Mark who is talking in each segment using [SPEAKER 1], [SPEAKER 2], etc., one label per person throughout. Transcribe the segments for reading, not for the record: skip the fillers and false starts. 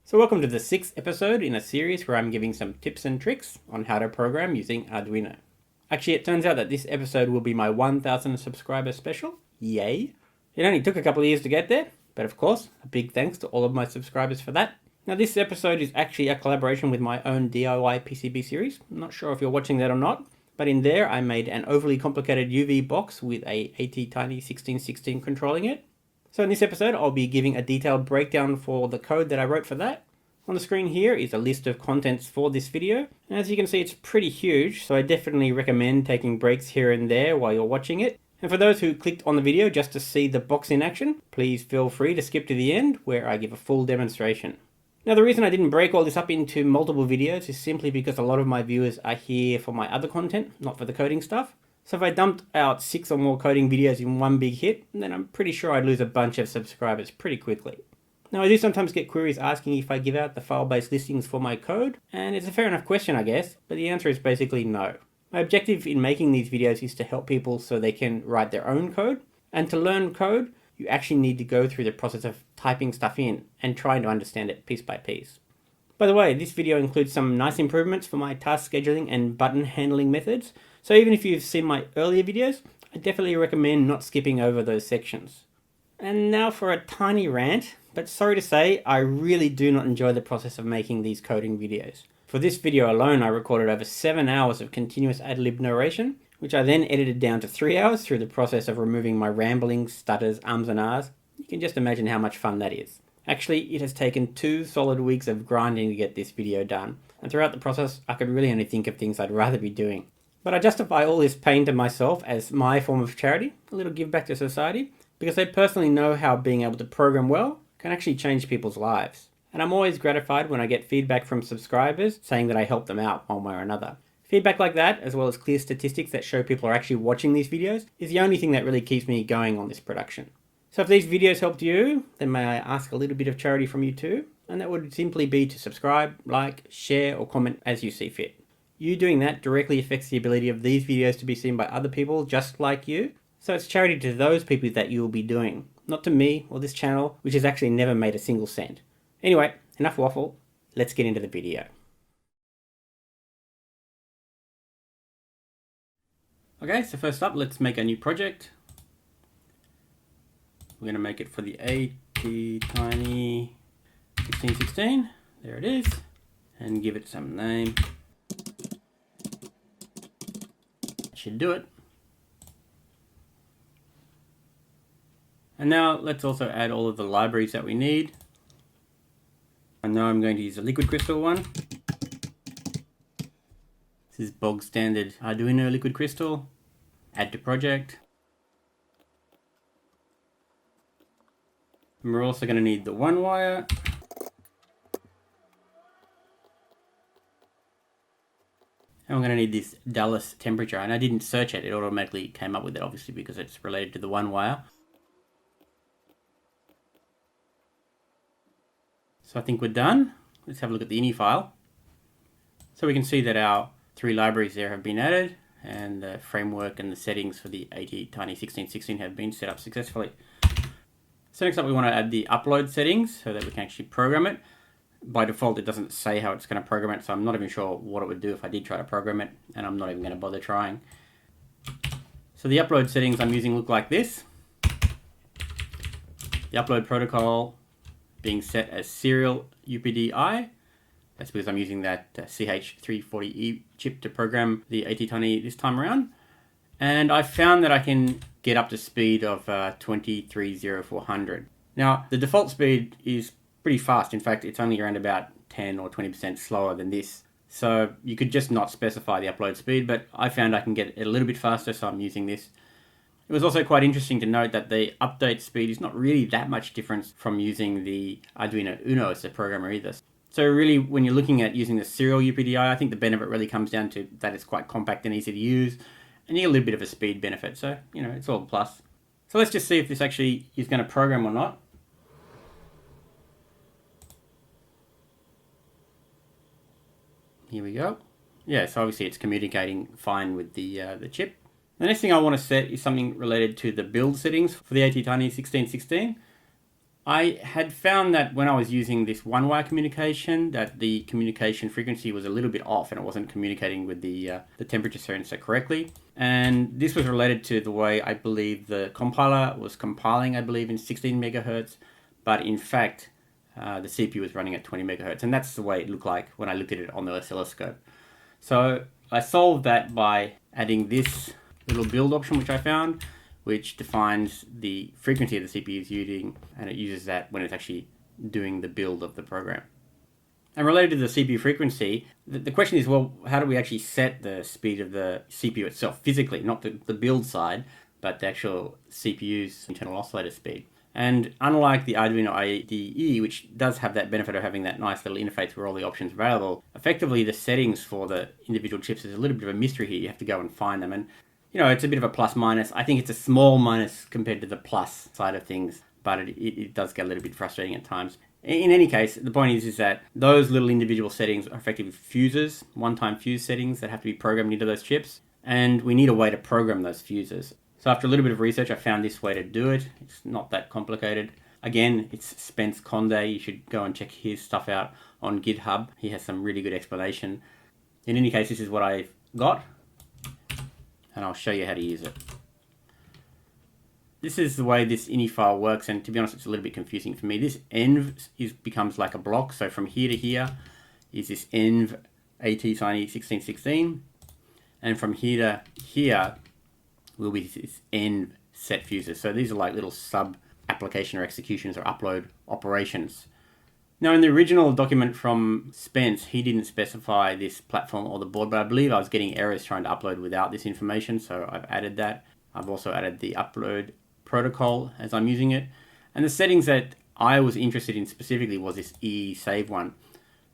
[SPEAKER 1] So welcome to the 6th episode in a series where I'm giving some tips and tricks on how to program using Arduino. Actually, it turns out that this episode will be my 1000 subscriber special. Yay! It only took a couple of years to get there, but of course, a big thanks to all of my subscribers for that. Now this episode is actually a collaboration with my own DIY PCB series. I'm not sure if you're watching that or not, but in there I made an overly complicated UV box with a ATtiny1616 controlling it. So in this episode, I'll be giving a detailed breakdown for the code that I wrote for that. On the screen here is a list of contents for this video. And as you can see, it's pretty huge, so I definitely recommend taking breaks here and there while you're watching it. And for those who clicked on the video just to see the box in action, please feel free to skip to the end where I give a full demonstration. Now the reason I didn't break all this up into multiple videos is simply because a lot of my viewers are here for my other content, not for the coding stuff. So if I dumped out 6 or more coding videos in one big hit, then I'm pretty sure I'd lose a bunch of subscribers pretty quickly. Now I do sometimes get queries asking if I give out the file-based listings for my code, and it's a fair enough question I guess, but the answer is basically no. My objective in making these videos is to help people so they can write their own code, and to learn code, you actually need to go through the process of typing stuff in and trying to understand it piece by piece. By the way, this video includes some nice improvements for my task scheduling and button handling methods, so even if you've seen my earlier videos, I definitely recommend not skipping over those sections. And now for a tiny rant, but sorry to say, I really do not enjoy the process of making these coding videos. For this video alone, I recorded over 7 hours of continuous ad-lib narration, which I then edited down to 3 hours through the process of removing my ramblings, stutters, ums and ahs. You can just imagine how much fun that is. Actually, it has taken 2 solid weeks of grinding to get this video done, and throughout the process, I could really only think of things I'd rather be doing. But I justify all this pain to myself as my form of charity, a little give back to society, because I personally know how being able to program well can actually change people's lives. And I'm always gratified when I get feedback from subscribers saying that I help them out one way or another. Feedback like that, as well as clear statistics that show people are actually watching these videos, is the only thing that really keeps me going on this production. So if these videos helped you, then may I ask a little bit of charity from you too? And that would simply be to subscribe, like, share, or comment as you see fit. You doing that directly affects the ability of these videos to be seen by other people just like you. So it's charity to those people that you will be doing, not to me or this channel, which has actually never made a single cent. Anyway, enough waffle, let's get into the video. Okay, so first up, let's make a new project. We're going to make it for the ATtiny1616. There it is. And give it some name. Should do it. And now let's also add all of the libraries that we need. I know I'm going to use a liquid crystal one. This is bog standard Arduino liquid crystal. Add to project. And we're also going to need the 1 wire. And we're going to need this Dallas temperature, and I didn't search it, it automatically came up with it obviously because it's related to the 1 wire. So I think we're done. Let's have a look at the ini file. So we can see that our 3 libraries there have been added, and the framework and the settings for the ATtiny1616 have been set up successfully. So next up we want to add the upload settings so that we can actually program it. By default it doesn't say how it's going to program it, so I'm not even sure what it would do if I did try to program it, and I'm not even going to bother trying. So the upload settings I'm using look like this. The upload protocol being set as serial UPDI. That's because I'm using that CH340E chip to program the ATtiny this time around. And I found that I can get up to speed of 230400. Now the default speed is pretty fast. In fact, it's only around about 10 or 20% slower than this. So you could just not specify the upload speed, but I found I can get it a little bit faster, so I'm using this. It was also quite interesting to note that the update speed is not really that much difference from using the Arduino Uno as a programmer either. So really, when you're looking at using the serial UPDI, I think the benefit really comes down to that it's quite compact and easy to use, and you get a little bit of a speed benefit. So, you know, it's all a plus. So let's just see if this actually is going to program or not. Here we go. Yeah, so obviously it's communicating fine with the chip. The next thing I want to set is something related to the build settings for the ATtiny1616. I had found that when I was using this one-wire communication, that the communication frequency was a little bit off and it wasn't communicating with the temperature sensor correctly. And this was related to the way I believe the compiler was compiling, I believe, in 16 megahertz, but in fact, the CPU was running at 20 megahertz, and that's the way it looked like when I looked at it on the oscilloscope. So I solved that by adding this little build option, which I found, which defines the frequency the CPU is using, and it uses that when it's actually doing the build of the program. And related to the CPU frequency, the question is, well, how do we actually set the speed of the CPU itself physically, not the build side, but the actual CPU's internal oscillator speed? And unlike the Arduino IDE, which does have that benefit of having that nice little interface where all the options are available, effectively the settings for the individual chips is a little bit of a mystery here. You have to go and find them. And it's a bit of a plus minus. I think it's a small minus compared to the plus side of things, but it does get a little bit frustrating at times. In any case, the point is that those little individual settings are effectively fuses, one-time fuse settings that have to be programmed into those chips, and we need a way to program those fuses. So after a little bit of research, I found this way to do it. It's not that complicated. Again, it's Spence Conde. You should go and check his stuff out on GitHub. He has some really good explanation. In any case, this is what I've got, and I'll show you how to use it. This is the way this ini file works, and to be honest, it's a little bit confusing for me. This env becomes like a block, so from here to here is this env AT-SINE1616, and from here to here will be this env set fuses. So these are like little sub application or executions or upload operations. Now in the original document from Spence, he didn't specify this platform or the board, but I believe I was getting errors trying to upload without this information, so I've added that. I've also added the upload protocol as I'm using it. And the settings that I was interested in specifically was this save one,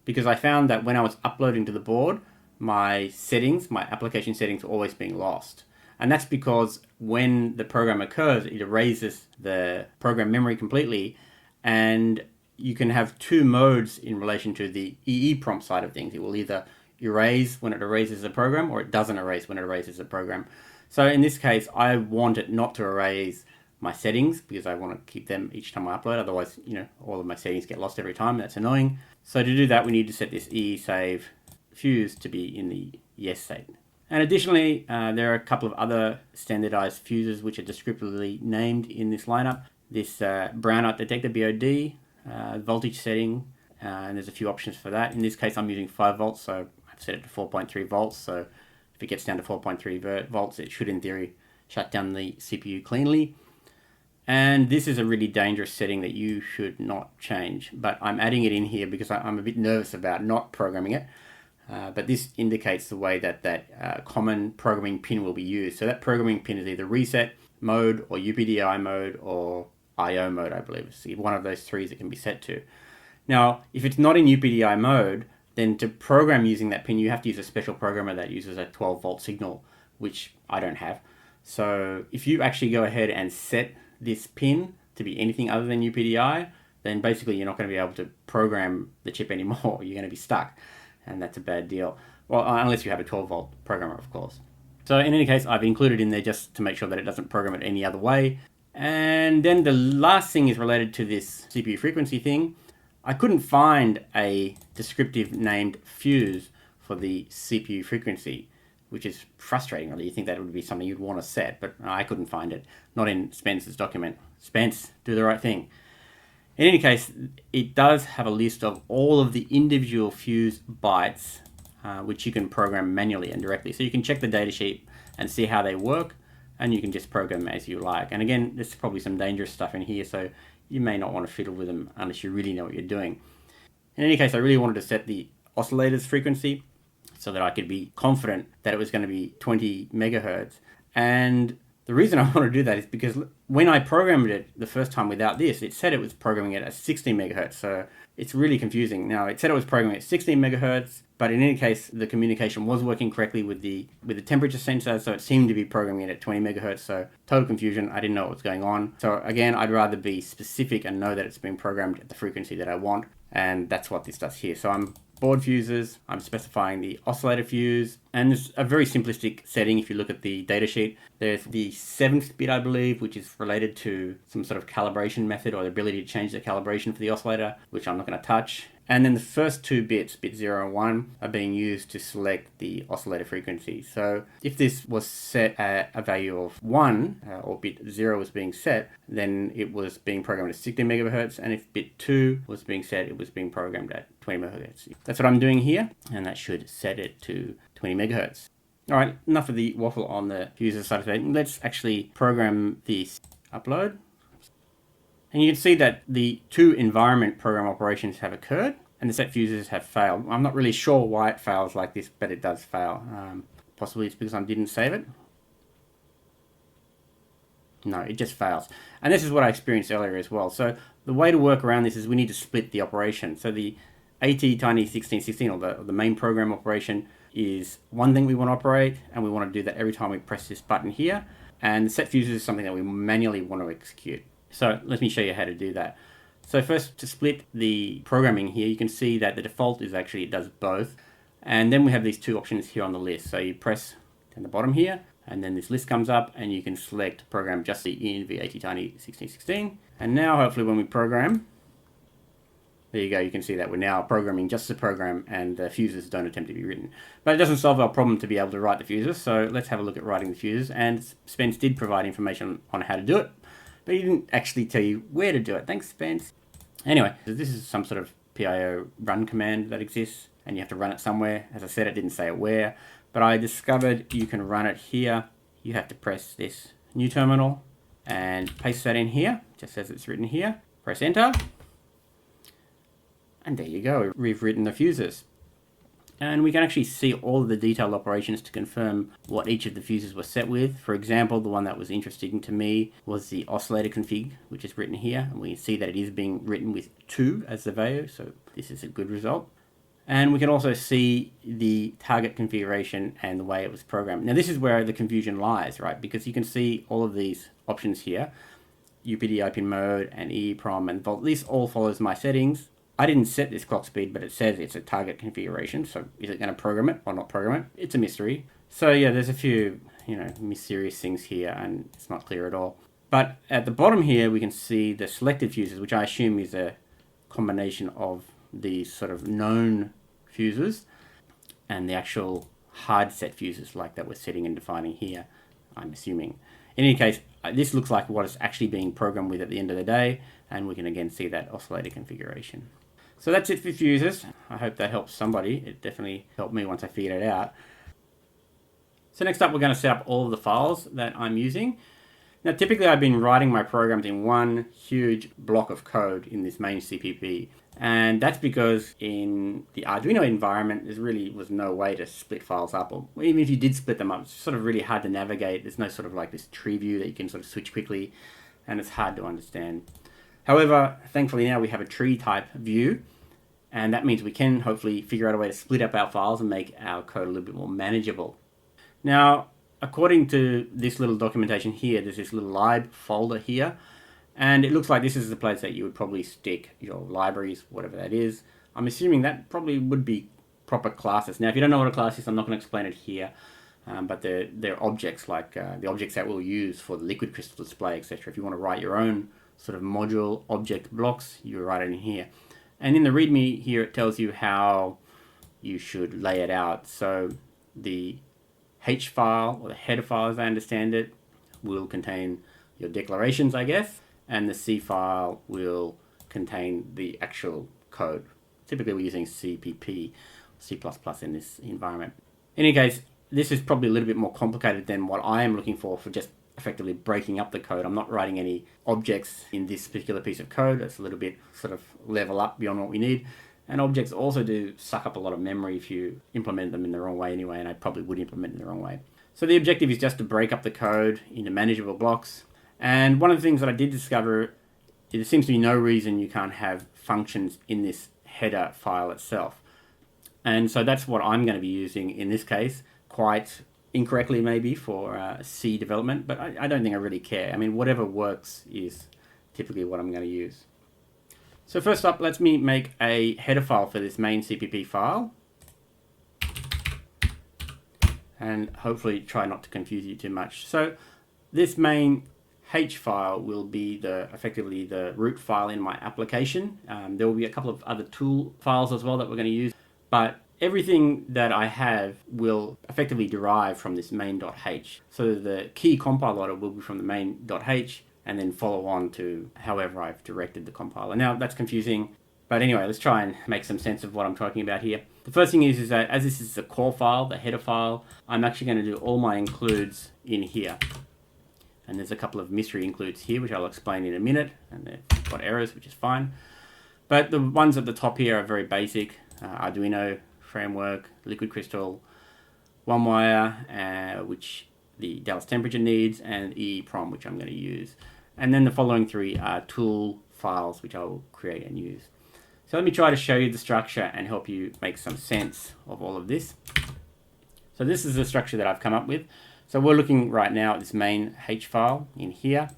[SPEAKER 1] because I found that when I was uploading to the board, my application settings were always being lost. And that's because when the program occurs, it erases the program memory completely, and you can have two modes in relation to the EEPROMPT side of things. It will either erase when it erases the program, or it doesn't erase when it erases the program. So in this case, I want it not to erase my settings because I want to keep them each time I upload. Otherwise, all of my settings get lost every time. That's annoying. So to do that, we need to set this save fuse to be in the yes state. And additionally, there are a couple of other standardized fuses which are descriptively named in this lineup. This brownout detector, BOD, voltage setting, and there's a few options for that. In this case, I'm using 5 volts, so I've set it to 4.3 volts. So if it gets down to 4.3 volts, it should, in theory, shut down the CPU cleanly. And this is a really dangerous setting that you should not change, but I'm adding it in here because I'm a bit nervous about not programming it. But this indicates the way that common programming pin will be used. So that programming pin is either reset mode or UPDI mode or IO mode, I believe. It's one of those three it can be set to. Now, if it's not in UPDI mode, then to program using that pin, you have to use a special programmer that uses a 12 volt signal, which I don't have. So if you actually go ahead and set this pin to be anything other than UPDI, then basically you're not going to be able to program the chip anymore. You're going to be stuck, and that's a bad deal. Well, unless you have a 12 volt programmer, of course. So in any case, I've included in there just to make sure that it doesn't program it any other way. And then the last thing is related to this CPU frequency thing. I couldn't find a descriptive named fuse for the CPU frequency, which is frustrating, really. You think that would be something you'd want to set, but I couldn't find it. Not in Spence's document. Spence, do the right thing. In any case, it does have a list of all of the individual fuse bytes, which you can program manually and directly. So you can check the datasheet and see how they work, and you can just program as you like. And again, there's probably some dangerous stuff in here, so you may not want to fiddle with them unless you really know what you're doing. In any case, I really wanted to set the oscillator's frequency so that I could be confident that it was going to be 20 megahertz. And the reason I want to do that is because when I programmed it the first time without this, it said it was programming it at 16 megahertz. So it's really confusing. Now, it said it was programming at 16 megahertz, but in any case, the communication was working correctly with the temperature sensor, so it seemed to be programming it at 20 megahertz. So total confusion. I didn't know what was going on. So again, I'd rather be specific and know that it's been programmed at the frequency that I want. And that's what this does here. So I'm board fuses. I'm specifying the oscillator fuse, and there's a very simplistic setting. If you look at the datasheet, there's the 7th bit, I believe, which is related to some sort of calibration method or the ability to change the calibration for the oscillator, which I'm not going to touch. And then the first 2 bits, bit 0 and 1, are being used to select the oscillator frequency. So if this was set at a value of 1, or bit 0 was being set, then it was being programmed at 60 megahertz. And if bit 2 was being set, it was being programmed at 20 megahertz. That's what I'm doing here, and that should set it to 20 megahertz. All right, enough of the waffle on the fuses side of it. Let's actually program this upload. And you can see that the 2 environment program operations have occurred and the set fuses have failed. I'm not really sure why it fails like this, but it does fail. Possibly it's because I didn't save it. No, it just fails. And this is what I experienced earlier as well. So the way to work around this is we need to split the operation. So the AT-tiny1616, or the main program operation, is one thing we want to operate, and we want to do that every time we press this button here. And the set fuses is something that we manually want to execute. So let me show you how to do that. So first, to split the programming here, you can see that the default is actually it does both. And then we have these 2 options here on the list. So you press down the bottom here, and then this list comes up, and you can select program just the ENV AT-tiny1616. And now hopefully when we program, there you go, you can see that we're now programming just the program and the fuses don't attempt to be written. But it doesn't solve our problem to be able to write the fuses, so let's have a look at writing the fuses. And Spence did provide information on how to do it, but he didn't actually tell you where to do it. Thanks, Spence. Anyway, this is some sort of PIO run command that exists, and you have to run it somewhere. As I said, it didn't say it where, but I discovered you can run it here. You have to press this new terminal and paste that in here, just as it's written here. Press enter. And there you go, we've written the fuses. And we can actually see all of the detailed operations to confirm what each of the fuses were set with. For example, the one that was interesting to me was the oscillator config, which is written here. And we can see that it is being written with 2 as the value, so this is a good result. And we can also see the target configuration and the way it was programmed. Now this is where the confusion lies, right? Because you can see all of these options here, UPD, IP mode, and EEPROM, and volt. This all follows my settings. I didn't set this clock speed, but it says it's a target configuration. So is it going to program it or not program it? It's a mystery. So yeah, there's a few, mysterious things here, and it's not clear at all. But at the bottom here, we can see the selected fuses, which I assume is a combination of the sort of known fuses and the actual hard set fuses like that we're setting and defining here, I'm assuming. In any case, this looks like what it's actually being programmed with at the end of the day, and we can again see that oscillator configuration. So that's it for fuses. I hope that helps somebody. It definitely helped me once I figured it out. So next up, we're going to set up all of the files that I'm using. Now, typically I've been writing my programs in one huge block of code in this main CPP. And that's because in the Arduino environment, there really was no way to split files up. Or even if you did split them up, it's sort of really hard to navigate. There's no sort of like this tree view that you can sort of switch quickly, and it's hard to understand. However, thankfully now we have a tree type view, and that means we can hopefully figure out a way to split up our files and make our code a little bit more manageable. Now, according to this little documentation here, there's this little lib folder here, and it looks like this is the place that you would probably stick your libraries, whatever that is. I'm assuming that probably would be proper classes. Now, if you don't know what a class is, I'm not going to explain it here, but they're objects like the objects that we'll use for the liquid crystal display, etc. If you want to write your own sort of module object blocks, you write it in here. And in the README here, it tells you how you should lay it out. So the H file, or the header file as I understand it, will contain your declarations, I guess, and the C file will contain the actual code. Typically we're using CPP, C++ in this environment. In any case, this is probably a little bit more complicated than what I am looking for just effectively breaking up the code. I'm not writing any objects in this particular piece of code. It's a little bit sort of level up beyond what we need. And objects also do suck up a lot of memory if you implement them in the wrong way anyway, and I probably would implement in the wrong way. So the objective is just to break up the code into manageable blocks. And one of the things that I did discover is there seems to be no reason you can't have functions in this header file itself. And so that's what I'm going to be using in this case, quite incorrectly maybe for C development, but I don't think I really care. I mean, whatever works is typically what I'm going to use. So first up, let's me make a header file for this main CPP file. And hopefully try not to confuse you too much. So this main H file will be effectively the root file in my application. There will be a couple of other tool files as well that we're going to use, but everything that I have will effectively derive from this main.h. So the key compile order will be from the main.h and then follow on to however I've directed the compiler. Now that's confusing, but anyway, let's try and make some sense of what I'm talking about here. The first thing is that as this is the core file, the header file, I'm actually going to do all my includes in here. And there's a couple of mystery includes here, which I'll explain in a minute, and they've got errors, which is fine. But the ones at the top here are very basic. Arduino framework, liquid crystal, one wire, which the Dallas temperature needs, and EEPROM, which I'm going to use. And then the following three are tool files, which I will create and use. So let me try to show you the structure and help you make some sense of all of this. So this is the structure that I've come up with. So we're looking right now at this main H file in here,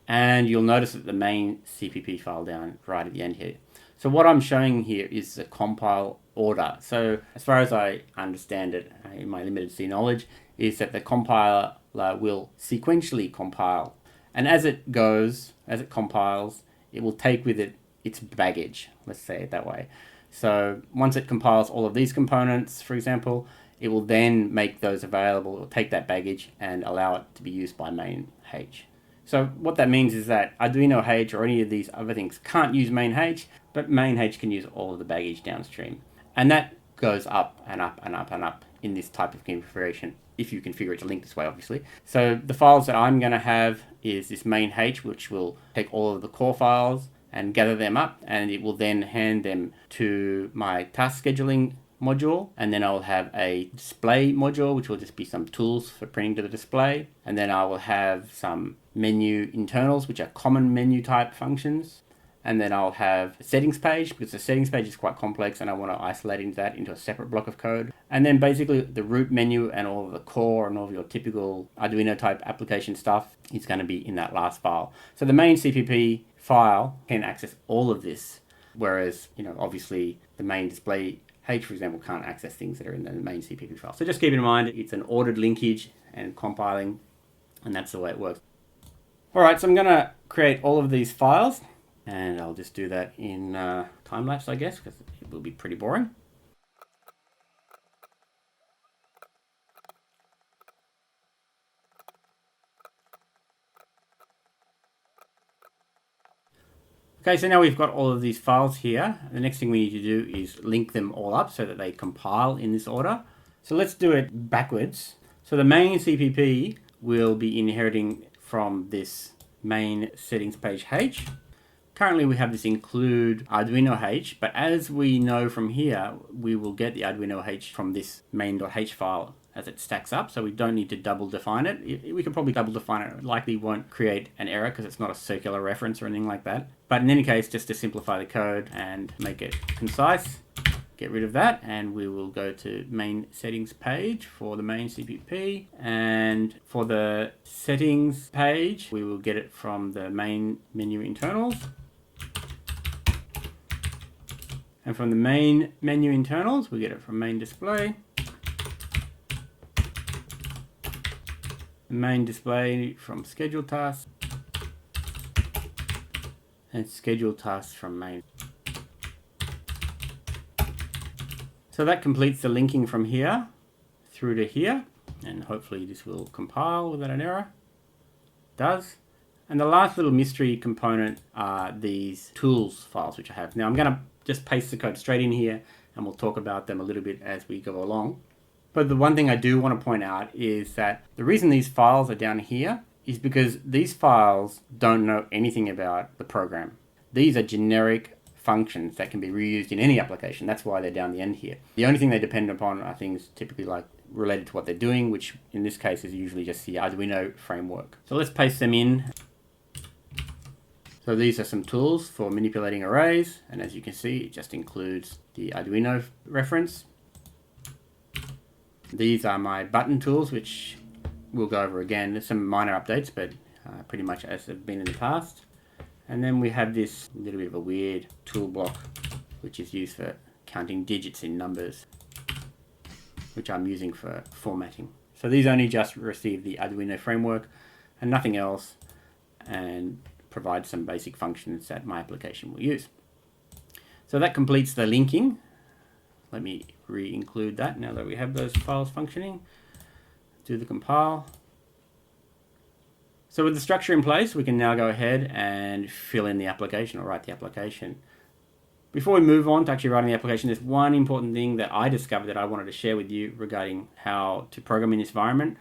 [SPEAKER 1] and you'll notice that the main CPP file down right at the end here. So what I'm showing here is the compile order. So as far as I understand it, in my limited C knowledge, is that the compiler will sequentially compile. And as it goes, as it compiles, it will take with it its baggage, let's say it that way. So once it compiles all of these components, for example, it will then make those available, or take that baggage and allow it to be used by main H. So what that means is that Arduino H or any of these other things can't use main H, but main H can use all of the baggage downstream. And that goes up and up and up and up in this type of configuration, if you configure it to link this way, obviously. So the files that I'm going to have is this main H, which will take all of the core files and gather them up, and it will then hand them to my task scheduling module, and then I'll have a display module, which will just be some tools for printing to the display, and then I will have some menu internals, which are common menu type functions, and then I'll have a settings page, because the settings page is quite complex and I want to isolate that into a separate block of code, and then basically the root menu and all of the core and all of your typical Arduino type application stuff is going to be in that last file. So the main CPP file can access all of this, whereas obviously the main display H, for example, can't access things that are in the main CPP file. So just keep in mind it's an ordered linkage and compiling, and that's the way it works. All right, so I'm going to create all of these files, and I'll just do that in time lapse, I guess, because it will be pretty boring. Okay, so now we've got all of these files here. The next thing we need to do is link them all up so that they compile in this order. So let's do it backwards. So the main CPP will be inheriting from this main settings page H. Currently we have this include Arduino H, but as we know from here, we will get the Arduino H from this main.h file as it stacks up, so we don't need to double define it. We could probably double define it. It likely won't create an error because it's not a circular reference or anything like that. But in any case, just to simplify the code and make it concise, get rid of that, and we will go to main settings page for the main CPP, and for the settings page, we will get it from the main menu internals. And from the main menu internals, we get it from main display. The main display from schedule tasks, and schedule tasks from main. So that completes the linking from here through to here, and hopefully this will compile without an error. It does. And the last little mystery component are these tools files which I have. Now I'm going to just paste the code straight in here, and we'll talk about them a little bit as we go along. But the one thing I do want to point out is that the reason these files are down here is because these files don't know anything about the program. These are generic functions that can be reused in any application. That's why they're down the end here. The only thing they depend upon are things typically like related to what they're doing, which in this case is usually just the Arduino framework. So let's paste them in. So these are some tools for manipulating arrays, and as you can see, it just includes the Arduino reference. These are my button tools, which we'll go over again. There's some minor updates, but pretty much as they've been in the past. And then we have this little bit of a weird tool block, which is used for counting digits in numbers, which I'm using for formatting. So these only just receive the Arduino framework and nothing else, and provide some basic functions that my application will use. So that completes the linking. Let me re-include that now that we have those files functioning. Do the compile. So with the structure in place, we can now go ahead and fill in the application or write the application. Before we move on to actually writing the application, there's one important thing that I discovered that I wanted to share with you regarding how to program in this environment.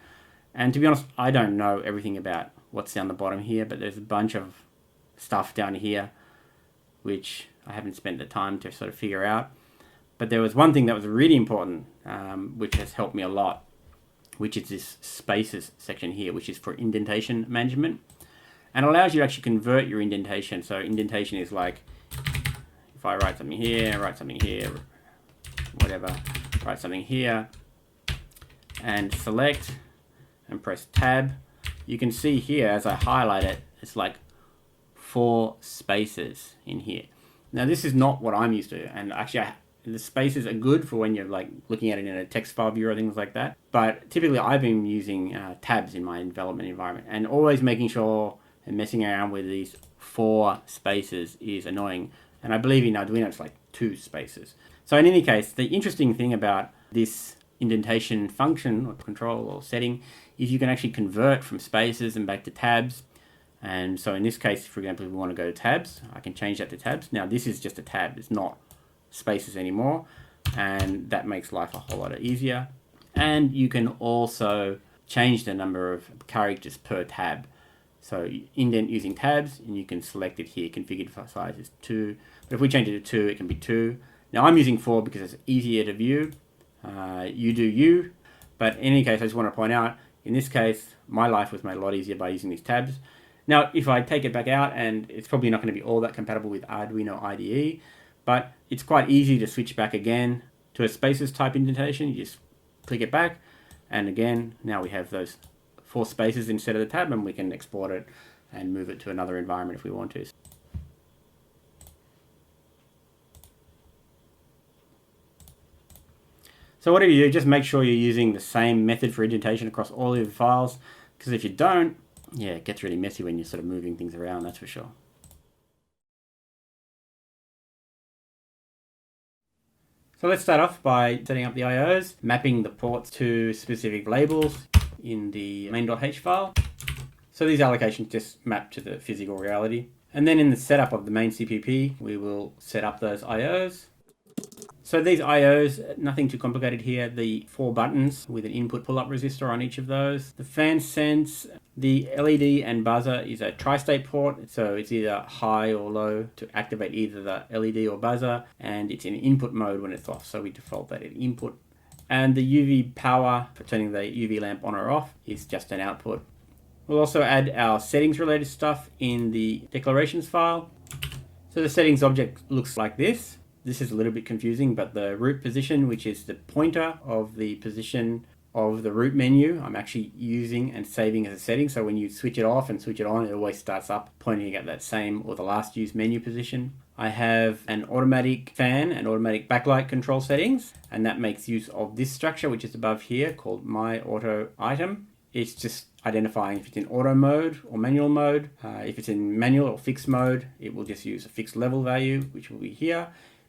[SPEAKER 1] And to be honest, I don't know everything about what's down the bottom here, but there's a bunch of stuff down here which I haven't spent the time to sort of figure out. But there was one thing that was really important, which has helped me a lot, which is this spaces section here, which is for indentation management, and allows you to actually convert your indentation. So indentation is like, if I write something here, whatever, write something here, and select, and press tab, you can see here as I highlight it, it's like 4 spaces in here. Now this is not what I'm used to, and actually the spaces are good for when you're like looking at it in a text file view or things like that. But typically I've been using tabs in my development environment, and always making sure and messing around with these 4 spaces is annoying. And I believe in Arduino it's like 2 spaces. So in any case, the interesting thing about this indentation function or control or setting is you can actually convert from spaces and back to tabs. And so in this case, for example, if we want to go to tabs, I can change that to tabs. Now this is just a tab, it's not spaces anymore, and that makes life a whole lot easier. And you can also change the number of characters per tab. So indent using tabs, and you can select it here, configured for size is 2, but if we change it to 2, it can be 2. Now I'm using 4 because it's easier to view. You do you, but in any case, I just want to point out, in this case, my life was made a lot easier by using these tabs. Now, if I take it back out, and it's probably not going to be all that compatible with Arduino IDE, but it's quite easy to switch back again to a spaces type indentation. You just click it back, and again, now we have those 4 spaces instead of the tab, and we can export it and move it to another environment if we want to. So whatever you do, just make sure you're using the same method for indentation across all of your files, because if you don't, yeah, it gets really messy when you're sort of moving things around, that's for sure. So let's start off by setting up the IOs, mapping the ports to specific labels in the main.h file. So these allocations just map to the physical reality. And then in the setup of the main CPP, we will set up those IOs. So these IOs, nothing too complicated here. The 4 buttons with an input pull-up resistor on each of those. The fan sense, the LED and buzzer is a tri-state port, so it's either high or low to activate either the LED or buzzer, and it's in input mode when it's off, so we default that in input. And the UV power for turning the UV lamp on or off is just an output. We'll also add our settings related stuff in the declarations file. So the settings object looks like this. This is a little bit confusing, but the root position, which is the pointer of the position of the root menu, I'm actually using and saving as a setting. So when you switch it off and switch it on, it always starts up pointing at that same or the last used menu position. I have an automatic fan and automatic backlight control settings, and that makes use of this structure, which is above here, called my auto item. It's just identifying if it's in auto mode or manual mode. If it's in manual or fixed mode, it will just use a fixed level value, which will be here.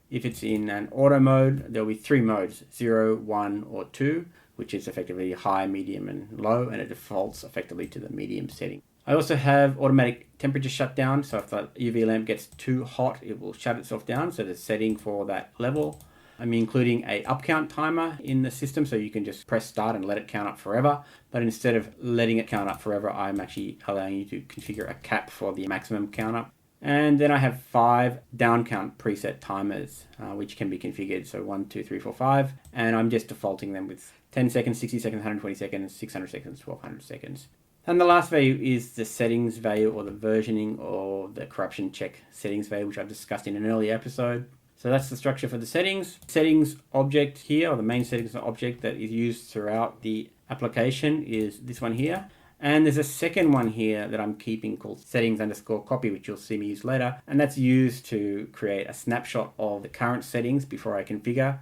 [SPEAKER 1] If it's in an auto mode, there'll be 3 modes, 0, 1, or 2, which is effectively high, medium, and low, and it defaults effectively to the medium setting. I also have automatic temperature shutdown, so if the UV lamp gets too hot, it will shut itself down, so there's setting for that level. I'm including a up count timer in the system, so you can just press start and let it count up forever, but instead of letting it count up forever, I'm actually allowing you to configure a cap for the maximum count up. And then I have 5 down count preset timers, which can be configured. So 1, 2, 3, 4, 5. And I'm just defaulting them with 10 seconds, 60 seconds, 120 seconds, 600 seconds, 1200 seconds. And the last value is the settings value, or the versioning or the corruption check settings value, which I've discussed in an earlier episode. So that's the structure for the settings. Settings object here, or the main settings object that is used throughout the application, is this one here. And there's a second one here that I'm keeping called settings_copy, which you'll see me use later. And that's used to create a snapshot of the current settings before I configure.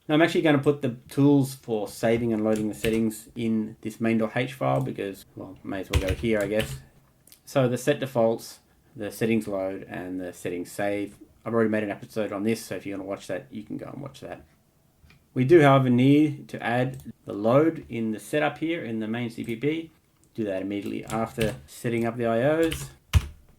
[SPEAKER 1] Now I'm actually going to put the tools for saving and loading the settings in this main.h file because, well, may as well go here, I guess. So the set defaults, the settings load, and the settings save. I've already made an episode on this, so if you want to watch that, you can go and watch that. We do, however, need to add the load in the setup here in the main CPP. Do that immediately after setting up the IOs.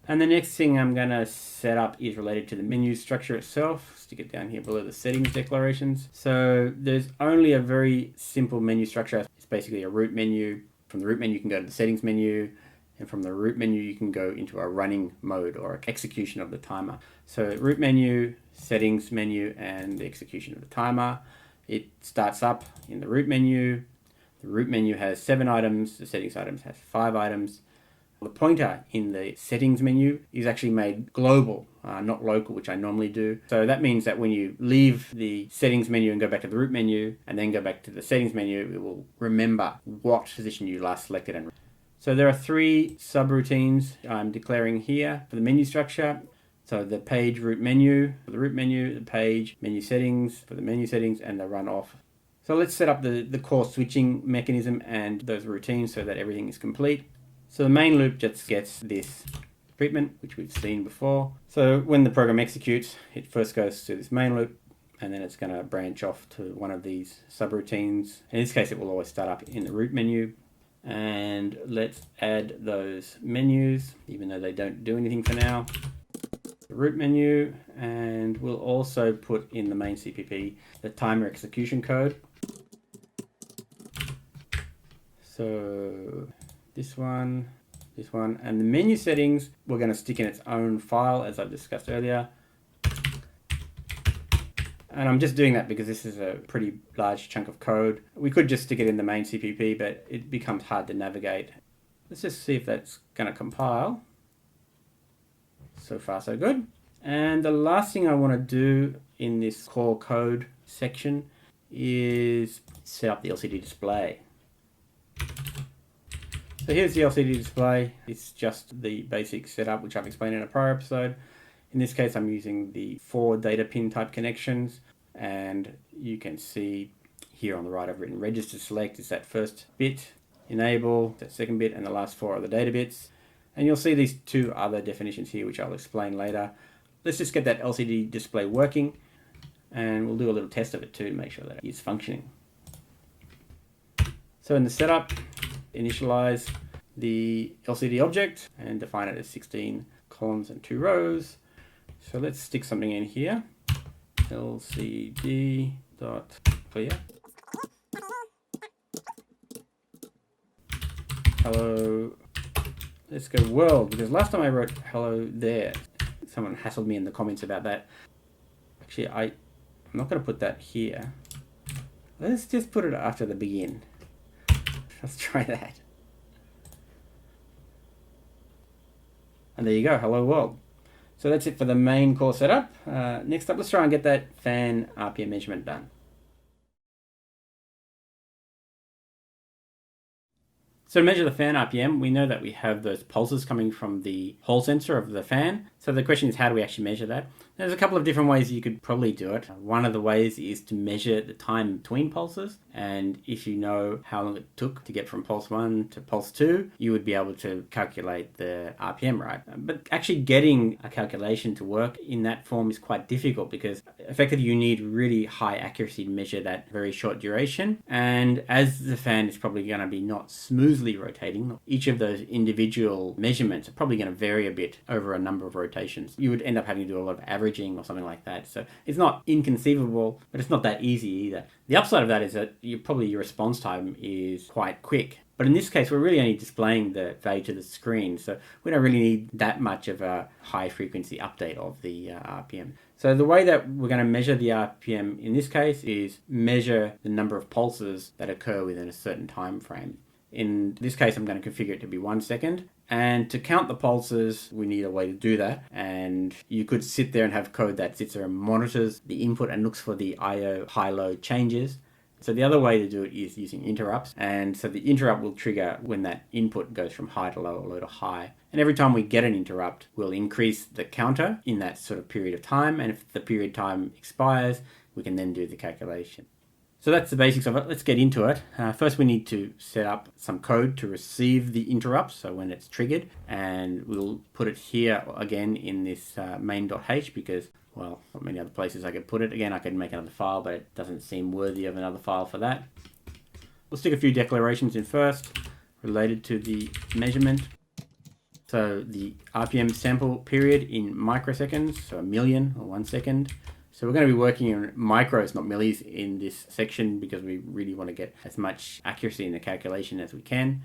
[SPEAKER 1] And the next thing I'm going to set up is related to the menu structure itself. Stick it down here below the settings declarations. So there's only a very simple menu structure. It's basically a root menu. From the root menu you can go to the settings menu, and from the root menu you can go into a running mode or execution of the timer. So root menu, settings menu, and the execution of the timer. It starts up in the root menu. The root menu has 7 items, the settings items has 5 items. The pointer in the settings menu is actually made global, not local, which I normally do. So that means that when you leave the settings menu and go back to the root menu and then go back to the settings menu, it will remember what position you last selected. So there are 3 subroutines I'm declaring here for the menu structure. So the page root menu for the root menu, the page menu settings for the menu settings, and the run off. So let's set up the core switching mechanism and those routines so that everything is complete. So the main loop just gets this treatment, which we've seen before. So when the program executes, it first goes to this main loop, and then it's going to branch off to one of these subroutines. In this case, it will always start up in the root menu. And let's add those menus, even though they don't do anything for now. The root menu, and we'll also put in the main CPP the timer execution code. So this one, and the menu settings we're going to stick in its own file as I've discussed earlier. And I'm just doing that because this is a pretty large chunk of code. We could just stick it in the main CPP, but it becomes hard to navigate. Let's just see if that's going to compile. So far so good. And the last thing I want to do in this core code section is set up the LCD display. So here's the LCD display. It's just the basic setup, which I've explained in a prior episode. In this case, I'm using the 4 data pin type connections, and you can see here on the right I've written register select is that first bit, enable, that second bit, and the last 4 are the data bits. And you'll see these 2 other definitions here, which I'll explain later. Let's just get that LCD display working, and we'll do a little test of it too to make sure that it is functioning. So in the setup, initialize the LCD object and define it as 16 columns and 2 rows. So let's stick something in here. LCD dot clear. Hello. Let's go world, because last time I wrote hello there, someone hassled me in the comments about that. Actually, I'm not going to put that here. Let's just put it after the begin. Let's try that. And there you go, hello world. So that's it for the main core setup. Next up, let's try and get that fan RPM measurement done. So to measure the fan RPM, we know that we have those pulses coming from the Hall sensor of the fan. So the question is, how do we actually measure that? There's a couple of different ways you could probably do it. One of the ways is to measure the time between pulses. And if you know how long it took to get from pulse 1 to pulse 2, you would be able to calculate the RPM, right? But actually getting a calculation to work in that form is quite difficult because effectively you need really high accuracy to measure that very short duration. And as the fan is probably going to be not smoothly rotating, each of those individual measurements are probably going to vary a bit over a number of rotations. You would end up having to do a lot of averaging or something like that. So it's not inconceivable, but it's not that easy either. The upside of that is that your response time is quite quick. But in this case, we're really only displaying the value to the screen, so we don't really need that much of a high frequency update of the RPM. So the way that we're going to measure the RPM in this case is measure the number of pulses that occur within a certain time frame. In this case, I'm going to configure it to be 1 second. And to count the pulses, we need a way to do that. And you could sit there and have code that sits there and monitors the input and looks for the IO high-low changes. So the other way to do it is using interrupts. And so the interrupt will trigger when that input goes from high to low or low to high. And every time we get an interrupt, we'll increase the counter in that sort of period of time. And if the period time expires, we can then do the calculation. So that's the basics of it. Let's get into it. First, we need to set up some code to receive the interrupt, so when it's triggered. And we'll put it here again in this main.h because, well, not many other places I could put it. Again, I could make another file, but it doesn't seem worthy of another file for that. We'll stick a few declarations in first related to the measurement. So the RPM sample period in microseconds, so 1 million or 1 second. So we're going to be working in micros, not millis, in this section because we really want to get as much accuracy in the calculation as we can.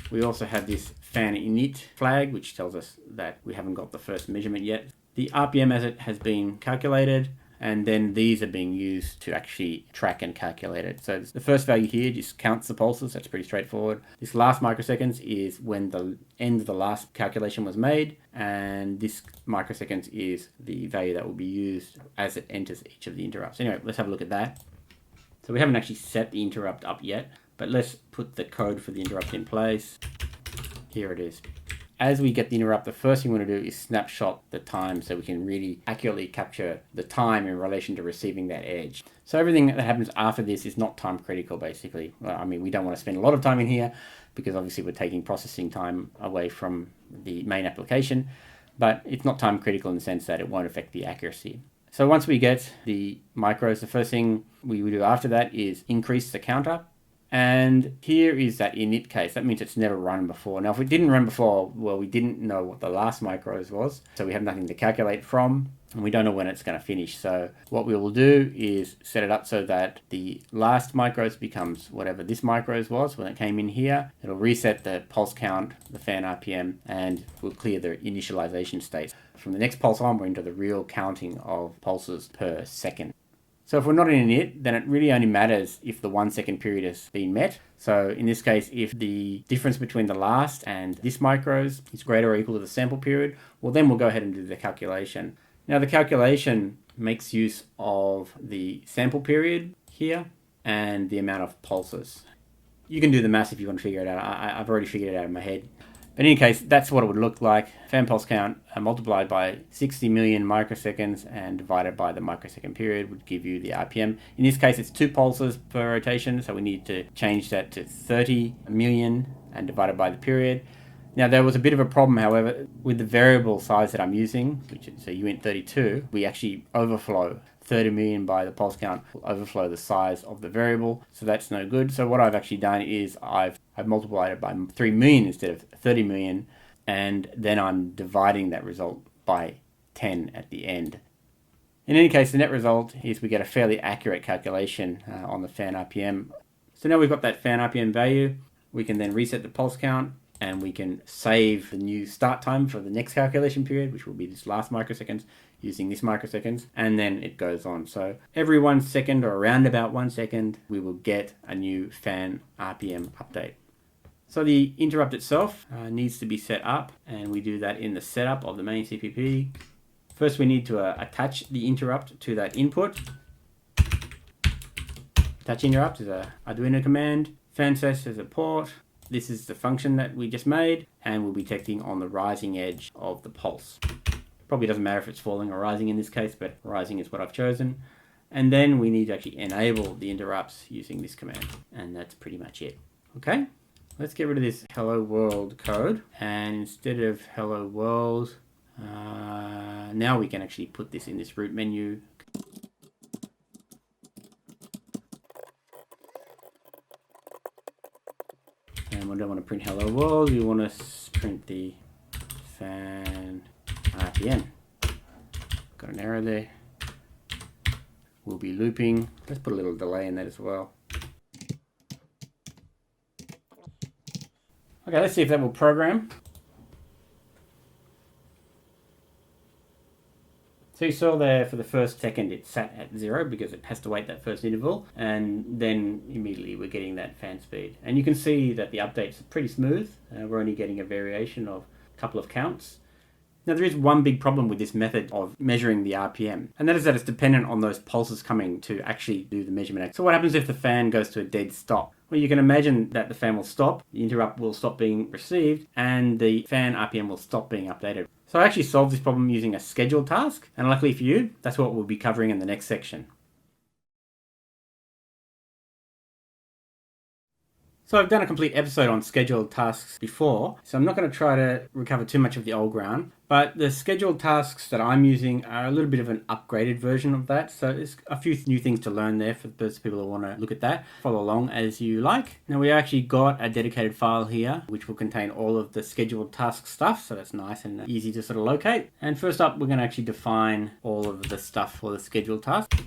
[SPEAKER 1] We also have this fan init flag, which tells us that we haven't got the first measurement yet. The RPM as it has been calculated, and then these are being used to actually track and calculate it. So the first value here just counts the pulses. That's pretty straightforward. This last microseconds is when the end of the last calculation was made, and this microseconds is the value that will be used as it enters each of the interrupts. Anyway, let's have a look at that. So we haven't actually set the interrupt up yet, but let's put the code for the interrupt in place. Here it is. As we get the interrupt, the first thing we want to do is snapshot the time so we can really accurately capture the time in relation to receiving that edge. So everything that happens after this is not time critical, basically. Well, I mean, we don't want to spend a lot of time in here because obviously we're taking processing time away from the main application, but it's not time critical in the sense that it won't affect the accuracy. So once we get the micros, the first thing we will do after that is increase the counter. And here is that init case. That means it's never run before. Now, if it didn't run before, well, we didn't know what the last micros was. So we have nothing to calculate from, and we don't know when it's going to finish. So what we will do is set it up so that the last micros becomes whatever this micros was when it came in here. It'll reset the pulse count, the fan RPM, and we'll clear the initialization state. From the next pulse on, we're into the real counting of pulses per second. So if we're not in it, then it really only matters if the 1 second period has been met. So in this case, if the difference between the last and this micros is greater or equal to the sample period, well, then we'll go ahead and do the calculation. Now the calculation makes use of the sample period here and the amount of pulses. You can do the math if you want to figure it out. I've already figured it out in my head. But in any case, that's what it would look like. Fan pulse count multiplied by 60 million microseconds and divided by the microsecond period would give you the RPM. In this case, it's 2 pulses per rotation, so we need to change that to 30 million and divided by the period. Now, there was a bit of a problem, however, with the variable size that I'm using, which is a uint32. We actually overflow 30 million by the pulse count, will overflow the size of the variable, so that's no good. So what I've actually done is I've multiplied it by 3 million instead of 30 million, and then I'm dividing that result by 10 at the end. In any case, the net result is we get a fairly accurate calculation on the fan RPM. So now we've got that fan RPM value, we can then reset the pulse count, and we can save the new start time for the next calculation period, which will be this last microseconds, using this microseconds, and then it goes on. So every 1 second or around about 1 second, we will get a new fan RPM update. So the interrupt itself needs to be set up, and we do that in the setup of the main CPP. First, we need to attach the interrupt to that input. Attach interrupt is a Arduino command. Fansess is a port. This is the function that we just made, and we'll be detecting on the rising edge of the pulse. Probably doesn't matter if it's falling or rising in this case, but rising is what I've chosen. And then we need to actually enable the interrupts using this command, and that's pretty much it. Okay, let's get rid of this hello world code, and instead of hello world, now we can actually put this in this root menu. And we don't want to print hello world, we want to print the fan RPM. Got an error there. We'll be looping. Let's put a little delay in that as well. Okay, let's see if that will program. So you saw there for the first second it sat at 0 because it has to wait that first interval, and then immediately we're getting that fan speed. And you can see that the updates are pretty smooth. We're only getting a variation of a couple of counts. Now there is one big problem with this method of measuring the RPM, and that is that it's dependent on those pulses coming to actually do the measurement. So what happens if the fan goes to a dead stop? Well, you can imagine that the fan will stop, the interrupt will stop being received, and the fan RPM will stop being updated. So I actually solved this problem using a scheduled task, and luckily for you, that's what we'll be covering in the next section. So I've done a complete episode on scheduled tasks before, so I'm not going to try to recover too much of the old ground, but the scheduled tasks that I'm using are a little bit of an upgraded version of that, so there's a few new things to learn there for those people who want to look at that. Follow along as you like. Now we actually got a dedicated file here, which will contain all of the scheduled task stuff, so that's nice and easy to sort of locate. And first up, we're going to actually define all of the stuff for the scheduled task.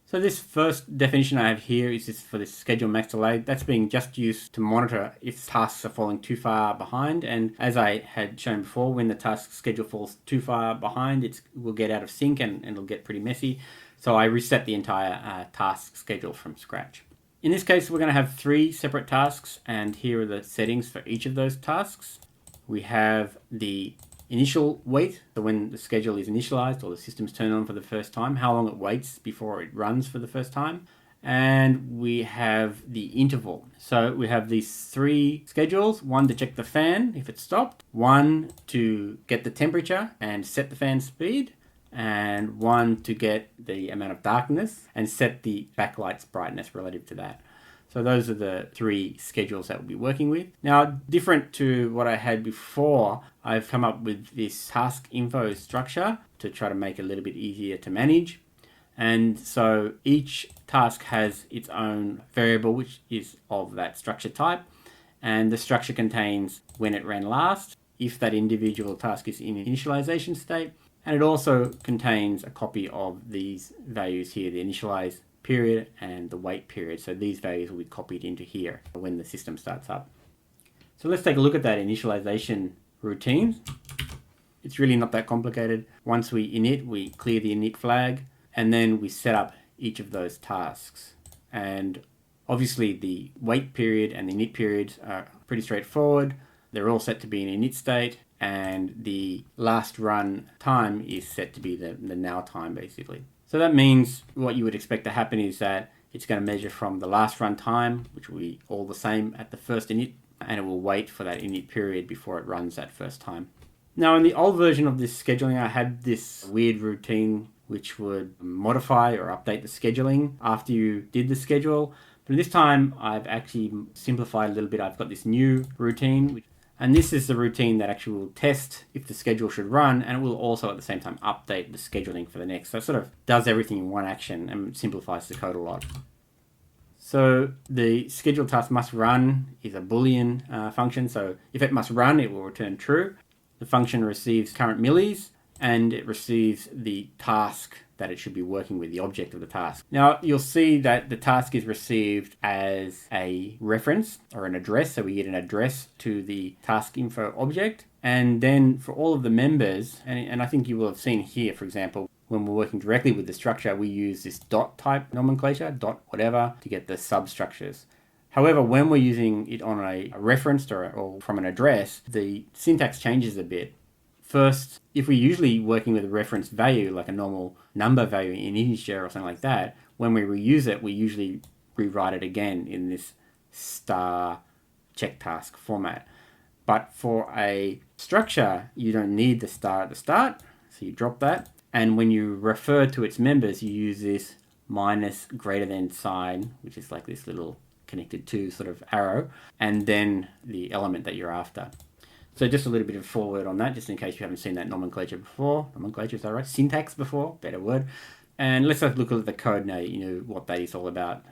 [SPEAKER 1] So this first definition I have here is for this schedule max delay. That's being just used to monitor if tasks are falling too far behind. And as I had shown before, when the task schedule falls too far behind, it will get out of sync and it'll get pretty messy. So I reset the entire task schedule from scratch. In this case, we're going to have 3 separate tasks, and here are the settings for each of those tasks. We have the initial wait, so when the schedule is initialized or the system's turned on for the first time, how long it waits before it runs for the first time. And we have the interval. So we have these 3 schedules, one to check the fan if it's stopped, one to get the temperature and set the fan speed, and one to get the amount of darkness and set the backlight's brightness relative to that. So those are the 3 schedules that we'll be working with. Now, different to what I had before, I've come up with this task info structure to try to make it a little bit easier to manage. And so each task has its own variable, which is of that structure type. And the structure contains when it ran last, if that individual task is in initialization state. And it also contains a copy of these values here, the initialize period and the wait period. So these values will be copied into here when the system starts up. So let's take a look at that initialization routine. It's really not that complicated. Once we init, we clear the init flag, and then we set up each of those tasks. And obviously the wait period and the init periods are pretty straightforward. They're all set to be in init state, and the last run time is set to be the now time basically. So that means what you would expect to happen is that it's going to measure from the last run time, which will be all the same at the first init, and it will wait for that init period before it runs that first time. Now in the old version of this scheduling, I had this weird routine which would modify or update the scheduling after you did the schedule. But this time I've actually simplified a little bit. I've got this new routine, and this is the routine that actually will test if the schedule should run, and it will also at the same time update the scheduling for the next. So it sort of does everything in one action and simplifies the code a lot. So the scheduled task must run is a Boolean function. So if it must run, it will return true. The function receives current millis, and it receives the task that it should be working with, the object of the task. Now you'll see that the task is received as a reference or an address. So we get an address to the task info object. And then for all of the members, and I think you will have seen here, for example, when we're working directly with the structure, we use this dot type nomenclature, dot whatever, to get the substructures. However, when we're using it on a reference or from an address, the syntax changes a bit. First, if we're usually working with a reference value, like a normal number value in integer or something like that, when we reuse it, we usually rewrite it again in this star check task format. But for a structure, you don't need the star at the start, so you drop that. And when you refer to its members, you use this minus greater than sign, which is like this little connected to sort of arrow, and then the element that you're after. So just a little bit of forward on that, just in case you haven't seen that nomenclature before. Nomenclature, is that right? Syntax before, better word. And let's have a look at the code now, you know what that is all about.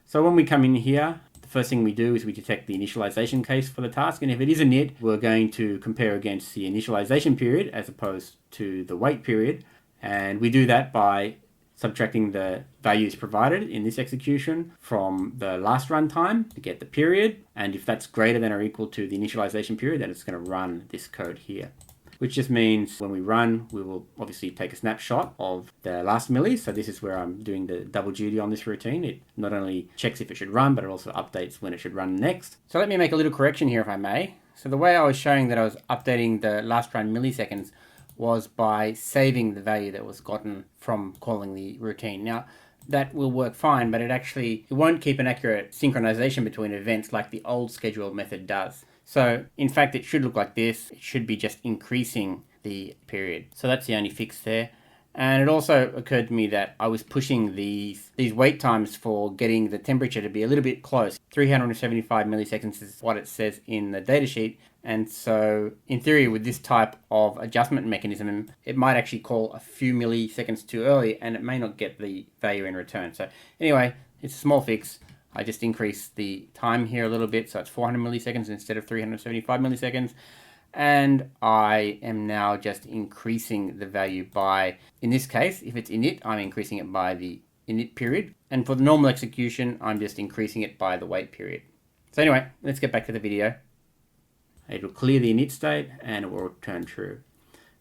[SPEAKER 1] So when we come in here, the first thing we do is we detect the initialization case for the task. And if it is an it, we're going to compare against the initialization period as opposed to the wait period. And we do that by subtracting the values provided in this execution from the last run time to get the period. And if that's greater than or equal to the initialization period, then it's going to run this code here. Which just means when we run, we will obviously take a snapshot of the last milli. So this is where I'm doing the double duty on this routine. It not only checks if it should run, but it also updates when it should run next. So let me make a little correction here if I may. So the way I was showing that I was updating the last run milliseconds was by saving the value that was gotten from calling the routine. Now, that will work fine, but it won't keep an accurate synchronization between events like the old schedule method does. So, in fact, it should look like this. It should be just increasing the period. So that's the only fix there. And it also occurred to me that I was pushing these wait times for getting the temperature to be a little bit close. 375 milliseconds is what it says in the datasheet. And so, in theory, with this type of adjustment mechanism, it might actually call a few milliseconds too early, and it may not get the value in return. So anyway, it's a small fix. I just increased the time here a little bit, so it's 400 milliseconds instead of 375 milliseconds. And I am now just increasing the value by, in this case, if it's init, I'm increasing it by the init period. And for the normal execution, I'm just increasing it by the wait period. So anyway, let's get back to the video. It'll clear the init state and it will return true.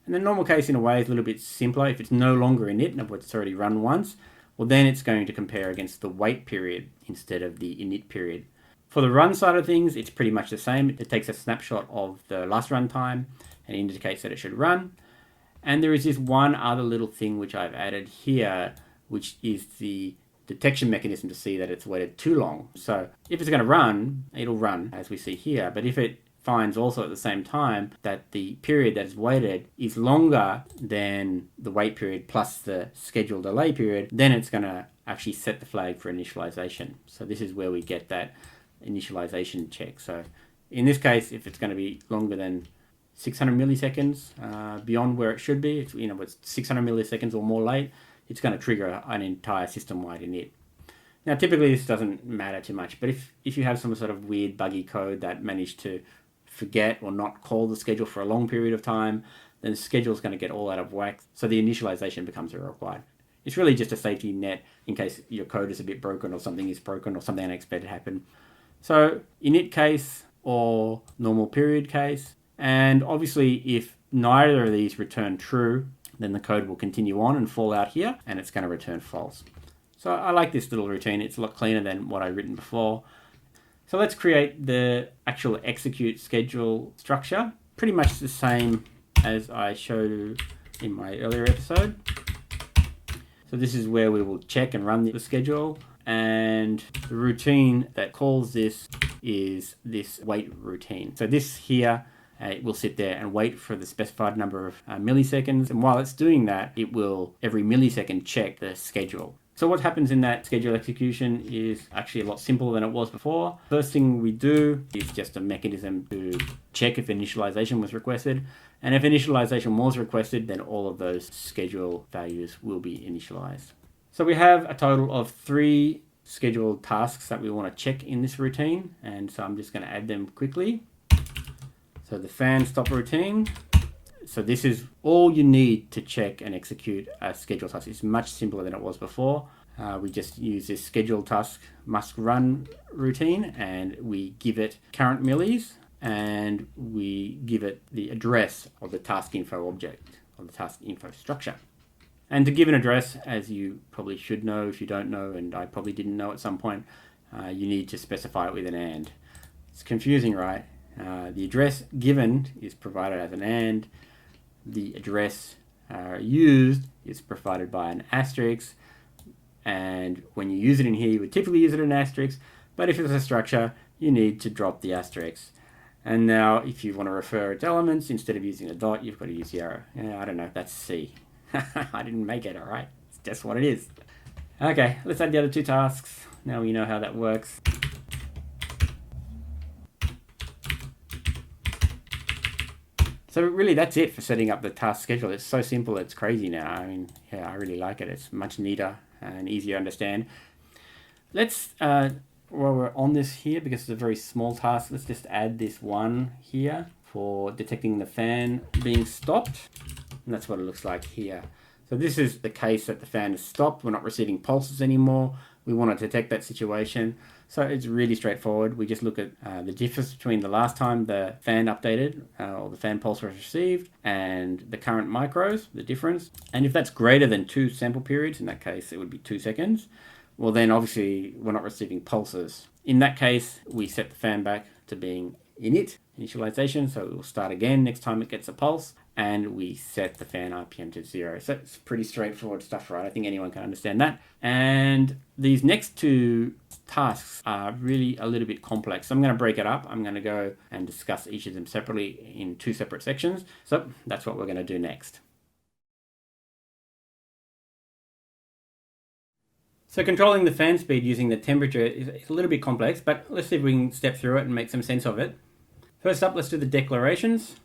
[SPEAKER 1] And the normal case in a way is a little bit simpler. If it's no longer init and it's already run once, well then it's going to compare against the wait period instead of the init period. For the run side of things, it's pretty much the same. It takes a snapshot of the last run time and indicates that it should run. And there is this one other little thing which I've added here, which is the detection mechanism to see that it's waited too long. So if it's going to run, it'll run as we see here. But if it finds also at the same time that the period that is waited is longer than the wait period plus the scheduled delay period, then it's going to actually set the flag for initialization. So this is where we get that initialization check. So in this case, if it's going to be longer than 600 milliseconds beyond where it should be, it's 600 milliseconds or more late, it's going to trigger an entire system-wide init. Now, typically this doesn't matter too much, but if you have some sort of weird buggy code that managed to forget or not call the schedule for a long period of time, then the schedule is going to get all out of whack, so the initialization becomes required. It's really just a safety net in case your code is a bit broken or something is broken or something unexpected happened. So init case or normal period case, and obviously if neither of these return true, then the code will continue on and fall out here and it's going to return false. So I like this little routine. It's a lot cleaner than what I've written before. So let's create the actual execute schedule structure. Pretty much the same as I showed in my earlier episode. So this is where we will check and run the schedule. And the routine that calls this is this wait routine. So this here, it will sit there and wait for the specified number of milliseconds. And while it's doing that, it will every millisecond check the schedule. So what happens in that schedule execution is actually a lot simpler than it was before. First thing we do is just a mechanism to check if initialization was requested. And if initialization was requested, then all of those schedule values will be initialized. So we have a total of 3 scheduled tasks that we want to check in this routine. And so I'm just going to add them quickly. So the fan stop routine. So this is all you need to check and execute a schedule task. It's much simpler than it was before. We just use this schedule task must run routine and we give it current millis and we give it the address of the task info object, or the task info structure. And to give an address, as you probably should know if you don't know, and I probably didn't know at some point, you need to specify it with an AND. It's confusing, right? The address given is provided as an AND. The address used is provided by an asterisk, and when you use it in here you would typically use it in an asterisk, but if it's a structure you need to drop the asterisk. And now if you want to refer it to elements, instead of using a dot you've got to use the arrow. I don't know, that's C. I didn't make it, alright, it's just what it is. Okay, let's add the other 2 tasks. Now we know how that works. So really that's it for setting up the task schedule. It's so simple, it's crazy now. I mean, yeah, I really like it. It's much neater and easier to understand. Let's, while we're on this here, because it's a very small task, let's just add this one here for detecting the fan being stopped. And that's what it looks like here. So this is the case that the fan is stopped. We're not receiving pulses anymore. We want to detect that situation. So it's really straightforward. We just look at the difference between the last time the fan updated or the fan pulse was received and the current micros, the difference. And if that's greater than 2 sample periods, in that case it would be 2 seconds, well then obviously we're not receiving pulses. In that case, we set the fan back to being init, initialization, so it will start again next time it gets a pulse. and we set the fan RPM to 0. So it's pretty straightforward stuff, right? I think anyone can understand that. And these next two tasks are really a little bit complex. So I'm going to break it up. I'm going to go and discuss each of them separately in two separate sections. So that's what we're going to do next. So controlling the fan speed using the temperature is a little bit complex, but let's see if we can step through it and make some sense of it. First up, let's do the declarations.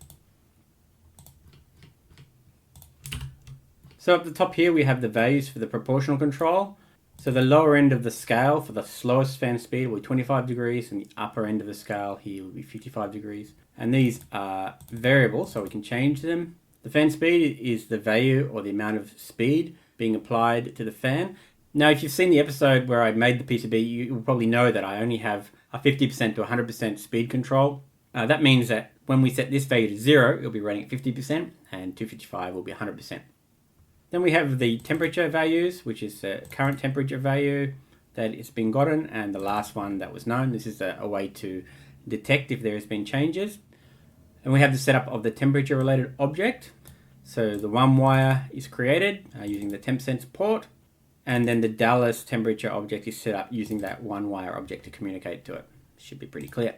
[SPEAKER 1] So at the top here, we have the values for the proportional control. So the lower end of the scale for the slowest fan speed will be 25 degrees, and the upper end of the scale here will be 55 degrees. And these are variable, so we can change them. The fan speed is the value or the amount of speed being applied to the fan. Now, if you've seen the episode where I made the PCB, you will probably know that I only have a 50% to 100% speed control. That means that when we set this value to 0, it'll be running at 50%, and 255 will be 100%. Then we have the temperature values, which is the current temperature value that it's been gotten, and the last one that was known. This is a way to detect if there has been changes. And we have the setup of the temperature related object. So the one wire is created using the temp sense port. And then the Dallas temperature object is set up using that one wire object to communicate to it. Should be pretty clear.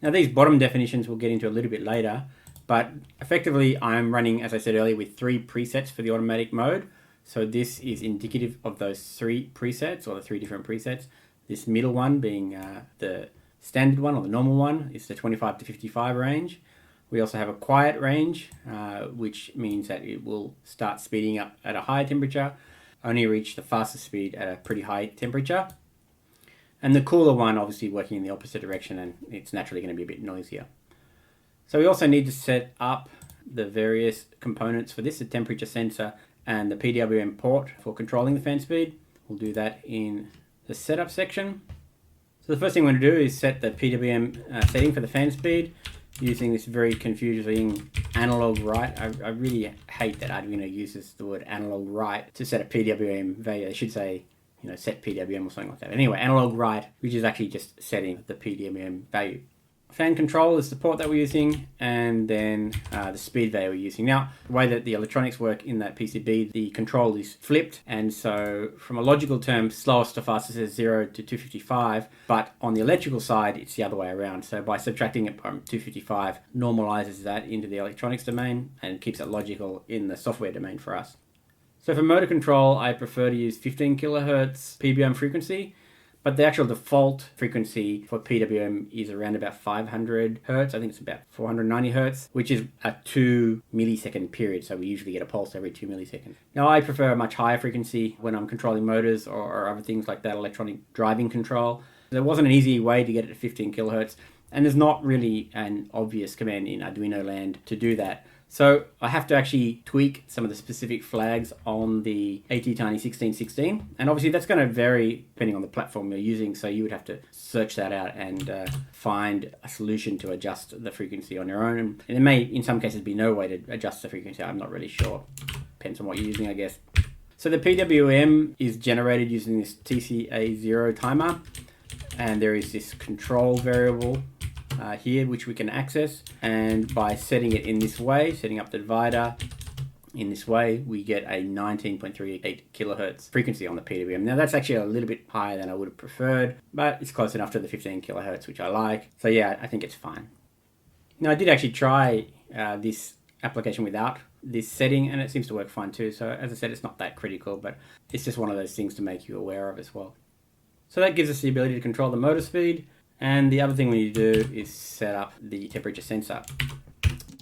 [SPEAKER 1] Now these bottom definitions we'll get into a little bit later, but effectively I'm running, as I said earlier, with 3 presets for the automatic mode. So this is indicative of those 3 presets, or the 3 different presets. This middle one being the standard one, or the normal one, is the 25 to 55 range. We also have a quiet range, which means that it will start speeding up at a higher temperature, only reach the fastest speed at a pretty high temperature. And the cooler one obviously working in the opposite direction, and it's naturally going to be a bit noisier. So we also need to set up the various components for this, the temperature sensor and the PWM port for controlling the fan speed. We'll do that in the setup section. So the first thing we're going to do is set the PWM setting for the fan speed using this very confusing analog write. I really hate that Arduino uses the word analog write to set a PWM value. They should say, set PWM or something like that. Anyway, analog write, which is actually just setting the PWM value. Fan control is the port that we're using, and then the speed value we're using. Now, the way that the electronics work in that PCB, the control is flipped, and so from a logical term, slowest to fastest is 0 to 255, but on the electrical side, it's the other way around. So by subtracting it from 255, normalizes that into the electronics domain and keeps it logical in the software domain for us. So for motor control, I prefer to use 15 kilohertz PWM frequency, but the actual default frequency for PWM is around about 500 hertz. I think it's about 490 hertz, which is a 2 millisecond period. So we usually get a pulse every 2 milliseconds. Now I prefer a much higher frequency when I'm controlling motors or other things like that, electronic driving control. There wasn't an easy way to get it to 15 kilohertz, and there's not really an obvious command in Arduino land to do that. So I have to actually tweak some of the specific flags on the ATtiny 1616. And obviously that's going to vary depending on the platform you're using. So you would have to search that out and find a solution to adjust the frequency on your own. And there may, in some cases, be no way to adjust the frequency. I'm not really sure. Depends on what you're using, I guess. So the PWM is generated using this TCA0 timer. And there is this control variable here, which we can access, and by setting it in this way, setting up the divider in this way, we get a 19.38 kilohertz frequency on the PWM. Now that's actually a little bit higher than I would have preferred, but it's close enough to the 15 kilohertz, which I like. So yeah, I think it's fine. Now I did actually try this application without this setting, and it seems to work fine too. So as I said, it's not that critical, but it's just one of those things to make you aware of as well. So that gives us the ability to control the motor speed. And the other thing we need to do is set up the temperature sensor.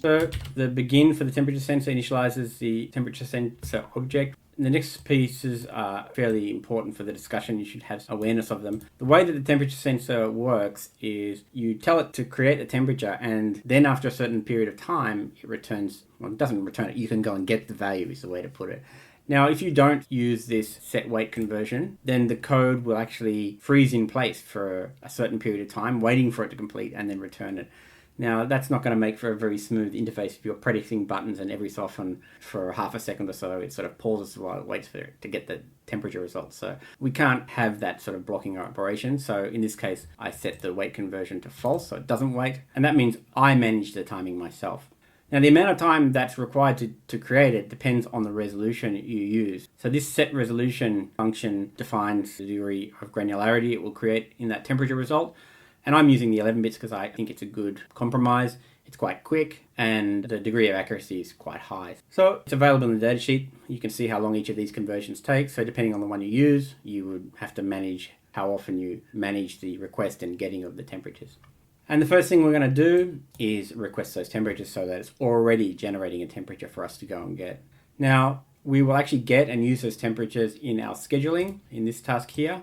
[SPEAKER 1] So the begin for the temperature sensor initializes the temperature sensor object. And the next pieces are fairly important for the discussion. You should have awareness of them. The way that the temperature sensor works is you tell it to create the temperature, and then after a certain period of time, it returns, well, it doesn't return it. You can go and get the value is the way to put it. Now, if you don't use this set weight conversion, then the code will actually freeze in place for a certain period of time, waiting for it to complete and then return it. Now, that's not going to make for a very smooth interface if you're pressing buttons and every so often for half a second or so, it sort of pauses while it waits for it to get the temperature results. So we can't have that sort of blocking our operation. So in this case, I set the weight conversion to false, so it doesn't wait. And that means I manage the timing myself. Now, the amount of time that's required to create it depends on the resolution you use. So this set resolution function defines the degree of granularity it will create in that temperature result. And I'm using the 11 bits because I think it's a good compromise. It's quite quick and the degree of accuracy is quite high. So it's available in the datasheet. You can see how long each of these conversions take. So depending on the one you use, you would have to manage how often you manage the request and getting of the temperatures. And the first thing we're going to do is request those temperatures so that it's already generating a temperature for us to go and get. Now, we will actually get and use those temperatures in our scheduling in this task here.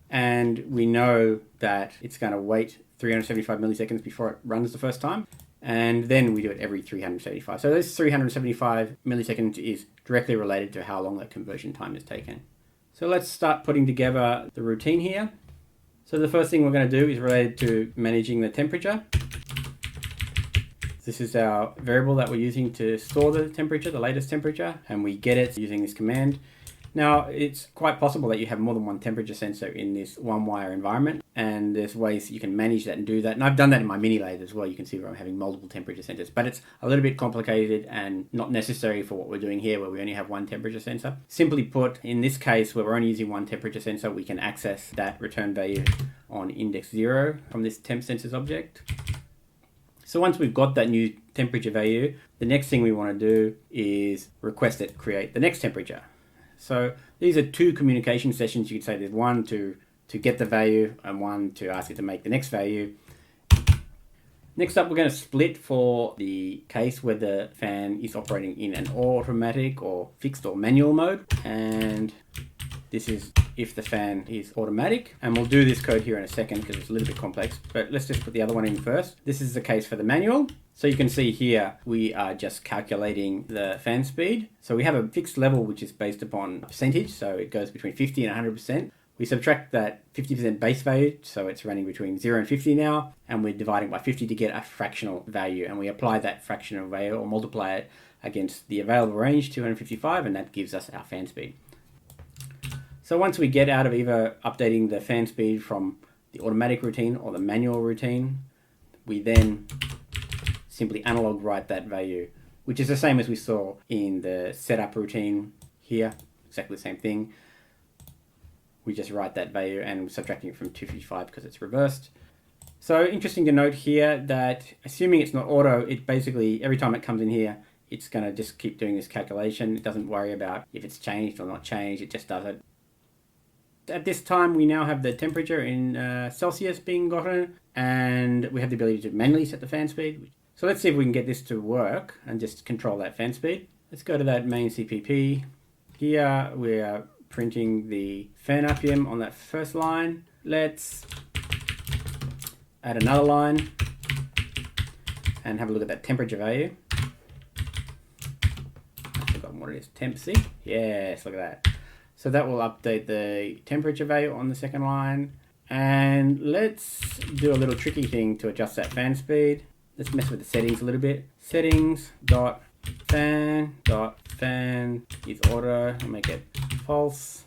[SPEAKER 1] And we know that it's going to wait 375 milliseconds before it runs the first time. And then we do it every 375. So those 375 milliseconds is directly related to how long that conversion time is taken. So let's start putting together the routine here. So the first thing we're going to do is related to managing the temperature. This is our variable that we're using to store the temperature, the latest temperature, and we get it using this command. Now, it's quite possible that you have more than one temperature sensor in this one-wire environment, and there's ways you can manage that and do that. And I've done that in my mini lathe as well. You can see where I'm having multiple temperature sensors, but it's a little bit complicated and not necessary for what we're doing here, where we only have one temperature sensor. Simply put, in this case, where we're only using one temperature sensor, we can access that return value on index 0 from this temp sensors object. So once we've got that new temperature value, the next thing we want to do is request it create the next temperature. So these are two communication sessions. You could say there's one to get the value and one to ask it to make the next value. Next up, we're going to split for the case where the fan is operating in an automatic or fixed or manual mode. And this is if the fan is automatic. And we'll do this code here in a second because it's a little bit complex. But let's just put the other one in first. This is the case for the manual. So you can see here, we are just calculating the fan speed. So we have a fixed level, which is based upon percentage. So it goes between 50 and 100%. We subtract that 50% base value. So it's running between 0 and 50 now. And we're dividing by 50 to get a fractional value. And we apply that fractional value or multiply it against the available range, 255, and that gives us our fan speed. So once we get out of either updating the fan speed from the automatic routine or the manual routine, we then simply analog write that value, which is the same as we saw in the setup routine here, exactly the same thing. We just write that value and we're subtracting it from 255 because it's reversed. So interesting to note here that assuming it's not auto, it basically, every time it comes in here, it's going to just keep doing this calculation. It doesn't worry about if it's changed or not changed, it just does it. At this time, we now have the temperature in Celsius being gotten, and we have the ability to manually set the fan speed. So let's see if we can get this to work and just control that fan speed. Let's go to that main CPP. Here we are printing the fan RPM on that first line. Let's add another line and have a look at that temperature value. I've forgotten what it is, temp C? Yes, look at that. So that will update the temperature value on the second line. And let's do a little tricky thing to adjust that fan speed. Let's mess with the settings a little bit. Settings dot fan is auto. I'll make it false.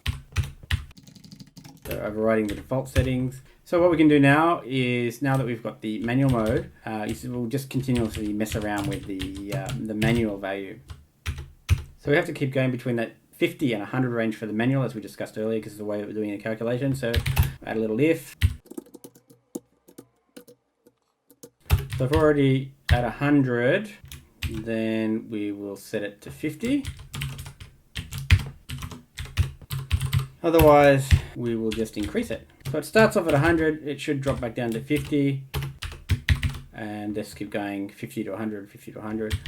[SPEAKER 1] So overriding the default settings. So what we can do now is, now that we've got the manual mode, we'll just continuously mess around with the manual value. So we have to keep going between that 50 and 100 range for the manual, as we discussed earlier, because of the way we're doing the calculation. So add a little if. So if we're already at 100, then we will set it to 50. Otherwise, we will just increase it. So it starts off at 100, it should drop back down to 50, and just keep going 50 to 100, 50 to 100.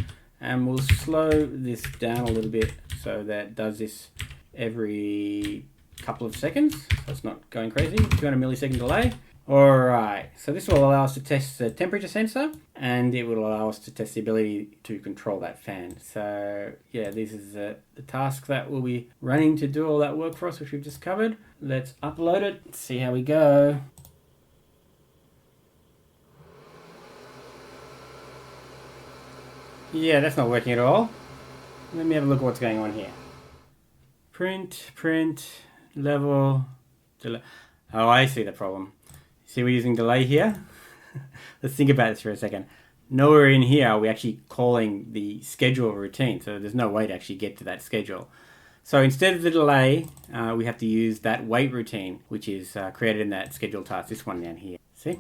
[SPEAKER 1] And we'll slow this down a little bit so that it does this every couple of seconds. So it's not going crazy. 200 millisecond delay. Alright, so this will allow us to test the temperature sensor, and it will allow us to test the ability to control that fan. So yeah, this is the task that we'll be running to do all that work for us, which we've just covered. Let's upload it, see how we go. Yeah, that's not working at all. Let me have a look at what's going on here. Print, level, delay. Oh, I see the problem. See, we're using delay here. Let's think about this for a second. nowhere in here are we actually calling the schedule routine, so there's no way to actually get to that schedule. So instead of the delay, we have to use that wait routine, which is created in that schedule task, this one down here. See?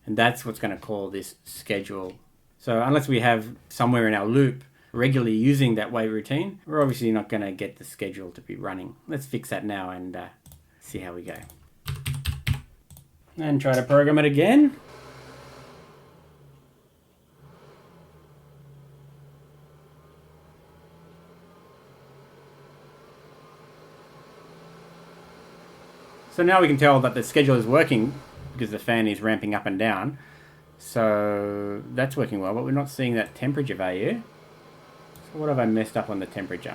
[SPEAKER 1] And that's what's going to call this schedule. So unless we have somewhere in our loop regularly using that wait routine, we're obviously not going to get the schedule to be running. Let's fix that now and see how we go. And try to program it again. So now we can tell that the schedule is working because the fan is ramping up and down. So that's working well, but we're not seeing that temperature value. So what have I messed up on the temperature?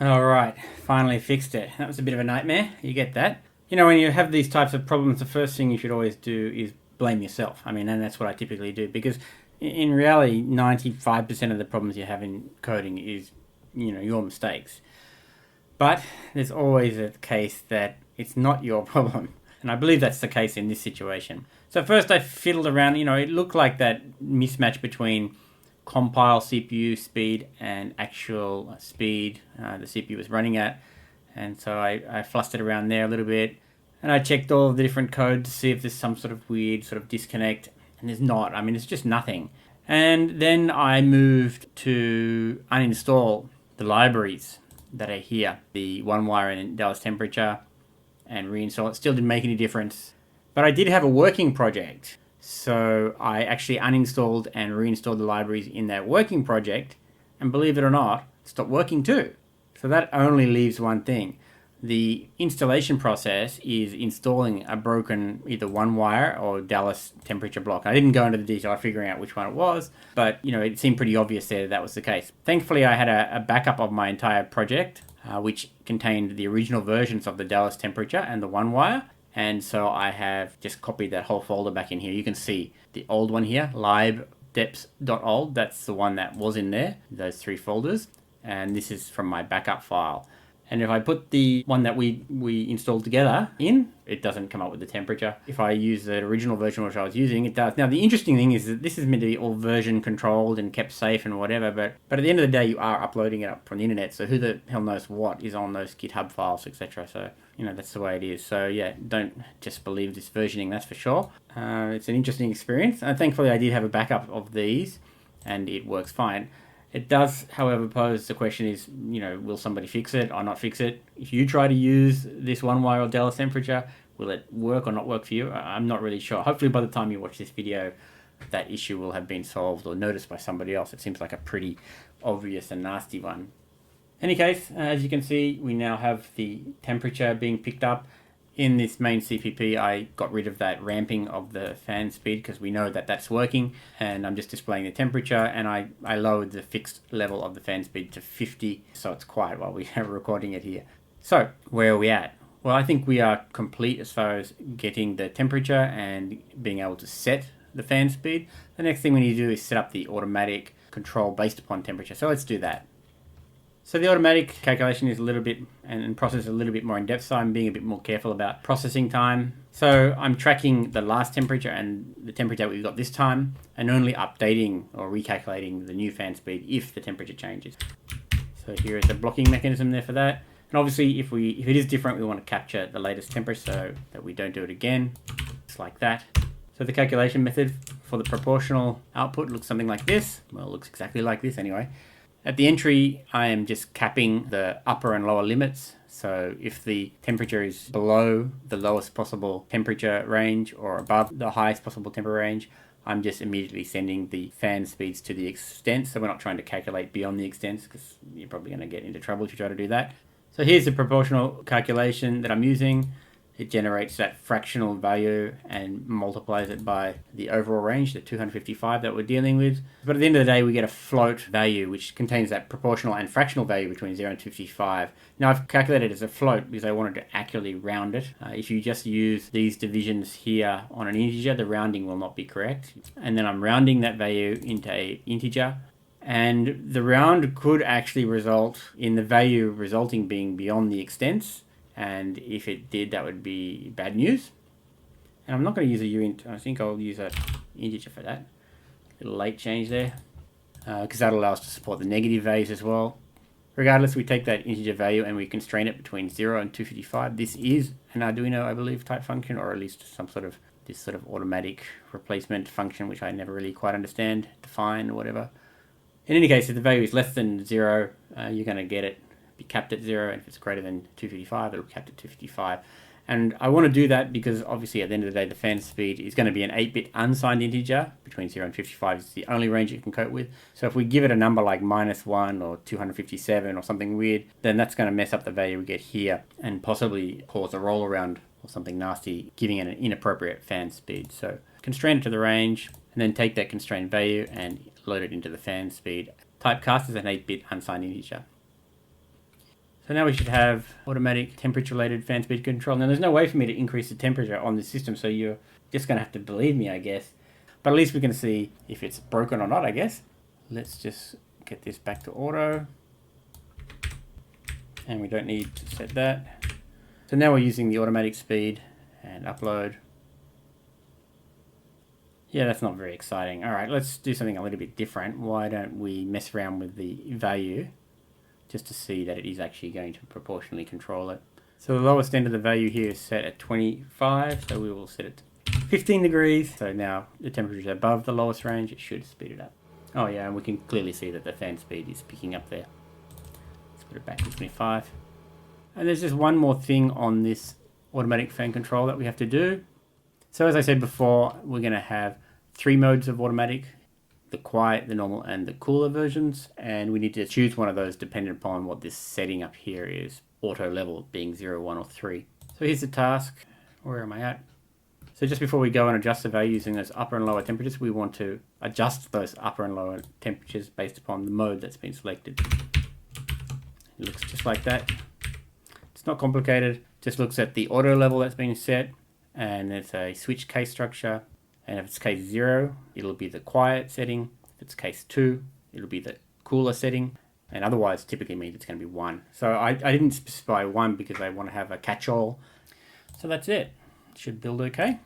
[SPEAKER 1] Alright, finally fixed it. That was a bit of a nightmare, you get that. You know, when you have these types of problems, the first thing you should always do is blame yourself. I mean, and that's what I typically do, because in reality, 95% of the problems you have in coding is, you know, your mistakes. But there's always a case that it's not your problem. And I believe that's the case in this situation. So first I fiddled around, you know, it looked like that mismatch between compile CPU speed and actual speed the CPU was running at. And so I flustered around there a little bit. And I checked all of the different code to see if there's some sort of weird sort of disconnect. And there's not. I mean, it's just nothing. And then I moved to uninstall the libraries that are here, the one wire and Dallas temperature, and reinstall it. Still didn't make any difference. But I did have a working project. So I actually uninstalled and reinstalled the libraries in that working project. And believe it or not, it stopped working too. So that only leaves one thing. The installation process is installing a broken either one wire or Dallas temperature block. I didn't go into the detail of figuring out which one it was, but you know, it seemed pretty obvious there that was the case. Thankfully, I had a backup of my entire project, which contained the original versions of the Dallas temperature and the one wire. And so I have just copied that whole folder back in here. You can see the old one here, libdeps.old. That's the one that was in there, those three folders. And this is from my backup file. And if I put the one that we installed together in, it doesn't come up with the temperature. If I use the original version which I was using, it does. Now, the interesting thing is that this is meant to be all version controlled and kept safe and whatever, but at the end of the day, you are uploading it up from the internet, so who the hell knows what is on those GitHub files, etc. So, you know, that's the way it is. So, yeah, don't just believe this versioning, that's for sure. It's an interesting experience. And thankfully, I did have a backup of these, and it works fine. It does, however, pose the question is, you know, will somebody fix it or not fix it? If you try to use this one wire or Dallas temperature, will it work or not work for you? I'm not really sure. Hopefully by the time you watch this video, that issue will have been solved or noticed by somebody else. It seems like a pretty obvious and nasty one. In any case, as you can see, we now have the temperature being picked up. In this main CPP, I got rid of that ramping of the fan speed because we know that that's working, and I'm just displaying the temperature, and I lowered the fixed level of the fan speed to 50, so it's quiet while we are recording it here. So, where are we at? Well, I think we are complete as far as getting the temperature and being able to set the fan speed. The next thing we need to do is set up the automatic control based upon temperature, so let's do that. So the automatic calculation is a little bit, and process is a little bit more in depth, so I'm being a bit more careful about processing time. So I'm tracking the last temperature and the temperature we've got this time, and only updating or recalculating the new fan speed if the temperature changes. So here is a blocking mechanism there for that. And obviously if it is different, we want to capture the latest temperature so that we don't do it again. Just like that. So the calculation method for the proportional output looks something like this. Well, it looks exactly like this anyway. At the entry, I am just capping the upper and lower limits. So if the temperature is below the lowest possible temperature range or above the highest possible temperature range, I'm just immediately sending the fan speeds to the extent. So we're not trying to calculate beyond the extents because you're probably going to get into trouble if you try to do that. So here's the proportional calculation that I'm using. It generates that fractional value and multiplies it by the overall range, the 255 that we're dealing with. But at the end of the day, we get a float value, which contains that proportional and fractional value between 0 and 255. Now, I've calculated it as a float because I wanted to accurately round it. If you just use these divisions here on an integer, the rounding will not be correct. And then I'm rounding that value into an integer. And the round could actually result in the value resulting being beyond the extents. And if it did, that would be bad news. And I'm not going to use a uint. I think I'll use an integer for that. Little late change there, because that'll allow us to support the negative values as well. Regardless, we take that integer value and we constrain it between 0 and 255. This is an Arduino, I believe, type function, or at least some sort of this sort of automatic replacement function, which I never really quite understand, define, or whatever. In any case, if the value is less than 0, you're going to get it be capped at 0, and if it's greater than 255, it'll be capped at 255. And I want to do that because obviously at the end of the day, the fan speed is going to be an 8-bit unsigned integer. Between 0 and 55 is the only range it can cope with. So if we give it a number like -1 or 257 or something weird, then that's going to mess up the value we get here and possibly cause a roll around or something nasty, giving it an inappropriate fan speed. So constrain it to the range and then take that constrained value and load it into the fan speed. Typecast is an 8-bit unsigned integer. So now we should have automatic temperature-related fan speed control. Now there's no way for me to increase the temperature on this system, so you're just going to have to believe me, I guess. But at least we can see if it's broken or not, I guess. Let's just get this back to auto. And we don't need to set that. So now we're using the automatic speed and upload. Yeah, that's not very exciting. All right, let's do something a little bit different. Why don't we mess around with the value just to see that it is actually going to proportionally control it. So the lowest end of the value here is set at 25, so we will set it to 15 degrees. So now the temperature is above the lowest range, it should speed it up. Oh yeah, and we can clearly see that the fan speed is picking up there. Let's put it back to 25. And there's just one more thing on this automatic fan control that we have to do. So as I said before, we're going to have 3 modes of automatic: the quiet, the normal, and the cooler versions, and we need to choose one of those depending upon what this setting up here is, auto level being 0, 1, or 3. So here's the task. Where am I at? So just before we go and adjust the value using those upper and lower temperatures, we want to adjust those upper and lower temperatures based upon the mode that's been selected. It looks just like that. It's not complicated, just looks at the auto level that's been set, and it's a switch case structure. And if it's case 0, it'll be the quiet setting. If it's case 2, it'll be the cooler setting. And otherwise, typically means it's going to be 1. So I didn't specify 1 because I want to have a catch-all. So that's it. It should build okay.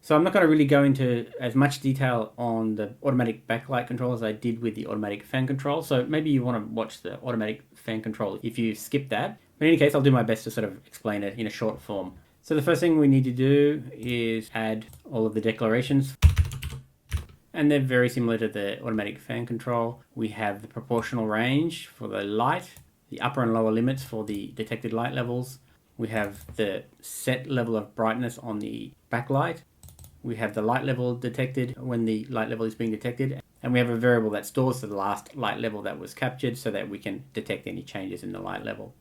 [SPEAKER 1] So I'm not going to really go into as much detail on the automatic backlight control as I did with the automatic fan control. So maybe you want to watch the automatic fan control if you skip that. But in any case, I'll do my best to sort of explain it in a short form. So the first thing we need to do is add all of the declarations. And they're very similar to the automatic fan control. We have the proportional range for the light, the upper and lower limits for the detected light levels. We have the set level of brightness on the backlight. We have the light level detected when the light level is being detected. And we have a variable that stores the last light level that was captured so that we can detect any changes in the light level.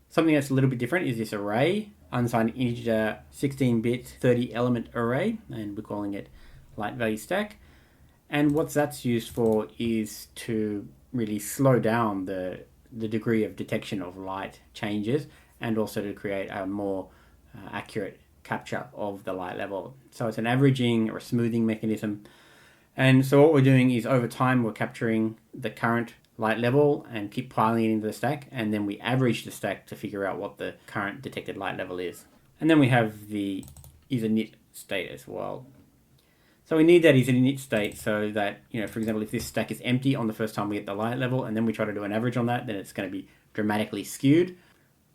[SPEAKER 1] Something that's a little bit different is this array, unsigned integer 16-bit 30-element array, and we're calling it light value stack. And what that's used for is to really slow down the degree of detection of light changes, and also to create a more accurate capture of the light level. So it's an averaging or a smoothing mechanism. And so what we're doing is over time we're capturing the current light level and keep piling it into the stack, and then we average the stack to figure out what the current detected light level is. And then we have the is-init state as well. So we need that is-init state so that, for example, if this stack is empty on the first time we get the light level and then we try to do an average on that, then it's going to be dramatically skewed.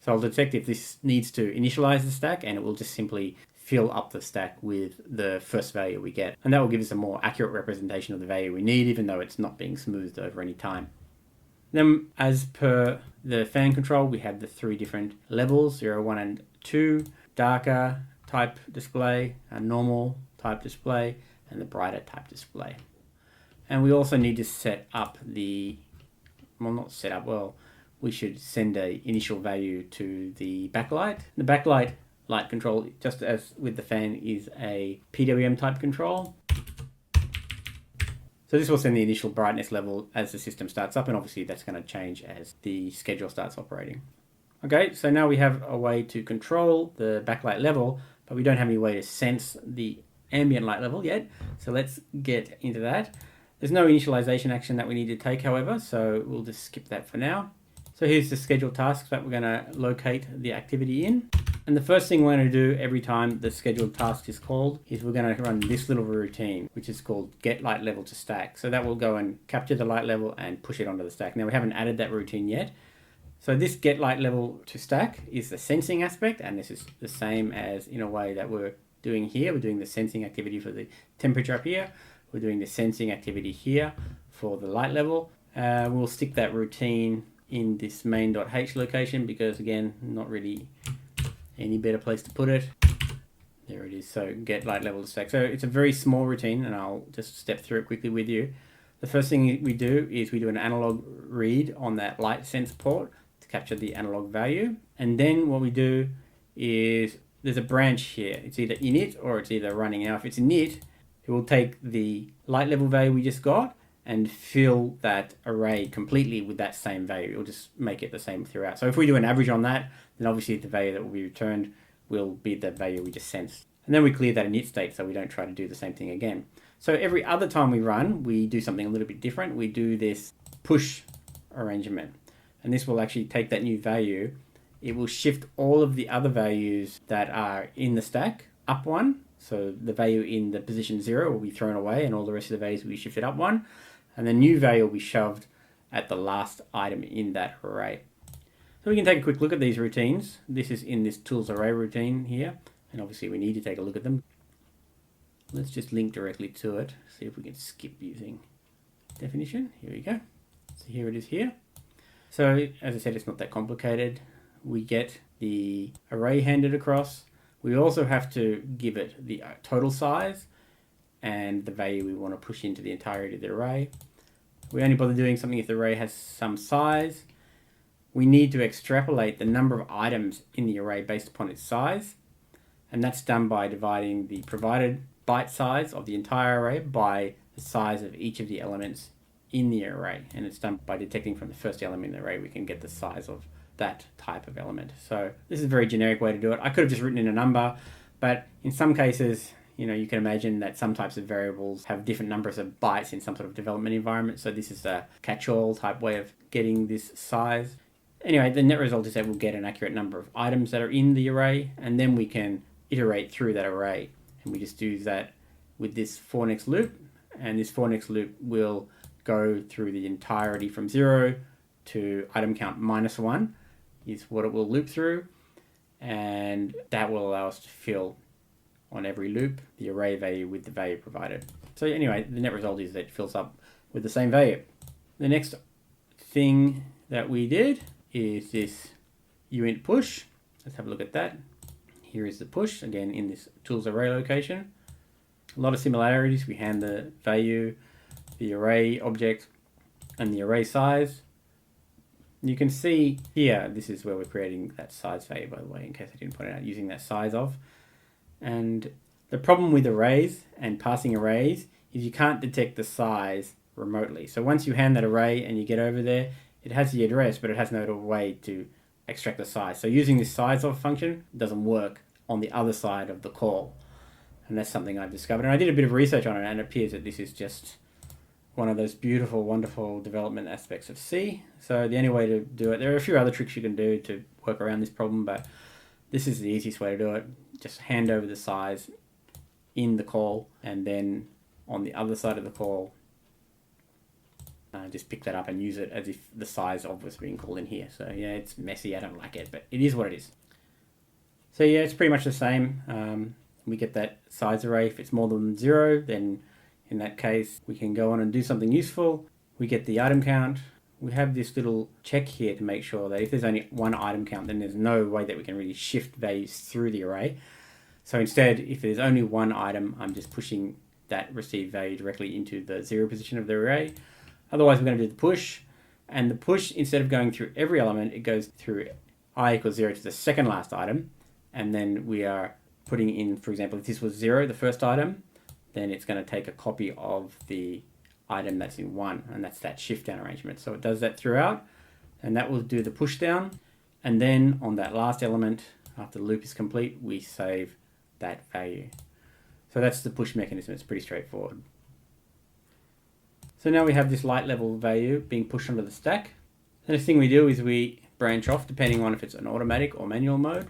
[SPEAKER 1] So I'll detect if this needs to initialize the stack, and it will just simply fill up the stack with the first value we get. And that will give us a more accurate representation of the value we need, even though it's not being smoothed over any time. Then, as per the fan control, we have the 3 different levels, 0, 1, and 2, darker type display, a normal type display, and the brighter type display. And we also need to set up we should send an initial value to the backlight. The backlight light control, just as with the fan, is a PWM type control. So this will send the initial brightness level as the system starts up, and obviously that's going to change as the schedule starts operating. Okay, so now we have a way to control the backlight level, but we don't have any way to sense the ambient light level yet. So let's get into that. There's no initialization action that we need to take, however, so we'll just skip that for now. So here's the scheduled tasks that we're going to locate the activity in. And the first thing we're going to do every time the scheduled task is called is we're going to run this little routine, which is called get light level to stack. So that will go and capture the light level and push it onto the stack. Now we haven't added that routine yet. So this get light level to stack is the sensing aspect, and this is the same as in a way that we're doing here. We're doing the sensing activity for the temperature up here. We're doing the sensing activity here for the light level. We'll stick that routine in this main.h location because, again, not really any better place to put it. There it is. So get light level to stack. So it's a very small routine, and I'll just step through it quickly with you. The first thing we do is we do an analog read on that light sense port to capture the analog value. And then what we do is there's a branch here. It's either init or it's either running. Now, if it's init, it will take the light level value we just got and fill that array completely with that same value. It'll just make it the same throughout. So if we do an average on that, then obviously the value that will be returned will be the value we just sensed. And then we clear that init state so we don't try to do the same thing again. So every other time we run, we do something a little bit different. We do this push arrangement. And this will actually take that new value. It will shift all of the other values that are in the stack up one. So the value in the position 0 will be thrown away and all the rest of the values will be shifted up one. And the new value will be shoved at the last item in that array. So we can take a quick look at these routines. This is in this tools array routine here. And obviously we need to take a look at them. Let's just link directly to it. See if we can skip using definition. Here we go. So here it is here. So as I said, it's not that complicated. We get the array handed across. We also have to give it the total size and the value we want to push into the entirety of the array. We only bother doing something if the array has some size. We need to extrapolate the number of items in the array based upon its size. And that's done by dividing the provided byte size of the entire array by the size of each of the elements in the array. And it's done by detecting from the first element in the array, we can get the size of that type of element. So this is a very generic way to do it. I could have just written in a number, but in some cases, you can imagine that some types of variables have different numbers of bytes in some sort of development environment. So this is a catch-all type way of getting this size. Anyway, the net result is that we'll get an accurate number of items that are in the array, and then we can iterate through that array. And we just do that with this for next loop, and this for next loop will go through the entirety from 0 to item count -1 is what it will loop through, and that will allow us to fill on every loop the array value with the value provided. So anyway, the net result is that it fills up with the same value. The next thing that we did is this uint push. Let's have a look at that. Here is the push, again in this tools array location. A lot of similarities. We hand the value, the array object, and the array size. You can see here, this is where we're creating that size value, by the way, in case I didn't point it out, using that size of. And the problem with arrays and passing arrays is you can't detect the size remotely. So once you hand that array and you get over there, it has the address, but it has no way to extract the size. So using this size of function doesn't work on the other side of the call. And that's something I've discovered. And I did a bit of research on it, and it appears that this is just one of those beautiful, wonderful development aspects of C. So the only way to do it, there are a few other tricks you can do to work around this problem, but this is the easiest way to do it. Just hand over the size in the call, and then on the other side of the call, just pick that up and use it as if the size of was being called in here. So yeah, it's messy, I don't like it, but it is what it is. So yeah, it's pretty much the same. We get that size array. If it's more than 0, then in that case, we can go on and do something useful. We get the item count. We have this little check here to make sure that if there's only one item count, then there's no way that we can really shift values through the array. So instead, if there's only one item, I'm just pushing that received value directly into the 0 position of the array. Otherwise, we're going to do the push. And the push, instead of going through every element, it goes through I equals 0 to the second last item. And then we are putting in, for example, if this was 0, the first item, then it's going to take a copy of the item that's in 1, and that's that shift down arrangement. So it does that throughout, and that will do the push down. And then on that last element, after the loop is complete, we save that value. So that's the push mechanism. It's pretty straightforward. So now we have this light level value being pushed onto the stack. The next thing we do is we branch off depending on if it's an automatic or manual mode.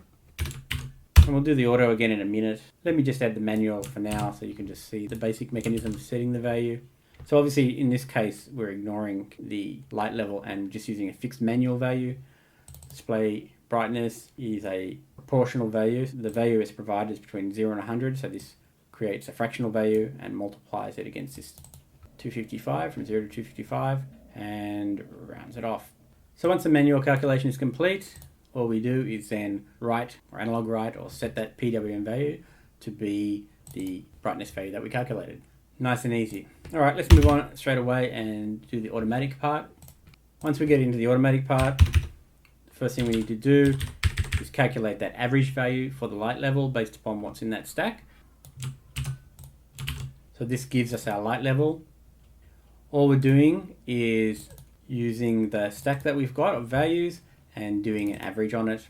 [SPEAKER 1] And we'll do the auto again in a minute. Let me just add the manual for now so you can just see the basic mechanism of setting the value. So obviously in this case we're ignoring the light level and just using a fixed manual value. Display brightness is a proportional value. The value is provided is between 0 and 100, so this creates a fractional value and multiplies it against this 255 from 0 to 255 and rounds it off. So once the manual calculation is complete, all we do is then write or analog write or set that PWM value to be the brightness value that we calculated. Nice and easy. All right, let's move on straight away and do the automatic part. Once we get into the automatic part, the first thing we need to do is calculate that average value for the light level based upon what's in that stack. So this gives us our light level. All we're doing is using the stack that we've got of values and doing an average on it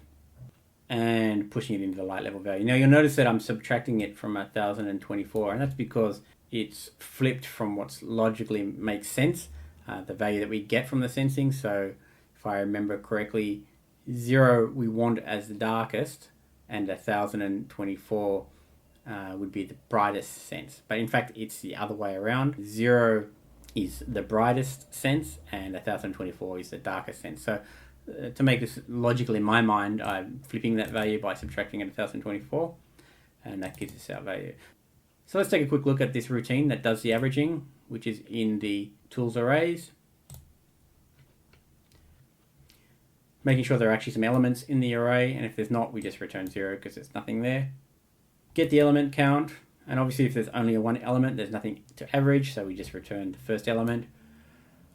[SPEAKER 1] and pushing it into the light level value. Now you'll notice that I'm subtracting it from 1024, and that's because it's flipped from what's logically makes sense, the value that we get from the sensing. So if I remember correctly, 0 we want as the darkest and 1024 would be the brightest sense. But in fact it's the other way around. 0 is the brightest sense and 1024 is the darkest sense. So to make this logical in my mind, I'm flipping that value by subtracting it 1024, and that gives us our value. So let's take a quick look at this routine that does the averaging, which is in the tools arrays. Making sure there are actually some elements in the array, and if there's not, we just return 0 because there's nothing there. Get the element count, and obviously if there's only one element, there's nothing to average, so we just return the first element.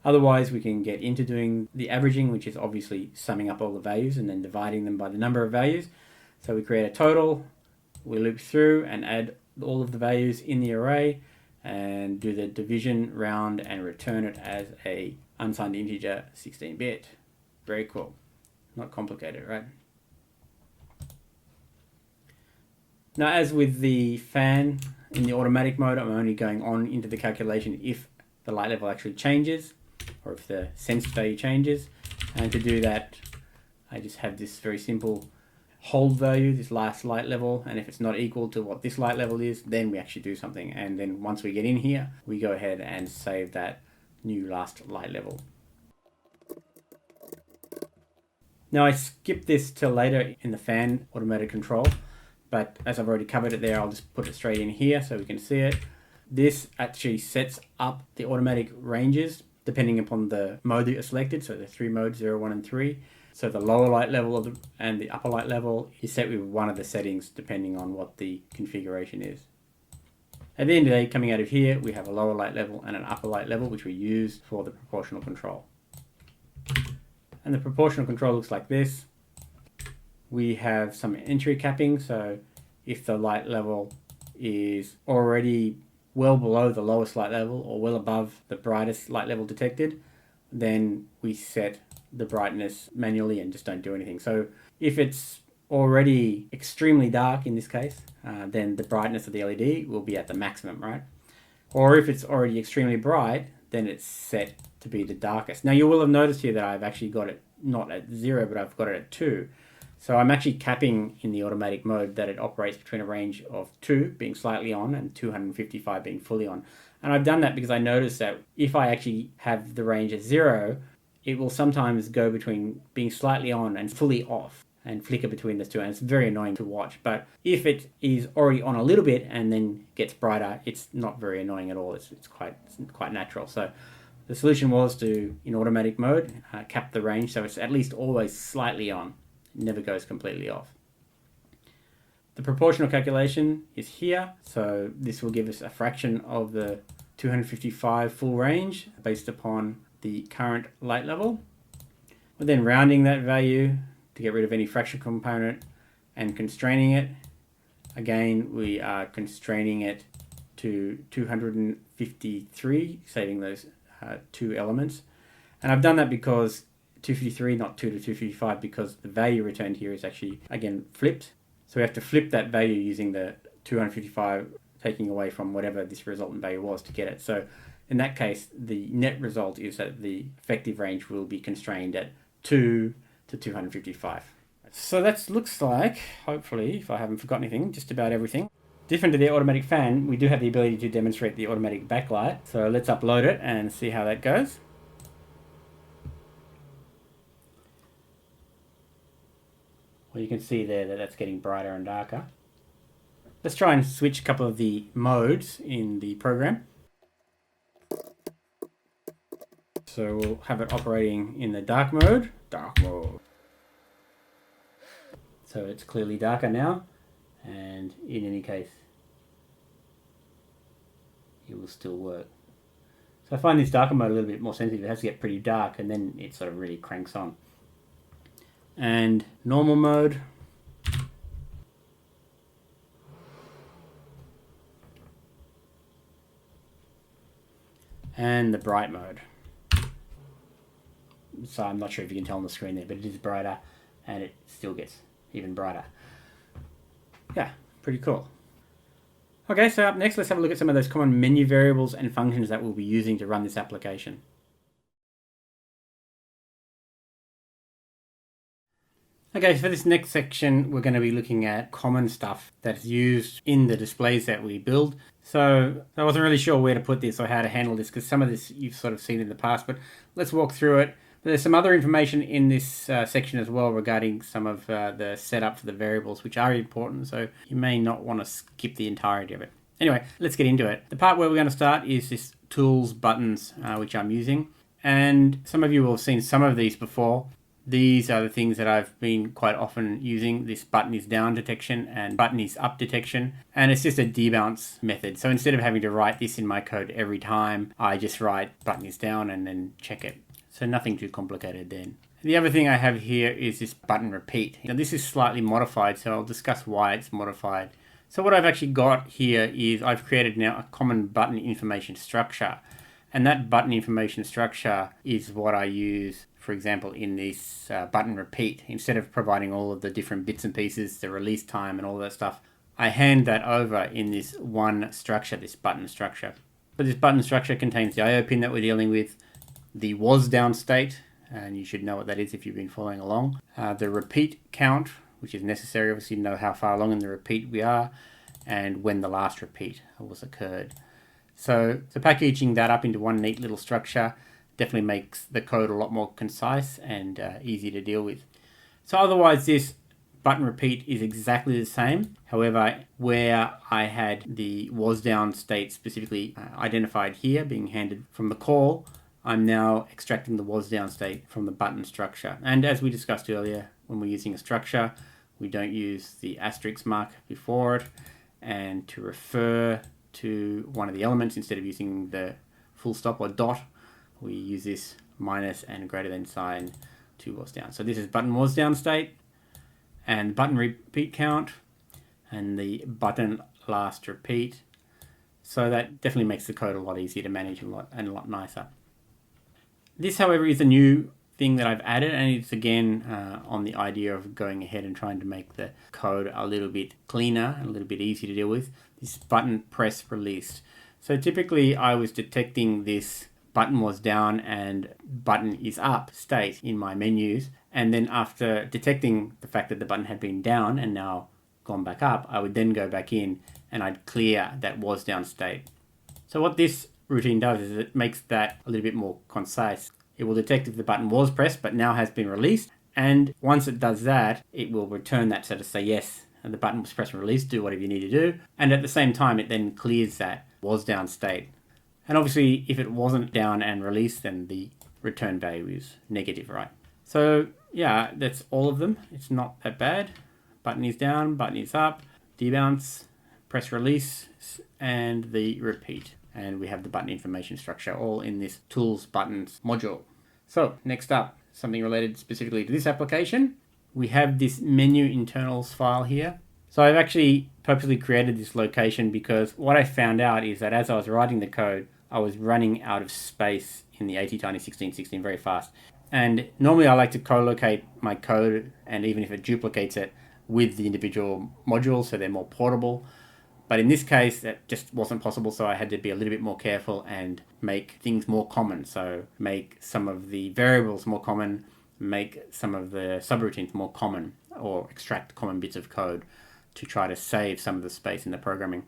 [SPEAKER 1] Otherwise, we can get into doing the averaging, which is obviously summing up all the values and then dividing them by the number of values. So we create a total, we loop through and add all of the values in the array and do the division, round, and return it as a unsigned integer 16-bit. Very cool. Not complicated, right? Now, as with the fan in the automatic mode, I'm only going on into the calculation if the light level actually changes or if the sensed value changes. And to do that, I just have this very simple hold value, this last light level, and if it's not equal to what this light level is, then we actually do something. And then once we get in here, we go ahead and save that new last light level. Now I skipped this till later in the fan automated control, but as I've already covered it there, I'll just put it straight in here so we can see it. This actually sets up the automatic ranges depending upon the mode that you're selected. So the 3 modes, 0, 1, and 3. So the lower light level and the upper light level is set with one of the settings depending on what the configuration is. At the end of the day, coming out of here, we have a lower light level and an upper light level, which we use for the proportional control. And the proportional control looks like this. We have some entry capping, so if the light level is already well below the lowest light level or well above the brightest light level detected, then we set the brightness manually and just don't do anything. So if it's already extremely dark in this case, then the brightness of the LED will be at the maximum, right? Or if it's already extremely bright, then it's set to be the darkest. Now you will have noticed here that I've actually got it not at 0, but I've got it at 2. So I'm actually capping in the automatic mode that it operates between a range of 2 being slightly on and 255 being fully on. And I've done that because I noticed that if I actually have the range at 0, it will sometimes go between being slightly on and fully off and flicker between the two, and it's very annoying to watch. But if it is already on a little bit and then gets brighter, it's not very annoying at all. It's quite natural. So the solution was to, in automatic mode, cap the range so it's at least always slightly on. It never goes completely off. The proportional calculation is here, so this will give us a fraction of the 255 full range based upon the current light level. We're then rounding that value to get rid of any fraction component and constraining it. Again, we are constraining it to 253, saving those 2 elements. And I've done that because 253, not 2 to 255, because the value returned here is actually, again, flipped. So we have to flip that value using the 255 taking away from whatever this resultant value was to get it. So in that case, the net result is that the effective range will be constrained at 2 to 255. So that looks like, hopefully, if I haven't forgotten anything, just about everything. Different to the automatic fan, we do have the ability to demonstrate the automatic backlight. So let's upload it and see how that goes. Well, you can see there that that's getting brighter and darker. Let's try and switch a couple of the modes in the program. So we'll have it operating in the dark mode. Dark mode. So it's clearly darker now, and in any case, it will still work. So I find this darker mode a little bit more sensitive. It has to get pretty dark, and then it sort of really cranks on. And normal mode. And the bright mode. So I'm not sure if you can tell on the screen there, but it is brighter, and it still gets even brighter. Yeah, pretty cool. Okay, so up next, let's have a look at some of those common menu variables and functions that we'll be using to run this application. Okay, for this next section, we're going to be looking at common stuff that's used in the displays that we build. So I wasn't really sure where to put this or how to handle this, because some of this you've sort of seen in the past, but let's walk through it. There's some other information in this section as well regarding some of the setup for the variables, which are important, so you may not want to skip the entirety of it. Anyway, let's get into it. The part where we're going to start is this tools buttons, which I'm using. And some of you will have seen some of these before. These are the things that I've been quite often using. This button is down detection and button is up detection. And it's just a debounce method. So instead of having to write this in my code every time, I just write button is down and then check it. So nothing too complicated then. The other thing I have here is this button repeat. Now this is slightly modified, so I'll discuss why it's modified. So what I've actually got here is I've created now a common button information structure. And that button information structure is what I use, for example, in this button repeat. Instead of providing all of the different bits and pieces, the release time and all that stuff, I hand that over in this one structure, this button structure. So this button structure contains the IO pin that we're dealing with, the was down state, and you should know what that is if you've been following along. The repeat count, which is necessary, obviously to know how far along in the repeat we are, and when the last repeat was occurred. So packaging that up into one neat little structure definitely makes the code a lot more concise and easy to deal with. So otherwise this button repeat is exactly the same. However, where I had the was down state specifically identified here, being handed from the call, I'm now extracting the was down state from the button structure. And as we discussed earlier, when we're using a structure, we don't use the asterisk mark before it. And to refer to one of the elements, instead of using the full stop or dot, we use this minus and greater than sign to was down. So this is button was down state, and button repeat count, and the button last repeat. So that definitely makes the code a lot easier to manage and a lot nicer. This, however, is a new thing that I've added, and it's again on the idea of going ahead and trying to make the code a little bit cleaner and a little bit easier to deal with. This button press release. So typically I was detecting this button was down and button is up state in my menus, and then after detecting the fact that the button had been down and now gone back up, I would then go back in and I'd clear that was down state. So what this routine does is it makes that a little bit more concise. It will detect if the button was pressed but now has been released, and once it does that, it will return that, so to say yes, and the button was pressed and released, do whatever you need to do, and at the same time it then clears that was down state. And obviously if it wasn't down and released, then the return value is negative, right? So yeah, that's all of them. It's not that bad. Button is down, button is up, debounce, press release, and the repeat. And we have the button information structure all in this tools buttons module. So next up, something related specifically to this application. We have this menu internals file here. So I've actually purposely created this location because what I found out is that as I was writing the code, I was running out of space in the ATtiny1616 very fast. And normally I like to co-locate my code, and even if it duplicates it, with the individual modules so they're more portable. But in this case, that just wasn't possible, so I had to be a little bit more careful and make things more common. So make some of the variables more common, make some of the subroutines more common, or extract common bits of code to try to save some of the space in the programming.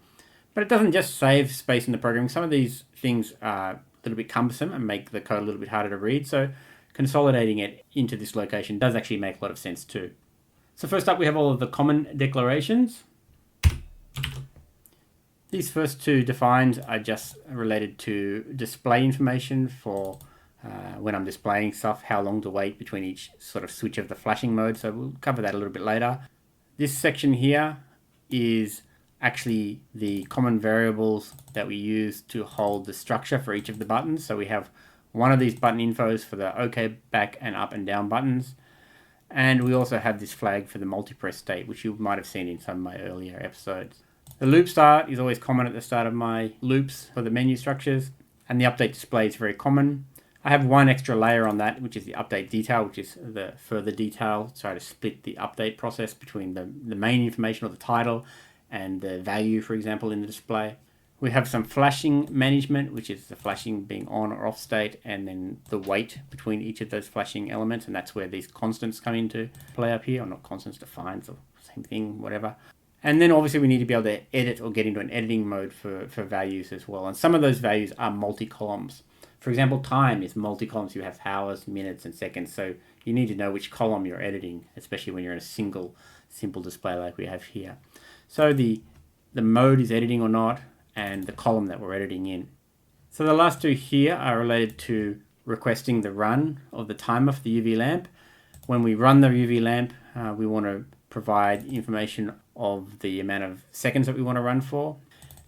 [SPEAKER 1] But it doesn't just save space in the programming. Some of these things are a little bit cumbersome and make the code a little bit harder to read. So consolidating it into this location does actually make a lot of sense too. So first up, we have all of the common declarations. These first two defines are just related to display information for when I'm displaying stuff, how long to wait between each sort of switch of the flashing mode. So we'll cover that a little bit later. This section here is actually the common variables that we use to hold the structure for each of the buttons. So we have one of these button infos for the OK, back and up and down buttons. And we also have this flag for the multi-press state, which you might have seen in some of my earlier episodes. The loop start is always common at the start of my loops for the menu structures, and the update display is very common. I have one extra layer on that, which is the update detail, which is the further detail, try to split the update process between the main information or the title and the value, for example, in the display. We have some flashing management, which is the flashing being on or off state, and then the wait between each of those flashing elements, and that's where these constants come into play up here, or not constants, defines, or same thing, whatever. And then obviously we need to be able to edit or get into an editing mode for values as well. And some of those values are multi-columns. For example, time is multi-columns. You have hours, minutes, and seconds. So you need to know which column you're editing, especially when you're in a simple display like we have here. So the mode is editing or not, and the column that we're editing in. So the last two here are related to requesting the run of the timer for the UV lamp. When we run the UV lamp, we want to provide information of the amount of seconds that we want to run for.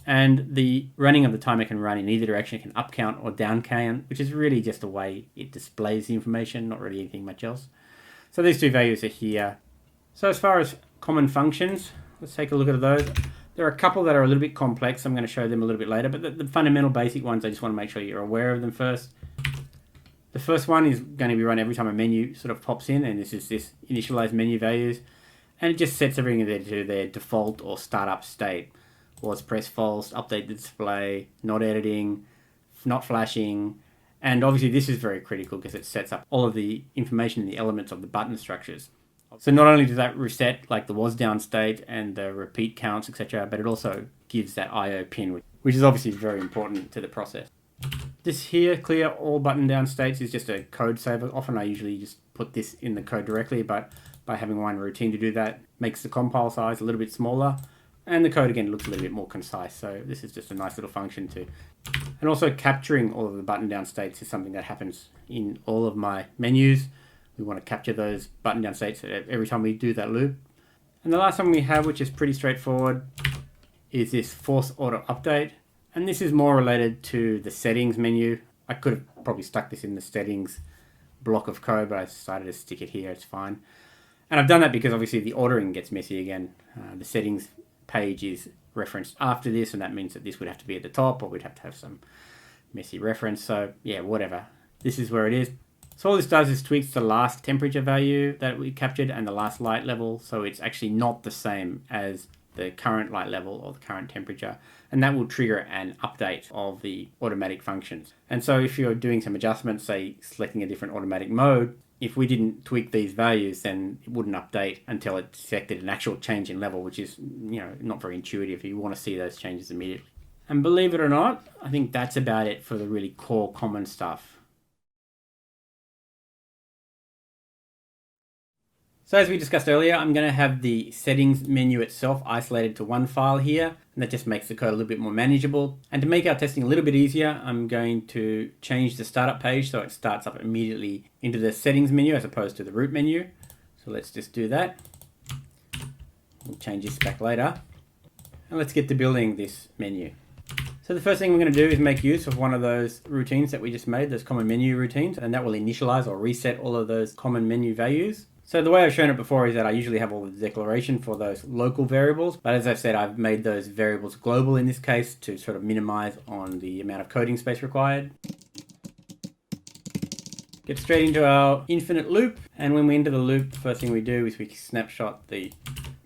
[SPEAKER 1] And the running of the timer can run in either direction. It can up count or down count, which is really just a way it displays the information, not really anything much else. So these two values are here. So as far as common functions, let's take a look at those. There are a couple that are a little bit complex. I'm going to show them a little bit later, but the fundamental basic ones, I just want to make sure you're aware of them first. The first one is going to be run every time a menu sort of pops in, and this is this initialize menu values. And it just sets everything there to their default or startup state. Was press false, update the display, not editing, not flashing. And obviously this is very critical because it sets up all of the information in the elements of the button structures. So not only does that reset like the was down state and the repeat counts, etc., but it also gives that IO pin, which is obviously very important to the process. This here, clear all button down states, is just a code saver. Often I usually just put this in the code directly, but by having one routine to do that makes the compile size a little bit smaller, and the code again looks a little bit more concise. So this is just a nice little function too. And also capturing all of the button down states is something that happens in all of my menus. We want to capture those button down states every time we do that loop. And the last one we have, which is pretty straightforward, is this force auto update. And this is more related to the settings menu. I could have probably stuck this in the settings block of code, but I decided to stick it here, it's fine. And I've done that because obviously the ordering gets messy again. The settings page is referenced after this, and that means that this would have to be at the top, or we'd have to have some messy reference. So yeah, whatever. This is where it is. So all this does is tweaks the last temperature value that we captured and the last light level. So it's actually not the same as the current light level or the current temperature. And that will trigger an update of the automatic functions. And so if you're doing some adjustments, say selecting a different automatic mode, if we didn't tweak these values, then it wouldn't update until it detected an actual change in level, which is, not very intuitive. You want to see those changes immediately. And believe it or not, I think that's about it for the really core common stuff. So as we discussed earlier, I'm going to have the settings menu itself isolated to one file here, and that just makes the code a little bit more manageable. And to make our testing a little bit easier, I'm going to change the startup page so it starts up immediately into the settings menu as opposed to the root menu. So let's just do that. We'll change this back later. And let's get to building this menu. So the first thing we're going to do is make use of one of those routines that we just made, those common menu routines, and that will initialize or reset all of those common menu values. So the way I've shown it before is that I usually have all the declaration for those local variables, but as I've said, I've made those variables global in this case to sort of minimize on the amount of coding space required. Get straight into our infinite loop, and when we enter the loop, the first thing we do is we snapshot the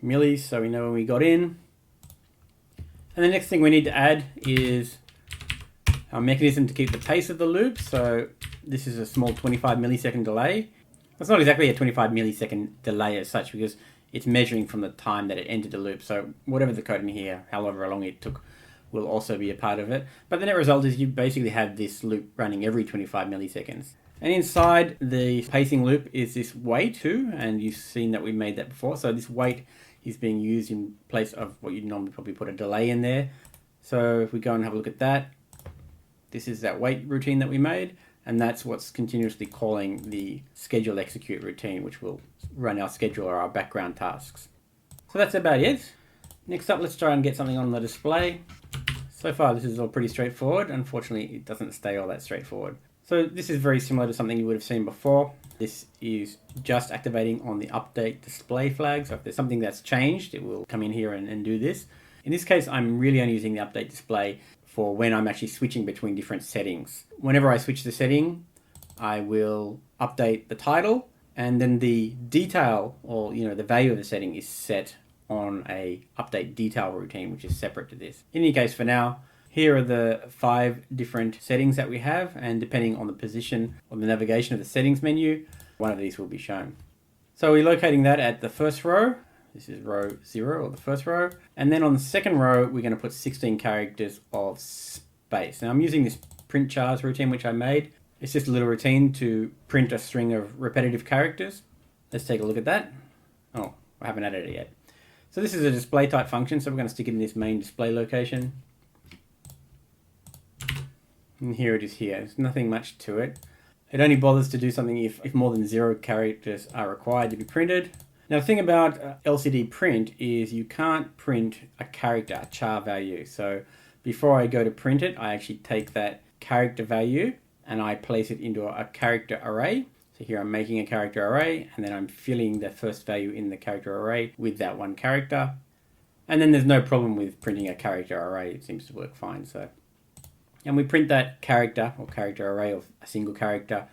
[SPEAKER 1] millis so we know when we got in. And the next thing we need to add is our mechanism to keep the pace of the loop. So this is a small 25 millisecond delay. It's not exactly a 25 millisecond delay as such, because it's measuring from the time that it entered the loop. So whatever the code in here, however long it took, will also be a part of it. But the net result is you basically have this loop running every 25 milliseconds. And inside the pacing loop is this wait too, and you've seen that we made that before. So this wait is being used in place of what you'd normally probably put a delay in there. So if we go and have a look at that, this is that wait routine that we made, and that's what's continuously calling the schedule execute routine, which will run our schedule or our background tasks. So that's about it. Next up, let's try and get something on the display. So far, this is all pretty straightforward. Unfortunately, it doesn't stay all that straightforward. So this is very similar to something you would have seen before. This is just activating on the update display flag. So if there's something that's changed, it will come in here and do this. In this case, I'm really only using the update display for when I'm actually switching between different settings. Whenever I switch the setting, I will update the title, and then the detail, or the value of the setting, is set on a update detail routine, which is separate to this. In any case, for now, here are the 5 different settings that we have, and depending on the position or the navigation of the settings menu, one of these will be shown. So we're locating that at the first row. This is row 0, or the first row. And then on the second row, we're going to put 16 characters of space. Now I'm using this print chars routine, which I made. It's just a little routine to print a string of repetitive characters. Let's take a look at that. Oh, I haven't added it yet. So this is a display type function, so we're going to stick it in this main display location. And here it is here. There's nothing much to it. It only bothers to do something if more than 0 characters are required to be printed. Now the thing about LCD print is you can't print a character, a char value. So before I go to print it, I actually take that character value and I place it into a character array. So here I'm making a character array, and then I'm filling the first value in the character array with that one character. And then there's no problem with printing a character array. It seems to work fine. And we print that character or character array of a single character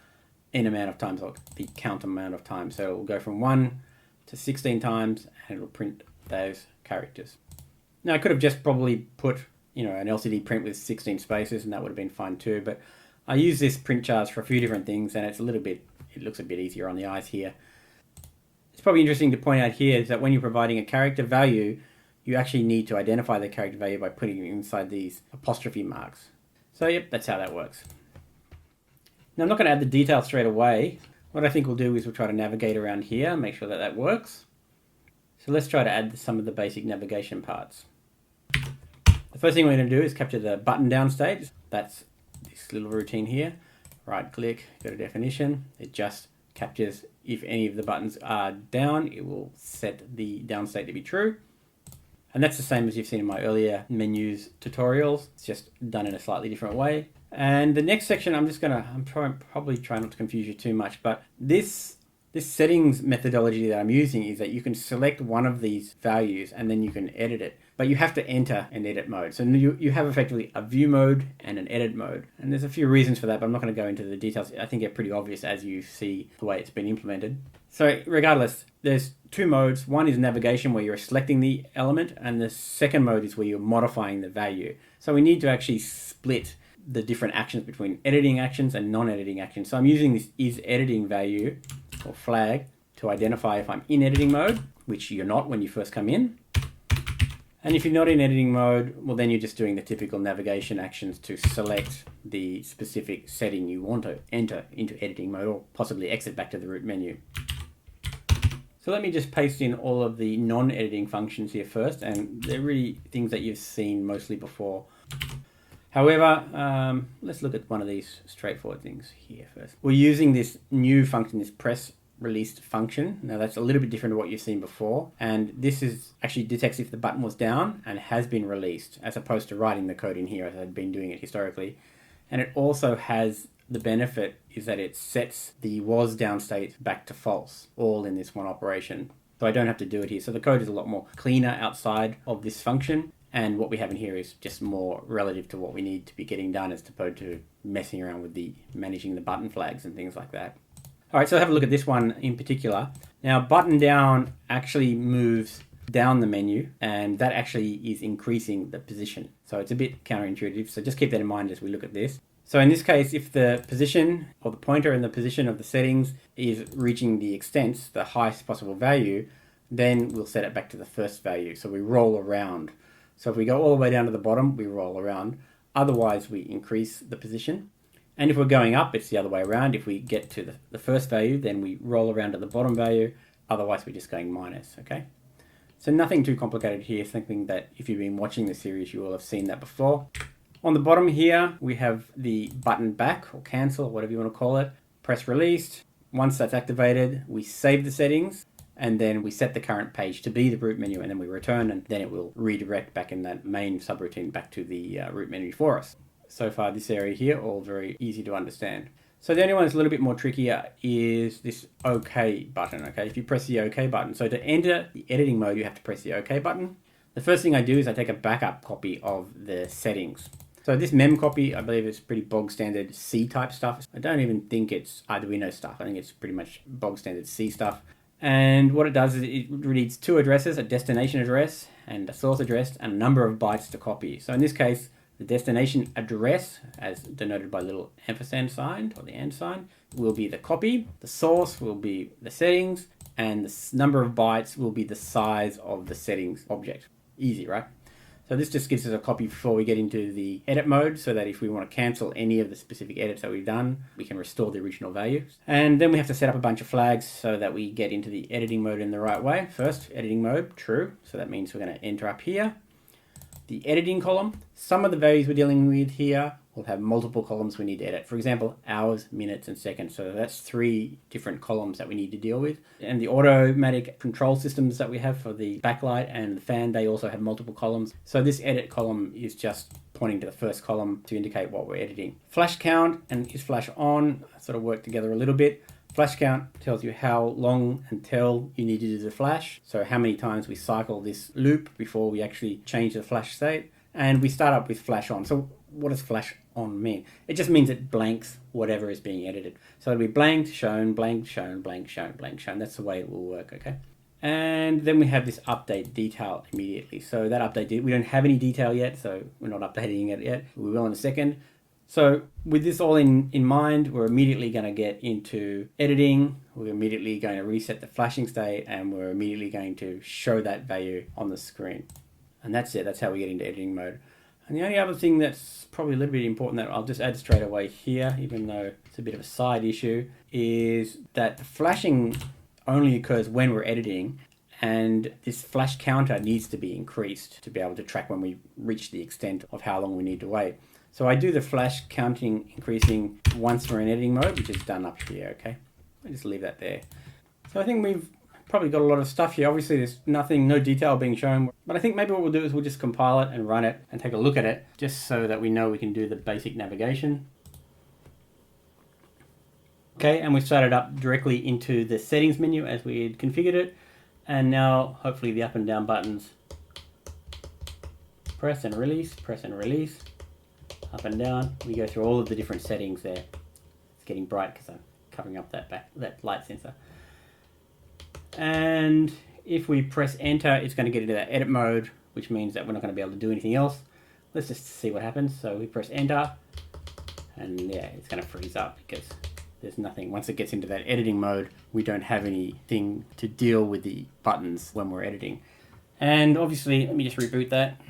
[SPEAKER 1] n amount of times, or the count amount of times. So it will go from 1 to 16 times, and it'll print those characters. Now I could have just probably put an LCD print with 16 spaces, and that would have been fine too. But I use this print chars for a few different things, and it looks a bit easier on the eyes here. It's probably interesting to point out here is that when you're providing a character value, you actually need to identify the character value by putting it inside these apostrophe marks. So yep, that's how that works. Now I'm not going to add the detail straight away. What I think we'll do is we'll try to navigate around here, make sure that that works. So let's try to add some of the basic navigation parts. The first thing we're going to do is capture the button down state. That's this little routine here. Right click, go to definition. It just captures if any of the buttons are down, it will set the down state to be true. And that's the same as you've seen in my earlier menus tutorials. It's just done in a slightly different way. And the next section, probably trying not to confuse you too much, but this settings methodology that I'm using is that you can select one of these values and then you can edit it. But you have to enter an edit mode. So you have effectively a view mode and an edit mode. And there's a few reasons for that, but I'm not going to go into the details. I think they're pretty obvious as you see the way it's been implemented. So regardless, there's 2 modes. One is navigation, where you're selecting the element, and the second mode is where you're modifying the value. So we need to actually split the different actions between editing actions and non-editing actions. So I'm using this isEditing value or flag to identify if I'm in editing mode, which you're not when you first come in. And if you're not in editing mode, well, then you're just doing the typical navigation actions to select the specific setting you want to enter into editing mode, or possibly exit back to the root menu. So let me just paste in all of the non-editing functions here first, and they're really things that you've seen mostly before. However, let's look at one of these straightforward things here first. We're using this new function, this press released function. Now that's a little bit different to what you've seen before, and this is actually detects if the button was down and has been released, as opposed to writing the code in here as I'd been doing it historically. And it also has the benefit is that it sets the was down state back to false, all in this one operation. So I don't have to do it here. So the code is a lot more cleaner outside of this function, and what we have in here is just more relative to what we need to be getting done, as opposed to messing around with managing the button flags and things like that. All right, so have a look at this one in particular. Now, button down actually moves down the menu, and that actually is increasing the position. So it's a bit counterintuitive. So just keep that in mind as we look at this. So in this case, if the position or the pointer and the position of the settings is reaching the extents, the highest possible value, then we'll set it back to the first value. So we roll around. So if we go all the way down to the bottom, we roll around. Otherwise, we increase the position. And if we're going up, it's the other way around. If we get to the first value, then we roll around to the bottom value. Otherwise, we're just going minus, okay? So nothing too complicated here. Something that if you've been watching the series, you will have seen that before. On the bottom here, we have the button back or cancel, or whatever you want to call it. Press released. Once that's activated, we save the settings, and then we set the current page to be the root menu, and then we return, and then it will redirect back in that main subroutine back to the root menu for us. So far, this area here, all very easy to understand. So the only one that's a little bit more trickier is this OK button, okay? If you press the OK button, so to enter the editing mode, you have to press the OK button. The first thing I do is I take a backup copy of the settings. So this mem copy, I believe, is pretty bog standard C type stuff. I don't even think it's Arduino stuff. I think it's pretty much bog standard C stuff. And what it does is it reads two addresses, a destination address and a source address, and a number of bytes to copy. So in this case, the destination address, as denoted by a little ampersand sign, or the and sign, will be the copy. The source will be the settings, and the number of bytes will be the size of the settings object. Easy, right? So this just gives us a copy before we get into the edit mode, so that if we want to cancel any of the specific edits that we've done, we can restore the original value. And then we have to set up a bunch of flags so that we get into the editing mode in the right way. First, editing mode, true. So that means we're going to enter up here. The editing column, some of the values we're dealing with here will have multiple columns we need to edit. For example, hours, minutes, and seconds. So that's 3 different columns that we need to deal with. And the automatic control systems that we have for the backlight and the fan, they also have multiple columns. So this edit column is just pointing to the first column to indicate what we're editing. Flash count and is flash on sort of work together a little bit. Flash count tells you how long until you need to do the flash. So how many times we cycle this loop before we actually change the flash state. And we start up with flash on. So what does flash on mean? It just means it blanks whatever is being edited. So it'll be blanked, shown, blanked, shown, blank, shown, blank, shown. That's the way it will work, okay? And then we have this update detail immediately. So that update, we don't have any detail yet, so we're not updating it yet. We will in a second. So with this all in mind, we're immediately going to get into editing. We're immediately going to reset the flashing state, and we're immediately going to show that value on the screen. And that's it. That's how we get into editing mode. And the only other thing that's probably a little bit important that I'll just add straight away here, even though it's a bit of a side issue, is that the flashing only occurs when we're editing, and this flash counter needs to be increased to be able to track when we reach the extent of how long we need to wait. So I do the flash counting increasing once we're in editing mode, which is done up here, okay? I just leave that there. So I think we've probably got a lot of stuff here. Obviously there's no detail being shown, but I think maybe what we'll do is we'll just compile it and run it and take a look at it, just so that we know we can do the basic navigation. Okay, and we've started up directly into the settings menu as we had configured it. And now hopefully the up and down buttons, press and release, up and down. We go through all of the different settings there. It's getting bright because I'm covering up that light sensor. And if we press enter, it's going to get into that edit mode, which means that we're not going to be able to do anything else. Let's just see what happens. So we press enter, and yeah, it's going to freeze up because there's nothing. Once it gets into that editing mode, we don't have anything to deal with the buttons when we're editing. And obviously, let me just reboot that.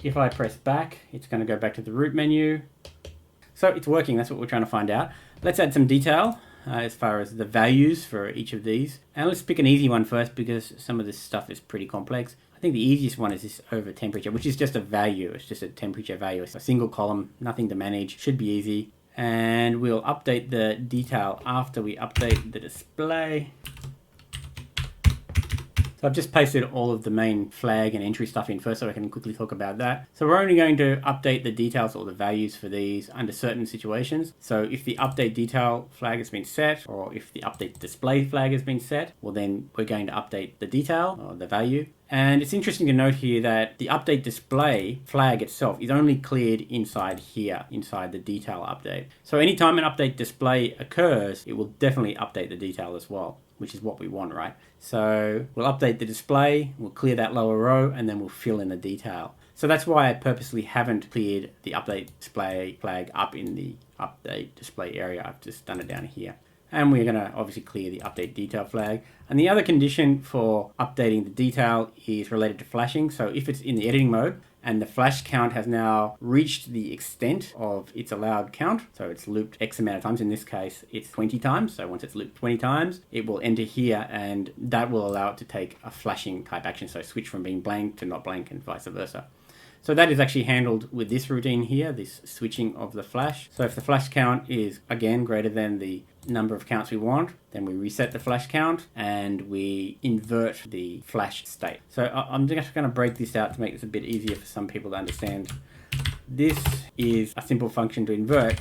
[SPEAKER 1] If I press back, it's going to go back to the root menu. So it's working, that's what we're trying to find out. Let's add some detail as far as the values for each of these. And let's pick an easy one first because some of this stuff is pretty complex. I think the easiest one is this over temperature, which is just a value. It's just a temperature value. It's a single column, nothing to manage, should be easy. And we'll update the detail after we update the display. So I've just pasted all of the main flag and entry stuff in first so I can quickly talk about that. So we're only going to update the details or the values for these under certain situations. So if the update detail flag has been set, or if the update display flag has been set, well then we're going to update the detail or the value. And it's interesting to note here that the update display flag itself is only cleared inside here, inside the detail update. So anytime an update display occurs, it will definitely update the detail as well. which is what we want, right? So we'll update the display, we'll clear that lower row, and then we'll fill in the detail. So that's why I purposely haven't cleared the update display flag up in the update display area. I've just done it down here. And we're going to obviously clear the update detail flag. And the other condition for updating the detail is related to flashing. So if it's in the editing mode and the flash count has now reached the extent of its allowed count, so it's looped X amount of times, in this case it's 20 times, so once it's looped 20 times, it will enter here and that will allow it to take a flashing type action, so switch from being blank to not blank and vice versa. So that is actually handled with this routine here, this switching of the flash. So if the flash count is, again, greater than the number of counts we want, then we reset the flash count and we invert the flash state. So I'm just going to break this out to make this a bit easier for some people to understand. This is a simple function to invert,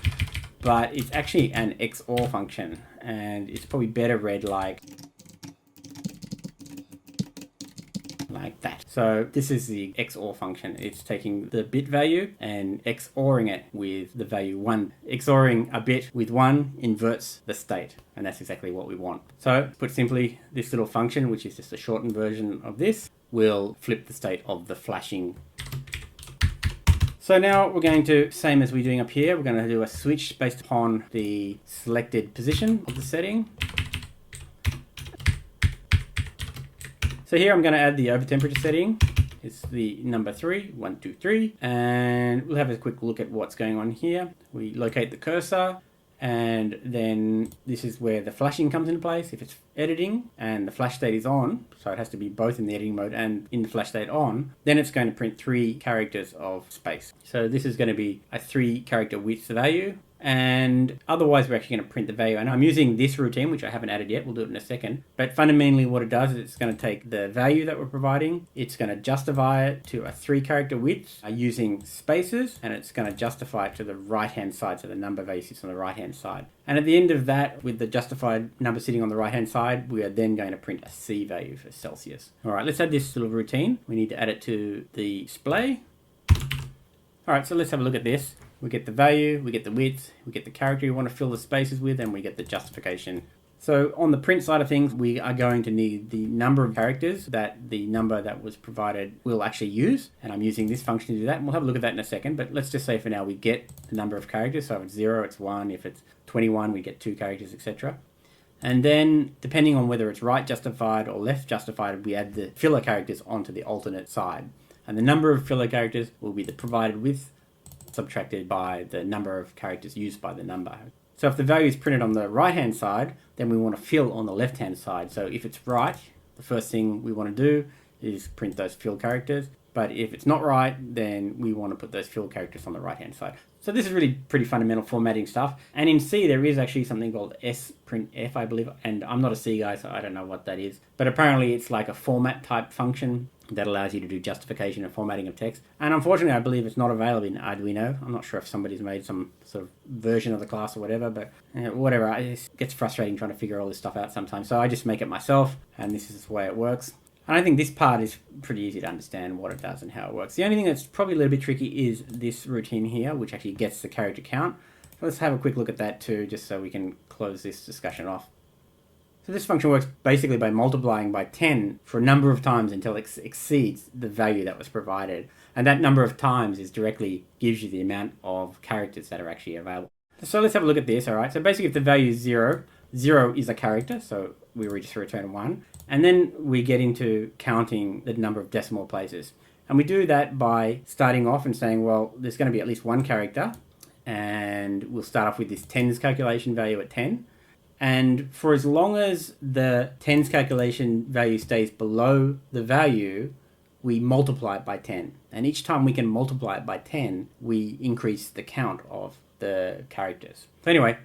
[SPEAKER 1] but it's actually an XOR function, and it's probably better read like that. So this is the XOR function. It's taking the bit value and XORing it with the value 1. XORing a bit with 1 inverts the state, and that's exactly what we want. So put simply, this little function, which is just a shortened version of this, will flip the state of the flashing. So now we're going to, same as we're doing up here, we're going to do a switch based upon the selected position of the setting. So here I'm going to add the over temperature setting. It's the number 3, 1, 2, 3, and we'll have a quick look at what's going on here. We locate the cursor, and then this is where the flashing comes into place. If it's editing and the flash state is on, so it has to be both in the editing mode and in the flash state on, then it's going to print 3 characters of space. So this is going to be a 3 character width value. And otherwise we're actually going to print the value. And I'm using this routine, which I haven't added yet. We'll do it in a second. But fundamentally what it does is it's going to take the value that we're providing, it's going to justify it to a 3 character width using spaces, and it's going to justify it to the right hand side, so the number value sits on the right hand side. And at the end of that, with the justified number sitting on the right hand side, we are then going to print a C value for Celsius. All right, let's add this little routine. We need to add it to the display. All right, so let's have a look at this. We get the value, we get the width, we get the character we want to fill the spaces with, and we get the justification. So on the print side of things, we are going to need the number of characters that the number that was provided will actually use. And I'm using this function to do that. And we'll have a look at that in a second. But let's just say for now we get the number of characters. So if it's 0, it's 1. If it's 21, we get 2 characters, etc. And then depending on whether it's right justified or left justified, we add the filler characters onto the alternate side. And the number of filler characters will be the provided width subtracted by the number of characters used by the number. So if the value is printed on the right hand side, then we want to fill on the left hand side. So if it's right, the first thing we want to do is print those fill characters. But if it's not right, then we want to put those fill characters on the right hand side. So this is really pretty fundamental formatting stuff. And in C, there is actually something called sprintf, I believe. And I'm not a C guy, so I don't know what that is. But apparently it's like a format type function that allows you to do justification and formatting of text. And unfortunately, I believe it's not available in Arduino. I'm not sure if somebody's made some sort of version of the class or whatever, but whatever. It gets frustrating trying to figure all this stuff out sometimes. So I just make it myself, and this is the way it works. And I think this part is pretty easy to understand what it does and how it works. The only thing that's probably a little bit tricky is this routine here, which actually gets the character count. So let's have a quick look at that too, just so we can close this discussion off. So this function works basically by multiplying by 10 for a number of times until it exceeds the value that was provided. And that number of times directly gives you the amount of characters that are actually available. So let's have a look at this, all right? So basically if the value is 0, 0 is a character, so we just return 1. And then we get into counting the number of decimal places. And we do that by starting off and saying, well, there's going to be at least 1 character. And we'll start off with this tens calculation value at 10. And for as long as the tens calculation value stays below the value, we multiply it by 10. And each time we can multiply it by 10, we increase the count of the characters. So anyway,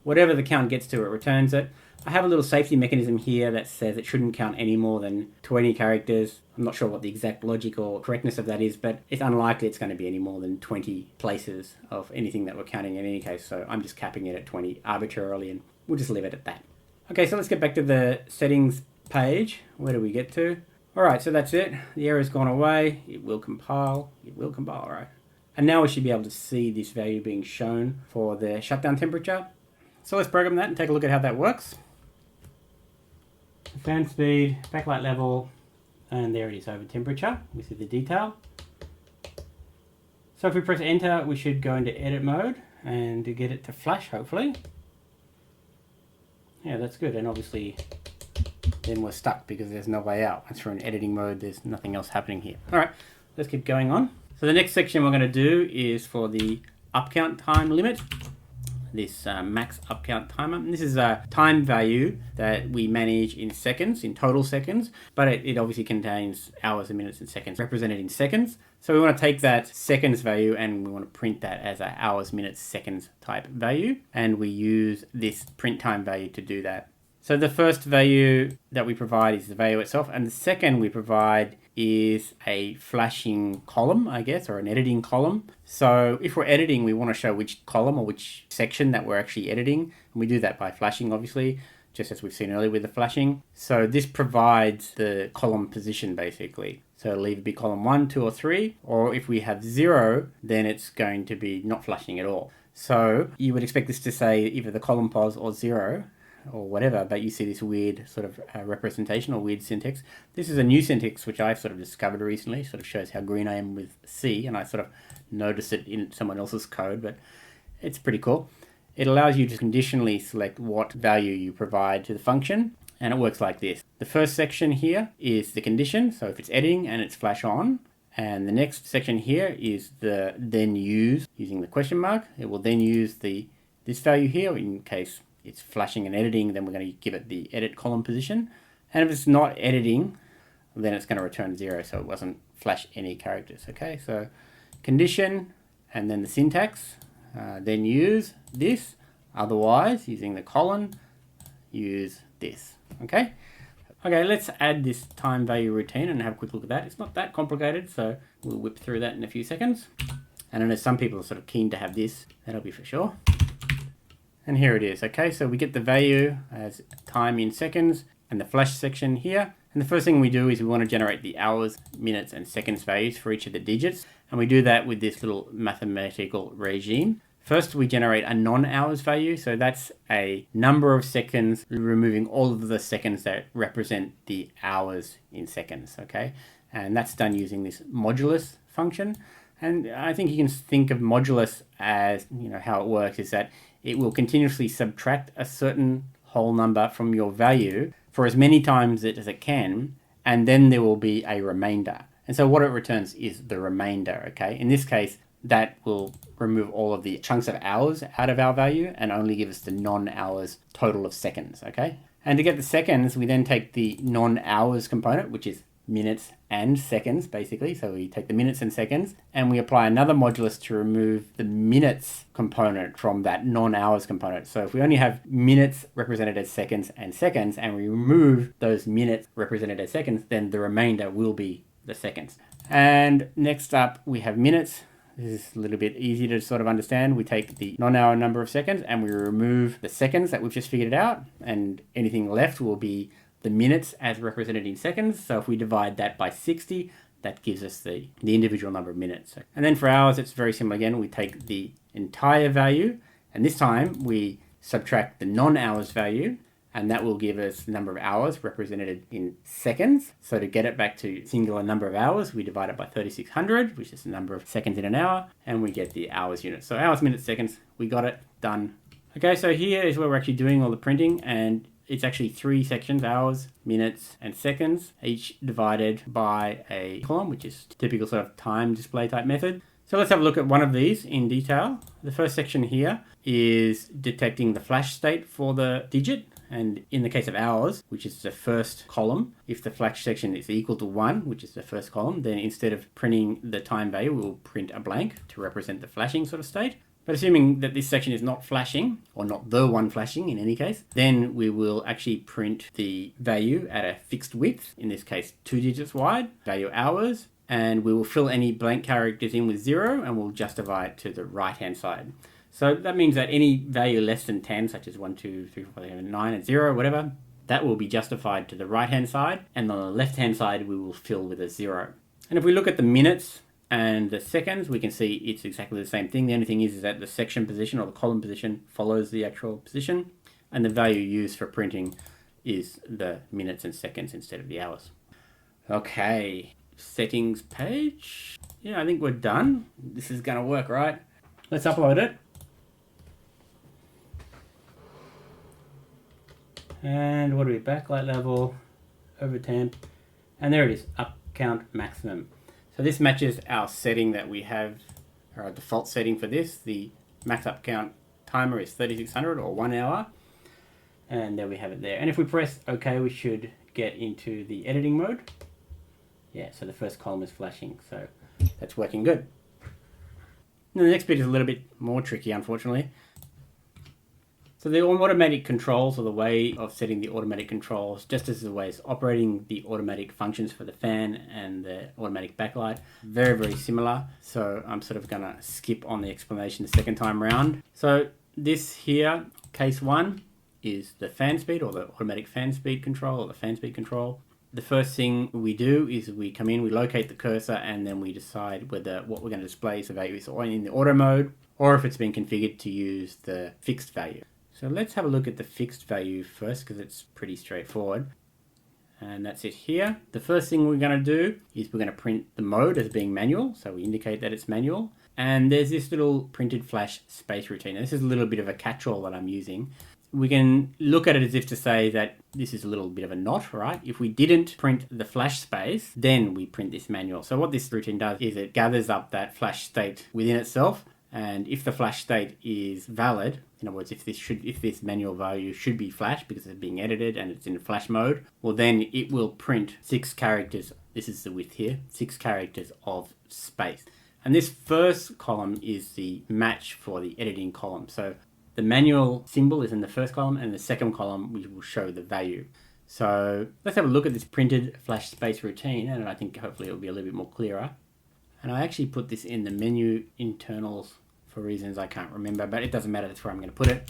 [SPEAKER 1] whatever the count gets to, it returns it. I have a little safety mechanism here that says it shouldn't count any more than 20 characters. I'm not sure what the exact logic or correctness of that is, but it's unlikely it's going to be any more than 20 places of anything that we're counting in any case. So I'm just capping it at 20 arbitrarily, and we'll just leave it at that. Okay, so let's get back to the settings page. Where do we get to? All right, so that's it. The error's gone away. It will compile. It will compile, all right. And now we should be able to see this value being shown for the shutdown temperature. So let's program that and take a look at how that works. fan speed, backlight level, and there it is over temperature. We see the detail. So if we press enter, we should go into edit mode and to get it to flash, hopefully. Yeah, that's good. And obviously then we're stuck because there's no way out. Once we're in editing mode, there's nothing else happening here. All right, let's keep going on. So the next section we're going to do is for the upcount time limit. This max upcount timer. And this is a time value that we manage in seconds, in total seconds, but it obviously contains hours and minutes and seconds represented in seconds. So we want to take that seconds value and we want to print that as a hours, minutes, seconds type value. And we use this print time value to do that. So the first value that we provide is the value itself, and the second we provide is a flashing column, I guess, or an editing column. So if we're editing, we want to show which column or which section that we're actually editing, and we do that by flashing, obviously, just as we've seen earlier with the flashing. So this provides the column position, basically. So it'll either be column 1, 2, or 3, or if we have 0, then it's going to be not flashing at all. So you would expect this to say either the column pos or 0, or whatever, but you see this weird sort of representation or weird syntax. This is a new syntax which I've sort of discovered recently. Sort of shows how green I am with C, and I sort of noticed it in someone else's code, but it's pretty cool. It allows you to conditionally select what value you provide to the function, and it works like this. The first section here is the condition, so if it's editing and it's flash on, and the next section here is the then use using the question mark. It will then use this value here in case it's flashing and editing, then we're going to give it the edit column position. And if it's not editing, then it's going to return 0, so it wasn't flash any characters. Okay, so condition and then the syntax, then use this, otherwise using the colon, use this. Okay, let's add this time value routine and have a quick look at that. It's not that complicated, so we'll whip through that in a few seconds. And I know some people are sort of keen to have this, that'll be for sure. And here it is. Okay, so we get the value as time in seconds and the flash section here. And the first thing we do is we want to generate the hours, minutes, and seconds values for each of the digits. And we do that with this little mathematical regime. First, we generate a non-hours value. So that's a number of seconds, removing all of the seconds that represent the hours in seconds. Okay, and that's done using this modulus function. And I think you can think of modulus as, how it works is that it will continuously subtract a certain whole number from your value for as many times as it can, and then there will be a remainder. And so what it returns is the remainder, okay? In this case, that will remove all of the chunks of hours out of our value and only give us the non-hours total of seconds, okay? And to get the seconds, we then take the non-hours component, which is minutes and seconds, basically. So we take the minutes and seconds, and we apply another modulus to remove the minutes component from that non-hours component. So if we only have minutes represented as seconds, and we remove those minutes represented as seconds, then the remainder will be the seconds. And next up, we have minutes. This is a little bit easier to sort of understand. We take the non-hour number of seconds, and we remove the seconds that we've just figured out, and anything left will be the minutes as represented in seconds. So if we divide that by 60, that gives us the individual number of minutes. And then for hours, it's very similar again. We take the entire value, and this time we subtract the non-hours value, and that will give us the number of hours represented in seconds. So to get it back to singular number of hours, we divide it by 3600, which is the number of seconds in an hour, and we get the hours unit. So hours, minutes, seconds, we got it, done. Okay, so here is where we're actually doing all the printing, and it's actually 3 sections, hours, minutes, and seconds, each divided by a column, which is typical sort of time display type method. So let's have a look at one of these in detail. The first section here is detecting the flash state for the digit. And in the case of hours, which is the first column, if the flash section is equal to 1, which is the first column, then instead of printing the time value, we'll print a blank to represent the flashing sort of state. But assuming that this section is not flashing, or not the one flashing in any case, then we will actually print the value at a fixed width, in this case 2 digits wide, value hours, and we will fill any blank characters in with 0, and we'll justify it to the right-hand side. So that means that any value less than 10, such as 1, 2, 3, 4, 5, 6, 7, 9, and 0, whatever, that will be justified to the right-hand side, and on the left-hand side we will fill with a 0. And if we look at the minutes and the seconds, we can see it's exactly the same thing. The only thing is that the section position or the column position follows the actual position, and the value used for printing is the minutes and seconds instead of the hours. Okay, settings page. Yeah, I think we're done. This is gonna work, right? Let's upload it. And what do we, backlight level, over temp, and there it is, up count maximum. So this matches our setting that we have, our default setting for this. The max up count timer is 3600 or 1 hour. And there we have it there. And if we press OK, we should get into the editing mode. Yeah, so the first column is flashing, so that's working good. Now the next bit is a little bit more tricky, unfortunately. So the automatic controls, or the way of setting the automatic controls, just as the way it's operating the automatic functions for the fan and the automatic backlight, very, very similar. So I'm sort of gonna skip on the explanation the second time round. So this here, case 1, is the fan speed, or the automatic fan speed control, or the fan speed control. The first thing we do is we come in, we locate the cursor, and then we decide whether what we're going to display is the value is in the auto mode, or if it's been configured to use the fixed value. So let's have a look at the fixed value first, because it's pretty straightforward. And that's it here. The first thing we're going to do is we're going to print the mode as being manual, so we indicate that it's manual. And there's this little printed flash space routine. Now, this is a little bit of a catch-all that I'm using. We can look at it as if to say that this is a little bit of a knot, right? If we didn't print the flash space, then we print this manual. So what this routine does is it gathers up that flash state within itself, and if the flash state is valid, in other words, if this manual value should be flash because it's being edited and it's in flash mode, well then it will print 6 characters. This is the width here, 6 characters of space. And this first column is the match for the editing column. So the manual symbol is in the first column, and the second column we will show the value. So let's have a look at this printed flash space routine, and I think hopefully it'll be a little bit more clearer. And I actually put this in the menu internals for reasons I can't remember, but it doesn't matter, that's where I'm going to put it.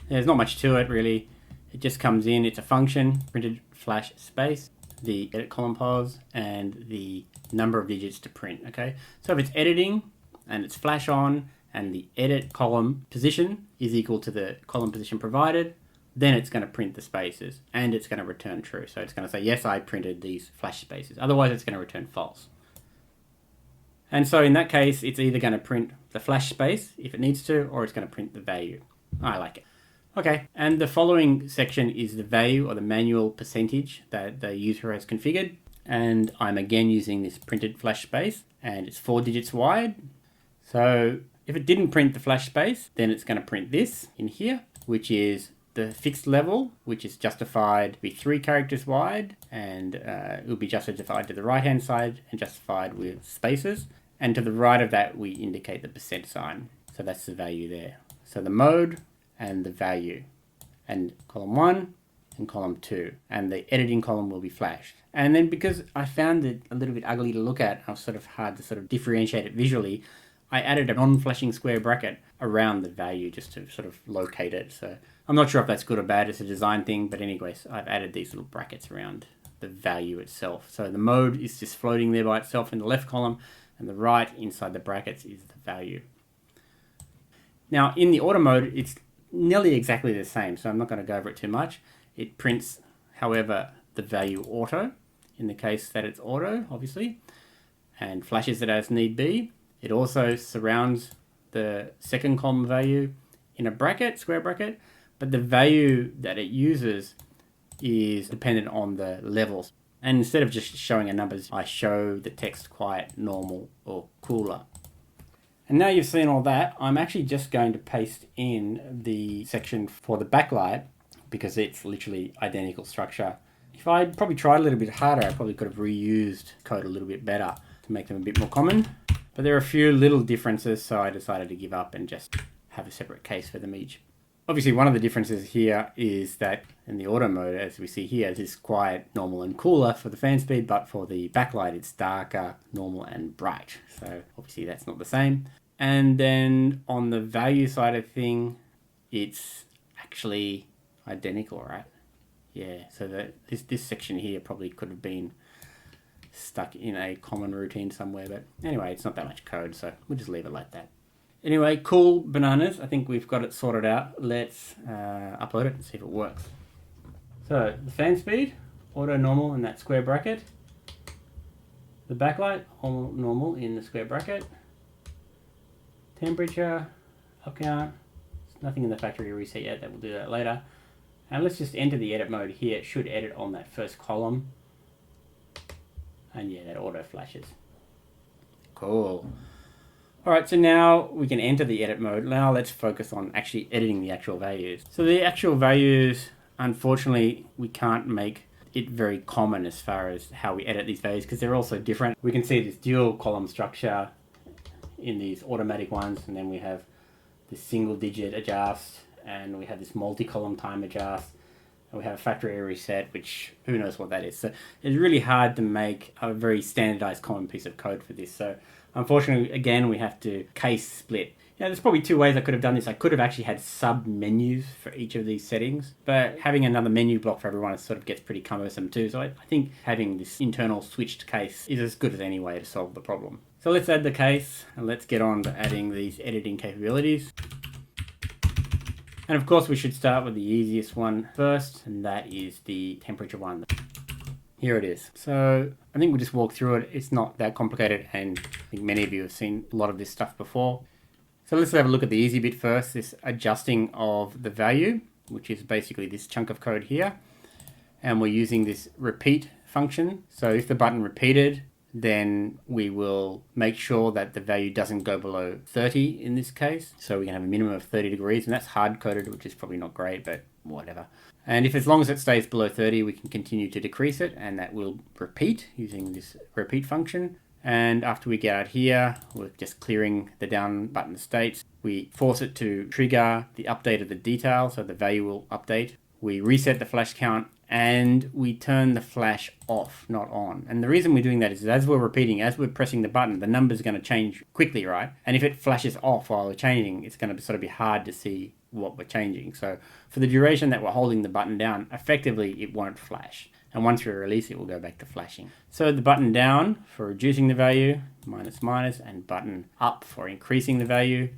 [SPEAKER 1] There's not much to it really. It just comes in, it's a function, printed flash space, the edit column pos, and the number of digits to print, okay? So if it's editing and it's flash on, and the edit column position is equal to the column position provided, then it's going to print the spaces and it's going to return true. So it's going to say, yes, I printed these flash spaces. Otherwise, it's going to return false. And so in that case, it's either going to print the flash space if it needs to, or it's going to print the value. I like it. Okay, and the following section is the value or the manual percentage that the user has configured. And I'm again using this printed flash space, and it's 4 digits wide. So if it didn't print the flash space, then it's going to print this in here, which is the fixed level, which is justified to be 3 characters wide, and it will be justified to the right-hand side and justified with spaces. And to the right of that, we indicate the percent sign. So that's the value there. So the mode and the value, and column 1 and column 2, and the editing column will be flashed. And then because I found it a little bit ugly to look at, it was sort of hard to sort of differentiate it visually, I added a non-flashing square bracket around the value just to sort of locate it. So I'm not sure if that's good or bad, it's a design thing, but anyways, I've added these little brackets around the value itself. So the mode is just floating there by itself in the left column, and the right inside the brackets is the value. Now in the auto mode, it's nearly exactly the same, so I'm not going to go over it too much. It prints, however, the value auto, in the case that it's auto, obviously, and flashes it as need be. It also surrounds the second column value in a bracket, square bracket, but the value that it uses is dependent on the levels. And instead of just showing a numbers, I show the text quiet, normal, or cooler. And now you've seen all that, I'm actually just going to paste in the section for the backlight because it's literally identical structure. If I'd probably tried a little bit harder, I probably could have reused code a little bit better to make them a bit more common. But there are a few little differences, so I decided to give up and just have a separate case for them each. Obviously, one of the differences here is that in the auto mode, as we see here, it is quiet, normal, and cooler for the fan speed, but for the backlight, it's darker, normal, and bright. So obviously that's not the same. And then on the value side of thing, it's actually identical, right? Yeah, so this section here probably could have been stuck in a common routine somewhere, but anyway, it's not that much code, so we'll just leave it like that. Anyway, cool bananas. I think we've got it sorted out. Let's upload it and see if it works. So the fan speed, auto normal in that square bracket. The backlight, all normal in the square bracket. Temperature, up count. There's nothing in the factory reset yet, that we'll do that later. And let's just enter the edit mode here. It should edit on that first column. And yeah, that auto flashes. Cool. Alright, so now we can enter the edit mode. Now let's focus on actually editing the actual values. So the actual values, unfortunately, we can't make it very common as far as how we edit these values because they're also different. We can see this dual column structure in these automatic ones, and then we have this single digit adjust, and we have this multi-column time adjust, and we have a factory error reset, which who knows what that is. So it's really hard to make a very standardized common piece of code for this. So unfortunately, again, we have to case split. There's probably two ways I could have done this. I could have actually had sub-menus for each of these settings, but having another menu block for everyone sort of gets pretty cumbersome too. So I think having this internal switched case is as good as any way to solve the problem. So let's add the case, and let's get on to adding these editing capabilities. And of course, we should start with the easiest one first, and that is the temperature one. Here it is. So I think we'll just walk through it. It's not that complicated, and I think many of you have seen a lot of this stuff before. So let's have a look at the easy bit first, this adjusting of the value, which is basically this chunk of code here. And we're using this repeat function. So if the button repeated, then we will make sure that the value doesn't go below 30 in this case. So we can have a minimum of 30 degrees, and that's hard-coded, which is probably not great, but whatever. And if as long as it stays below 30, we can continue to decrease it, and that will repeat using this repeat function. And after we get out here, we're just clearing the down button states. We force it to trigger the update of the detail, so the value will update. We reset the flash count, and we turn the flash off, not on. And the reason we're doing that is as we're repeating, as we're pressing the button, the number's going to change quickly, right? And if it flashes off while we're changing, it's going to sort of be hard to see what we're changing. So for the duration that we're holding the button down, effectively it won't flash. And once we release it, we'll go back to flashing. So the button down for reducing the value, minus minus, and button up for increasing the value.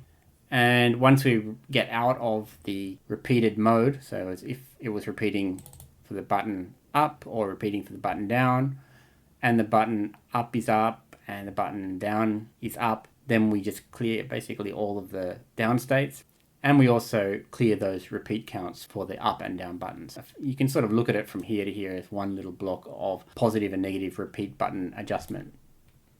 [SPEAKER 1] And once we get out of the repeated mode, so as if it was repeating for the button up or repeating for the button down, and the button up is up and the button down is up, then we just clear basically all of the down states. And we also clear those repeat counts for the up and down buttons. You can sort of look at it from here to here as one little block of positive and negative repeat button adjustment.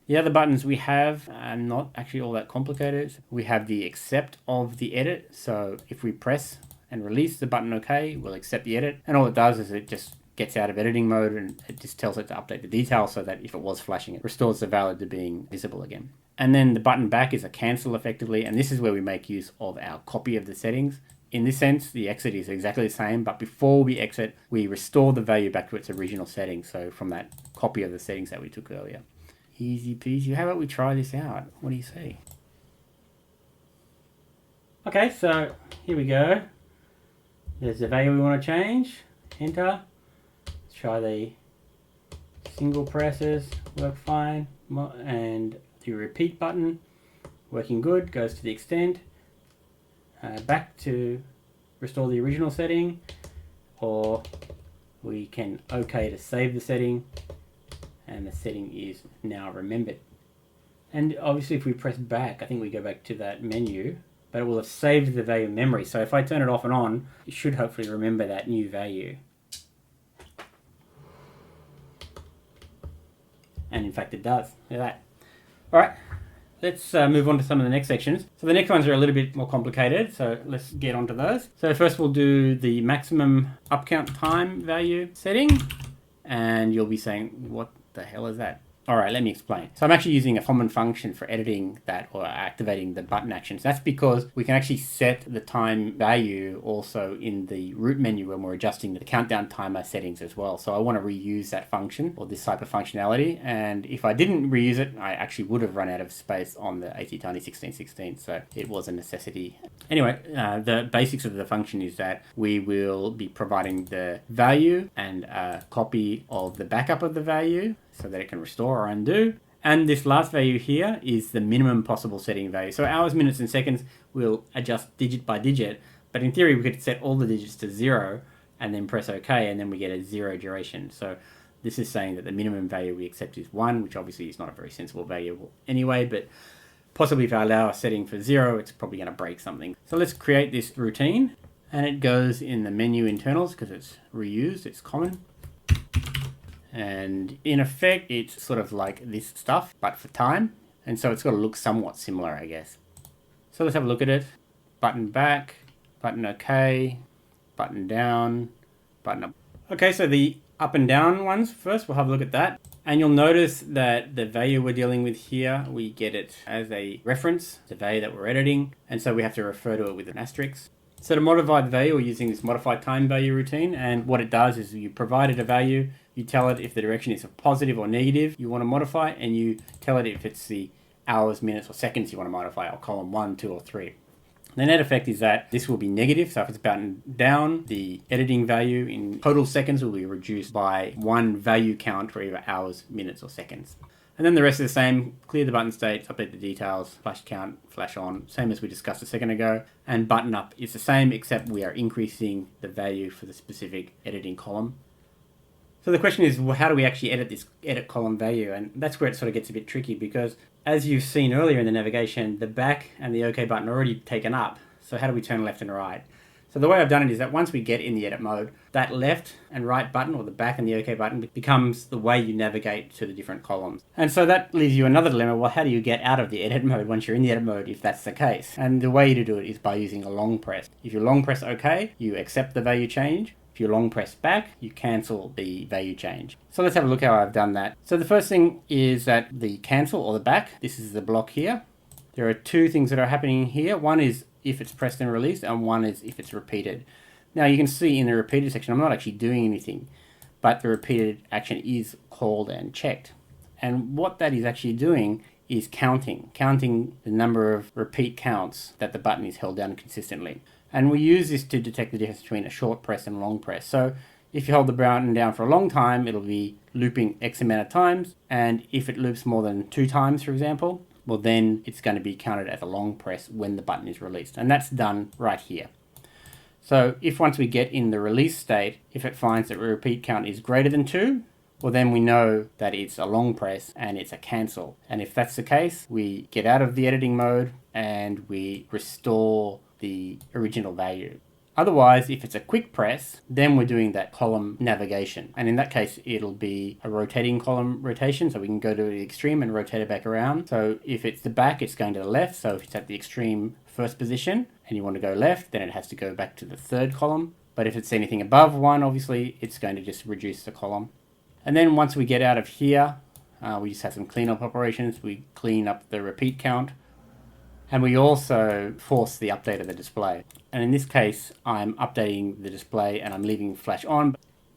[SPEAKER 1] The other buttons we have are not actually all that complicated. We have the accept of the edit. So if we press and release the button OK, we'll accept the edit. And all it does is it just gets out of editing mode and it just tells it to update the details so that if it was flashing, it restores the value to being visible again. And then the button back is a cancel effectively, and this is where we make use of our copy of the settings. In this sense, the exit is exactly the same, but before we exit, we restore the value back to its original setting. So from that copy of the settings that we took earlier. Easy peasy. How about we try this out? What do you say? Okay, so here we go. There's the value we want to change. Enter. Let's try the single presses. Work fine. And the repeat button, working good, goes to the extent, back to restore the original setting, or we can OK to save the setting, and the setting is now remembered. And obviously if we press back, I think we go back to that menu, but it will have saved the value in memory. So if I turn it off and on, it should hopefully remember that new value. And in fact it does. Look at that. Alright, let's move on to some of the next sections. So the next ones are a little bit more complicated, so let's get onto those. So first we'll do the maximum upcount time value setting, and you'll be saying, what the hell is that? Alright, let me explain. So I'm actually using a common function for editing that or activating the button actions. That's because we can actually set the time value also in the root menu when we're adjusting the countdown timer settings as well. So I want to reuse that function or this type of functionality. And if I didn't reuse it, I actually would have run out of space on the ATtiny1616. So it was a necessity. Anyway, the basics of the function is that we will be providing the value and a copy of the backup of the value so that it can restore or undo. And this last value here is the minimum possible setting value. So hours, minutes, and seconds will adjust digit by digit, but in theory we could set all the digits to 0 and then press OK, and then we get a 0 duration. So this is saying that the minimum value we accept is 1, which obviously is not a very sensible value anyway, but possibly if I allow a setting for 0, it's probably going to break something. So let's create this routine, and it goes in the menu internals because it's reused, it's common. And in effect, it's sort of like this stuff, but for time. And so it's got to look somewhat similar, I guess. So let's have a look at it. Button back, button OK, button down, button up. Okay, so the up and down ones first, we'll have a look at that. And you'll notice that the value we're dealing with here, we get it as a reference, the value that we're editing. And so we have to refer to it with an asterisk. So to modify the value, we're using this modify time value routine. And what it does is you provide it a value, you tell it if the direction is a positive or negative you want to modify, and you tell it if it's the hours, minutes, or seconds you want to modify, or column 1, 2, or 3. The net effect is that this will be negative, so if it's buttoned down, the editing value in total seconds will be reduced by 1 value count for either hours, minutes, or seconds. And then the rest is the same. Clear the button states, update the details, flash count, flash on, same as we discussed a second ago. And button up is the same, except we are increasing the value for the specific editing column. So the question is, well, how do we actually edit this edit column value? And that's where it sort of gets a bit tricky, because as you've seen earlier in the navigation, the back and the OK button are already taken up. So how do we turn left and right? So the way I've done it is that once we get in the edit mode, that left and right button, or the back and the OK button, becomes the way you navigate to the different columns. And so that leaves you another dilemma. Well, how do you get out of the edit mode once you're in the edit mode if that's the case? And the way to do it is by using a long press. If you long press OK, you accept the value change. If you long press back, you cancel the value change. So let's have a look how I've done that. So the first thing is that the cancel, or the back, this is the block here. There are 2 things that are happening here. One is if it's pressed and released, and one is if it's repeated. Now you can see in the repeated section, I'm not actually doing anything, but the repeated action is called and checked. And what that is actually doing is counting the number of repeat counts that the button is held down consistently. And we use this to detect the difference between a short press and long press. So if you hold the button down for a long time, it'll be looping X amount of times. And if it loops more than 2 times, for example, well, then it's going to be counted as a long press when the button is released. And that's done right here. So if once we get in the release state, if it finds that the repeat count is greater than 2, well, then we know that it's a long press and it's a cancel. And if that's the case, we get out of the editing mode and we restore the original value. Otherwise, if it's a quick press, then we're doing that column navigation. And in that case, it'll be a rotating column rotation. So we can go to the extreme and rotate it back around. So if it's the back, it's going to the left. So if it's at the extreme first position and you want to go left, then it has to go back to the 3rd column. But if it's anything above 1, obviously, it's going to just reduce the column. And then once we get out of here, we just have some cleanup operations. We clean up the repeat count. And we also force the update of the display. And in this case, I'm updating the display and I'm leaving flash on.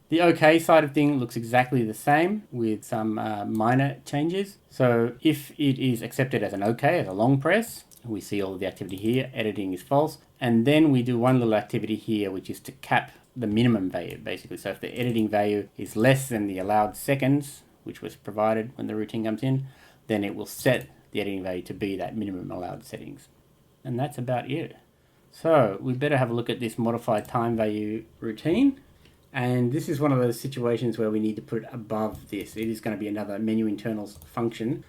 [SPEAKER 1] The OK side of thing looks exactly the same with some minor changes. So if it is accepted as an OK, as a long press, we see all of the activity here, editing is false. And then we do one little activity here, which is to cap the minimum value, basically. So if the editing value is less than the allowed seconds, which was provided when the routine comes in, then it will set the editing value to be that minimum allowed settings. And that's about it. So we better have a look at this modified time value routine. And this is one of those situations where we need to put it above this. It is going to be another menu internals function,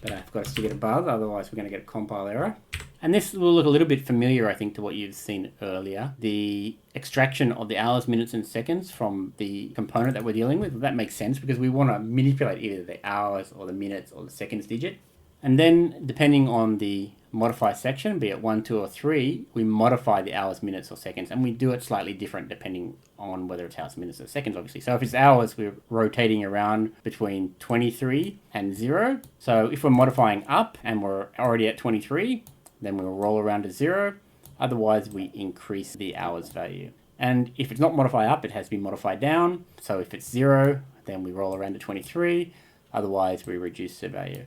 [SPEAKER 1] but I've got to stick it above, otherwise we're going to get a compile error. And this will look a little bit familiar, I think, to what you've seen earlier. The extraction of the hours, minutes, and seconds from the component that we're dealing with. That makes sense because we want to manipulate either the hours or the minutes or the seconds digit. And then, depending on the modify section, be it 1, 2, or 3, we modify the hours, minutes, or seconds. And we do it slightly different depending on whether it's hours, minutes, or seconds, obviously. So if it's hours, we're rotating around between 23 and 0. So if we're modifying up and we're already at 23, then we'll roll around to 0. Otherwise, we increase the hours value. And if it's not modify up, it has to be modified down. So if it's 0, then we roll around to 23. Otherwise, we reduce the value.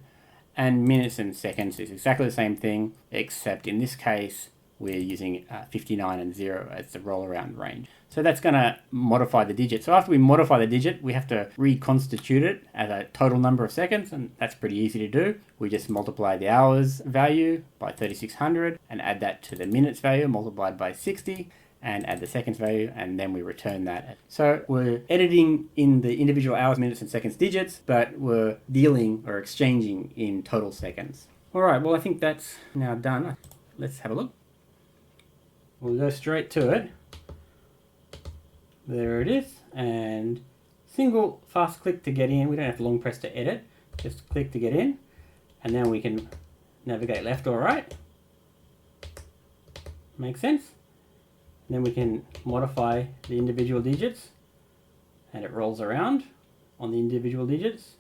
[SPEAKER 1] And minutes and seconds is exactly the same thing, except in this case, we're using 59 and 0 as the roll around range. So that's going to modify the digit. So after we modify the digit, we have to reconstitute it as a total number of seconds, and that's pretty easy to do. We just multiply the hours value by 3600 and add that to the minutes value multiplied by 60 and add the seconds value, and then we return that. So we're editing in the individual hours, minutes, and seconds digits, but we're dealing or exchanging in total seconds. All right, well, I think that's now done. Let's have a look. We'll go straight to it. There it is, and single fast click to get in. We don't have to long press to edit, just click to get in, and then we can navigate left or right. Makes sense? And then we can modify the individual digits, and it rolls around on the individual digits.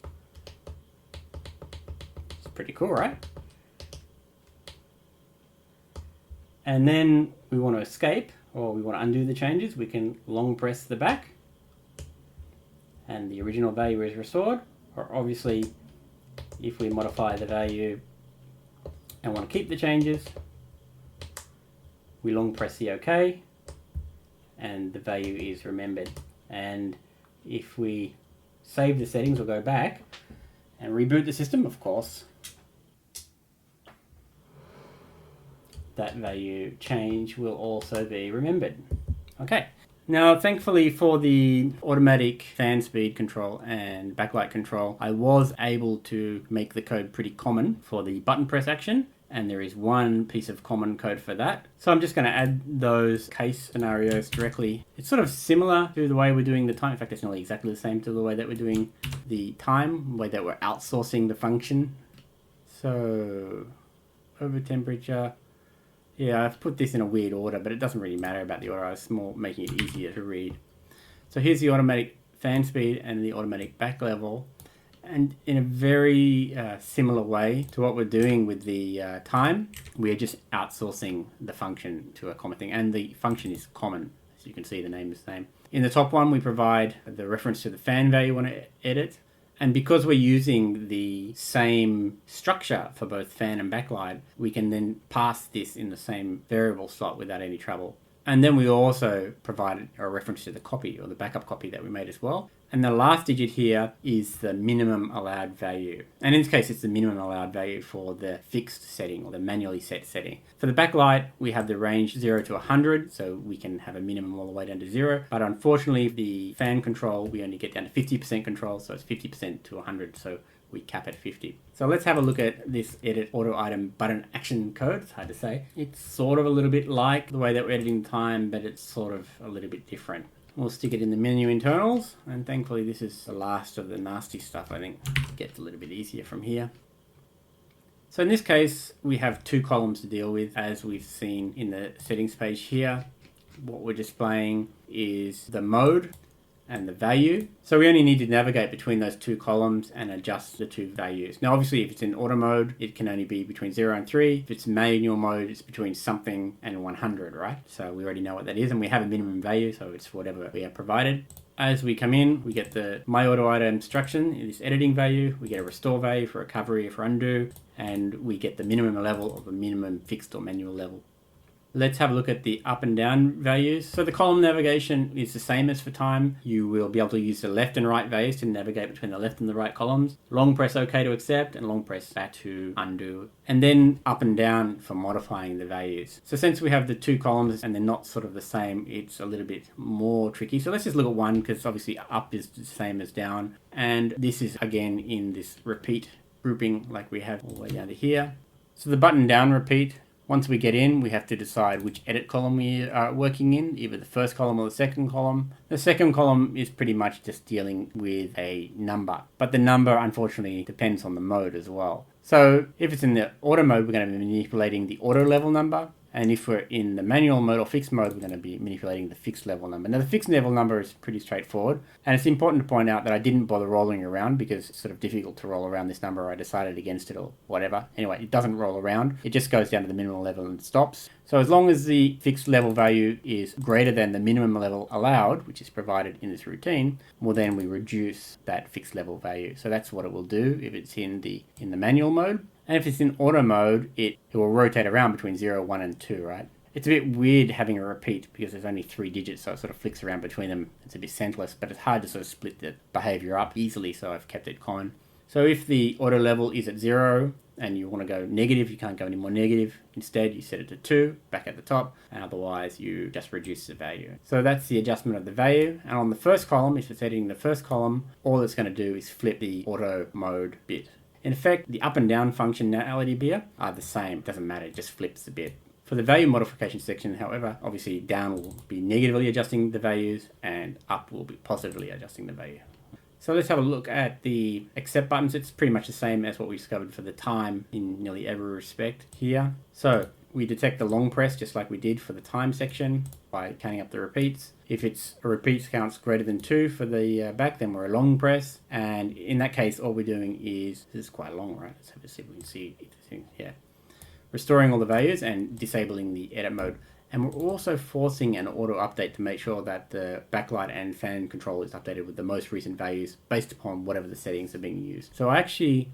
[SPEAKER 1] It's pretty cool, right? And then we want to escape, or we want to undo the changes. We can long press the back and the original value is restored. Or obviously, if we modify the value and want to keep the changes, we long press the OK and the value is remembered. And if we save the settings or go back and reboot the system, of course, that value change will also be remembered. Okay. Now, thankfully for the automatic fan speed control and backlight control, I was able to make the code pretty common for the button press action, and there is one piece of common code for that. So I'm just going to add those case scenarios directly. It's sort of similar to the way we're doing the time. In fact, it's nearly exactly the same to the way that we're doing the time, the way that we're outsourcing the function. So, over temperature. Yeah, I've put this in a weird order, but it doesn't really matter about the order. I was more making it easier to read. So here's the automatic fan speed and the automatic back level. And in a very similar way to what we're doing with the time, we're just outsourcing the function to a common thing. And the function is common. As you can see, the name is the same. In the top one, we provide the reference to the fan value we want to edit. And because we're using the same structure for both fan and backlight, we can then pass this in the same variable slot without any trouble. And then we also provide a reference to the copy or the backup copy that we made as well. And the last digit here is the minimum allowed value. And in this case, it's the minimum allowed value for the fixed setting or the manually set setting. For the backlight, we have the range 0 to 100, so we can have a minimum all the way down to 0. But unfortunately, the fan control, we only get down to 50% control, so it's 50% to 100, so we cap at 50. So let's have a look at this edit auto item button action code. It's hard to say. It's sort of a little bit like the way that we're editing time, but it's sort of a little bit different. We'll stick it in the menu internals, and thankfully this is the last of the nasty stuff. I think it gets a little bit easier from here. So in this case, we have two columns to deal with, as we've seen in the settings page here. What we're displaying is the mode and the value. So we only need to navigate between those two columns and adjust the two values. Now obviously if it's in auto mode, it can only be between 0 and 3. If it's manual mode, it's between something and 100, right? So we already know what that is, and we have a minimum value, so it's whatever we have provided. As we come in, we get the my auto item instruction in this editing value. We get a restore value for recovery or for undo, and we get the minimum level or the minimum fixed or manual level. Let's have a look at the up and down values. So the column navigation is the same as for time. You will be able to use the left and right values to navigate between the left and the right columns. Long press OK to accept and long press back to undo. And then up and down for modifying the values. So since we have the two columns and they're not sort of the same, it's a little bit more tricky. So let's just look at one, because obviously up is the same as down. And this is again in this repeat grouping like we have all the way down to here. So the button down repeat. Once we get in, we have to decide which edit column we are working in, either the first column or the second column. The second column is pretty much just dealing with a number, but the number unfortunately depends on the mode as well. So if it's in the auto mode, we're going to be manipulating the auto level number. And if we're in the manual mode or fixed mode, we're going to be manipulating the fixed level number. Now the fixed level number is pretty straightforward. And it's important to point out that I didn't bother rolling around because it's sort of difficult to roll around this number. I decided against it or whatever. Anyway, it doesn't roll around. It just goes down to the minimum level and stops. So as long as the fixed level value is greater than the minimum level allowed, which is provided in this routine, well then we reduce that fixed level value. So that's what it will do if it's in the manual mode. And if it's in auto mode, it will rotate around between 0, 1, and 2, right? It's a bit weird having a repeat because there's only 3 digits, so it sort of flicks around between them. It's a bit senseless, but it's hard to sort of split the behavior up easily, so I've kept it common. So if the auto level is at 0 and you want to go negative, you can't go any more negative. Instead, you set it to 2 back at the top, and otherwise you just reduce the value. So that's the adjustment of the value. And on the first column, if it's editing the first column, all it's going to do is flip the auto mode bit. In effect, the up and down functionality here are the same. It doesn't matter, it just flips the bit. For the value modification section, however, obviously down will be negatively adjusting the values and up will be positively adjusting the value. So let's have a look at the accept buttons. It's pretty much the same as what we discovered for the time in nearly every respect here. So we detect the long press just like we did for the time section by counting up the repeats. If it's a repeats counts greater than 2 for the back, then we're a long press. And in that case, all we're doing is, this is quite long, right? Let's have a see if we can see it. Yeah. Restoring all the values and disabling the edit mode. And we're also forcing an auto update to make sure that the backlight and fan control is updated with the most recent values based upon whatever the settings are being used. So I actually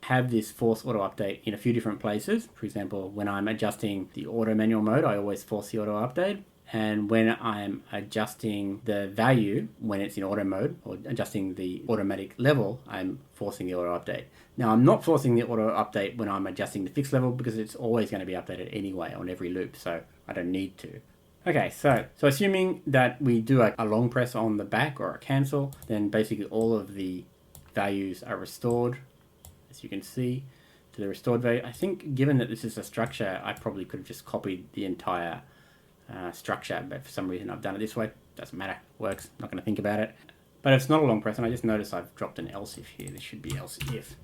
[SPEAKER 1] have this force auto update in a few different places. For example, when I'm adjusting the auto manual mode, I always force the auto update. And when I'm adjusting the value, when it's in auto mode, or adjusting the automatic level, I'm forcing the auto update. Now, I'm not forcing the auto update when I'm adjusting the fixed level because it's always going to be updated anyway on every loop, so I don't need to. Okay, so assuming that we do a long press on the back or a cancel, then basically all of the values are restored, as you can see, to the restored value. I think given that this is a structure, I probably could have just copied the entire structure, but for some reason I've done it this way. Doesn't matter, works, not going to think about it. But if it's not a long press, and I just noticed I've dropped an else if here, this should be else if.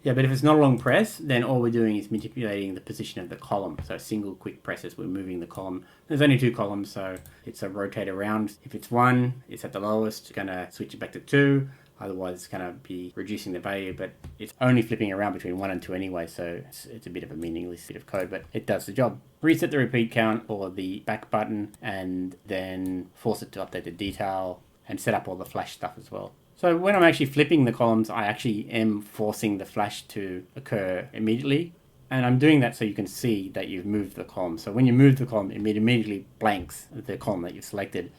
[SPEAKER 1] Yeah, but if it's not a long press, then all we're doing is manipulating the position of the column. So single quick presses, we're moving the column. There's only 2 columns, so it's a rotate around. If it's 1, it's at the lowest, it's going to switch it back to 2. Otherwise, it's going to be reducing the value, but it's only flipping around between 1 and 2 anyway, so it's a bit of a meaningless bit of code, but it does the job. Reset the repeat count or the back button, and then force it to update the detail and set up all the flash stuff as well. So when I'm actually flipping the columns, I actually am forcing the flash to occur immediately. And I'm doing that so you can see that you've moved the column. So when you move the column, it immediately blanks the column that you've selected.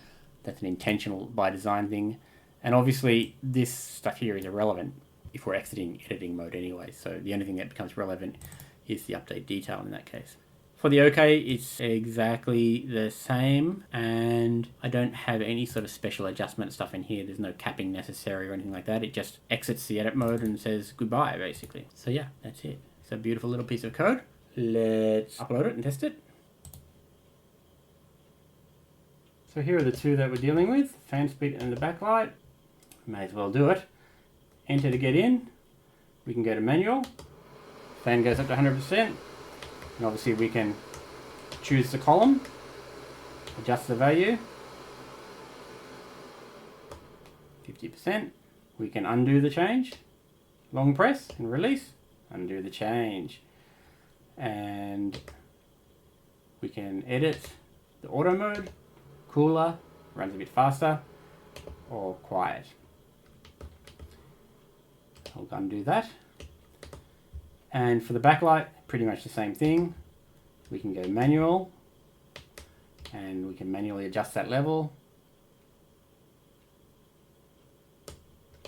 [SPEAKER 1] That's an intentional by design thing. And obviously this stuff here is irrelevant if we're exiting editing mode anyway. So the only thing that becomes relevant is the update detail in that case. For the OK, it's exactly the same, and I don't have any sort of special adjustment stuff in here. There's no capping necessary or anything like that. It just exits the edit mode and says goodbye, basically. So yeah, that's it. It's a beautiful little piece of code. Let's upload it and test it. So here are the 2 that we're dealing with, fan speed and the backlight. May as well do it. Enter to get in. We can go to manual. Fan goes up to 100%. And obviously we can choose the column, adjust the value, 50%. We can undo the change, long press and release, undo the change. And we can edit the auto mode, cooler, runs a bit faster, or quiet. I'll undo that. And for the backlight, pretty much the same thing. We can go manual, and we can manually adjust that level.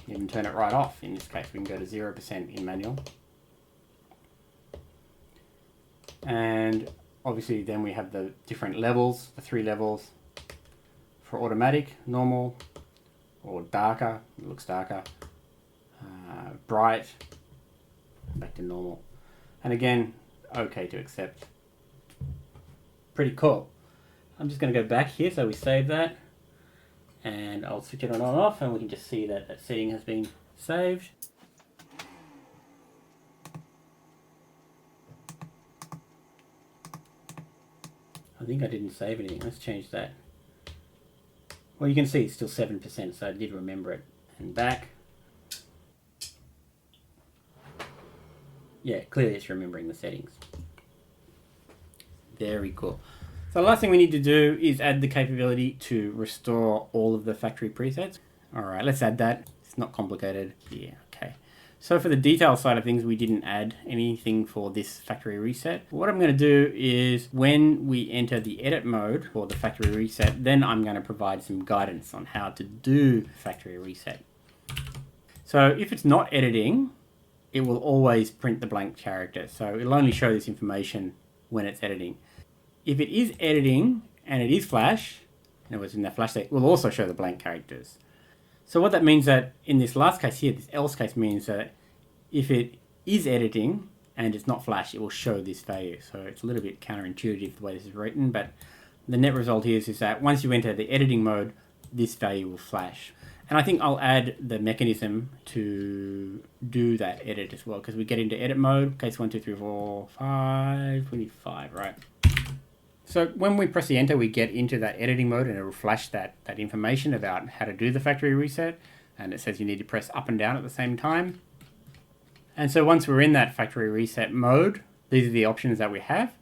[SPEAKER 1] Even turn it right off. In this case, we can go to 0% in manual. And obviously then we have the different levels, the 3 levels for automatic, normal, or darker, it looks darker, bright, back to normal. And again, OK to accept. Pretty cool. I'm just going to go back here, so we save that. And I'll switch it on and off, and we can just see that that setting has been saved. I think I didn't save anything. Let's change that. Well, you can see it's still 7%, so I did remember it. And back. Yeah, clearly it's remembering the settings. Very cool. So the last thing we need to do is add the capability to restore all of the factory presets. All right, let's add that. It's not complicated. Yeah, okay. So for the detail side of things, we didn't add anything for this factory reset. What I'm going to do is when we enter the edit mode for the factory reset, then I'm going to provide some guidance on how to do factory reset. So if it's not editing, it will always print the blank character. So it'll only show this information when it's editing. If it is editing and it is flash, and it was in that flash state, it will also show the blank characters. So what that means that in this last case here, this else case means that if it is editing and it's not flash, it will show this value. So it's a little bit counterintuitive the way this is written, but the net result here is that once you enter the editing mode, this value will flash. And I think I'll add the mechanism to do that edit as well, because we get into edit mode, case 1, 2, 3, 4, 5, 25, right? So when we press the enter, we get into that editing mode and it will flash that information about how to do the factory reset. And it says you need to press up and down at the same time. And so once we're in that factory reset mode, these are the options that we have.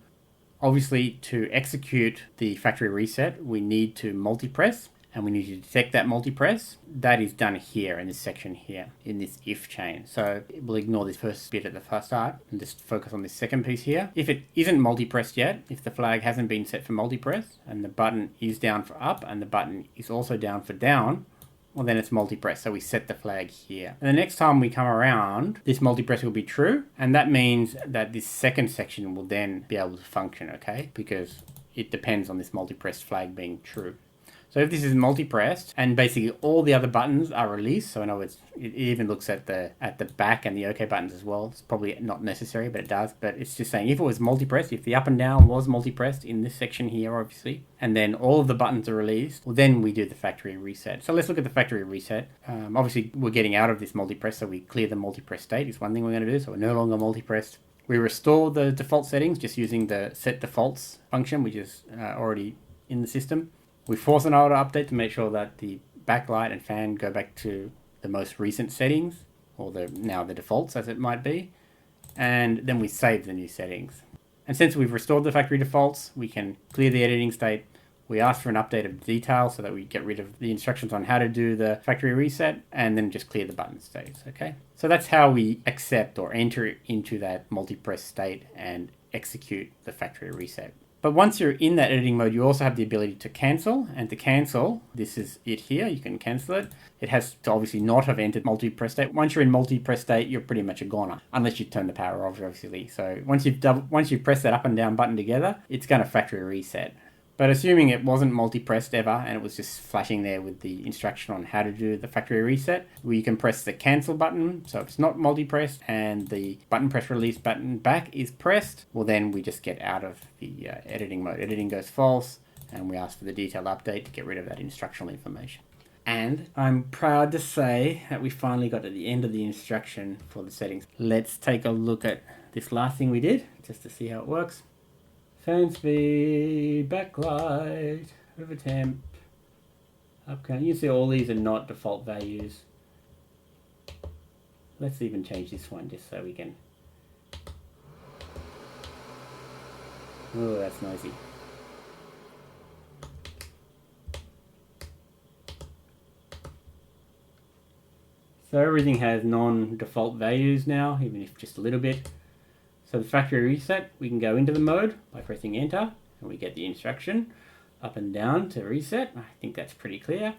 [SPEAKER 1] Obviously, to execute the factory reset, we need to multi-press. And we need to detect that multi-press. That is done here in this section here, in this if chain. So we'll ignore this first bit at the first start and just focus on this second piece here. If it isn't multi-pressed yet, if the flag hasn't been set for multi-press and the button is down for up and the button is also down for down, well then it's multi-press. So we set the flag here. And the next time we come around, this multi-press will be true. And that means that this second section will then be able to function, okay? Because it depends on this multi-pressed flag being true. So if this is multi-pressed and basically all the other buttons are released, so in other words, it even looks at the back and the OK buttons as well. It's probably not necessary, but it does. But it's just saying if it was multi-pressed, if the up and down was multi-pressed in this section here, obviously, and then all of the buttons are released, well, then we do the factory reset. So let's look at the factory reset. Obviously, we're getting out of this multi-press, so we clear the multi-press state is one thing we're going to do. So we're no longer multi-pressed. We restore the default settings just using the set defaults function, which is already in the system. We force an auto update to make sure that the backlight and fan go back to the most recent settings, or now the defaults as it might be, and then we save the new settings. And since we've restored the factory defaults, we can clear the editing state. We ask for an update of detail so that we get rid of the instructions on how to do the factory reset, and then just clear the button states, okay? So that's how we accept or enter into that multi-press state and execute the factory reset. But once you're in that editing mode, you also have the ability to cancel. And to cancel, this is it here. You can cancel it. It has to obviously not have entered multi-press state. Once you're in multi-press state, you're pretty much a goner, unless you turn the power off, obviously. So once you press that up and down button together, it's going to factory reset. But assuming it wasn't multi-pressed ever and it was just flashing there with the instruction on how to do the factory reset, we can press the cancel button. So if it's not multi-pressed and the button press release button back is pressed, well then we just get out of the editing mode. Editing goes false and we ask for the detailed update to get rid of that instructional information. And I'm proud to say that we finally got to the end of the instruction for the settings. Let's take a look at this last thing we did just to see how it works. Fan speed, backlight, over temp, upcount. You see all these are not default values. Let's even change this one just so we can. Oh, that's noisy. So everything has non-default values now, even if just a little bit. So the factory reset, we can go into the mode by pressing enter and we get the instruction up and down to reset. I think that's pretty clear.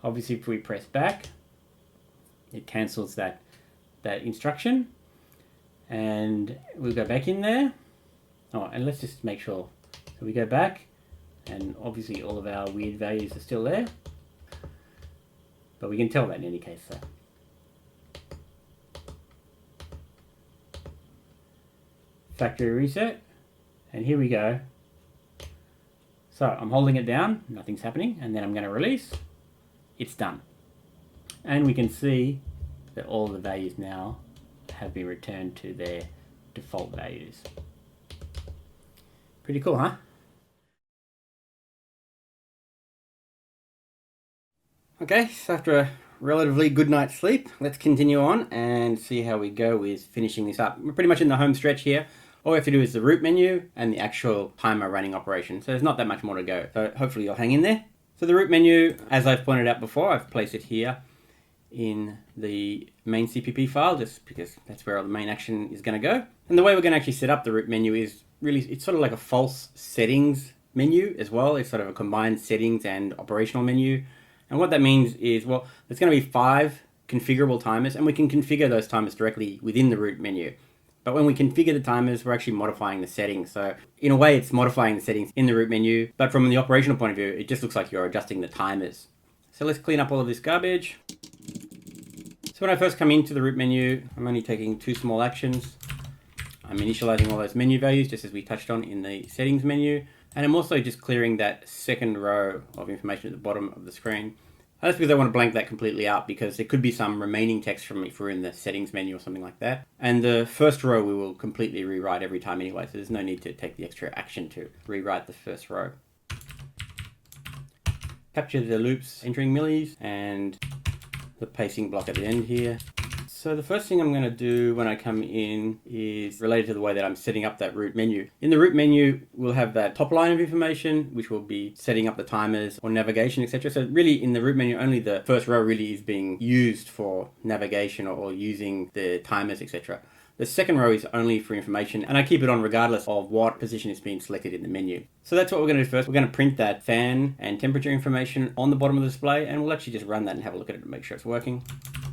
[SPEAKER 1] Obviously if we press back, it cancels that instruction and we'll go back in there. Oh, and let's just make sure. So we go back and obviously all of our weird values are still there, but we can tell that in any case. So. Factory reset, and here we go. So I'm holding it down, nothing's happening, and then I'm going to release. It's done. And we can see that all the values now have been returned to their default values. Pretty cool, huh? Okay, so after a relatively good night's sleep, let's continue on and see how we go with finishing this up. We're pretty much in the home stretch here. All we have to do is the root menu and the actual timer running operation. So there's not that much more to go. So hopefully you'll hang in there. So the root menu, as I've pointed out before, I've placed it here. in the main CPP file, just because that's where all the main action is going to go. And the way we're going to actually set up the root menu is really, it's sort of like a false settings menu as well. It's sort of a combined settings and operational menu. And what that means is, well, there's going to be 5 configurable timers, and we can configure those timers directly within the root menu. But when we configure the timers, we're actually modifying the settings. So in a way, it's modifying the settings in the root menu, but from the operational point of view, it just looks like you're adjusting the timers. So let's clean up all of this garbage. So when I first come into the root menu, I'm only taking 2 small actions. I'm initializing all those menu values, just as we touched on in the settings menu. And I'm also just clearing that second row of information at the bottom of the screen. That's because I want to blank that completely out, because there could be some remaining text from if we're in the settings menu or something like that. And the first row we will completely rewrite every time anyway, so there's no need to take the extra action to rewrite the first row. Capture the loops entering millis and the pacing block at the end here. So the first thing I'm going to do when I come in is related to the way that I'm setting up that root menu. In the root menu, we'll have that top line of information, which will be setting up the timers or navigation, etc. So really in the root menu, only the first row really is being used for navigation or using the timers, etc. The second row is only for information, and I keep it on regardless of what position is being selected in the menu. So that's what we're going to do first. We're going to print that fan and temperature information on the bottom of the display, and we'll actually just run that and have a look at it to make sure it's working.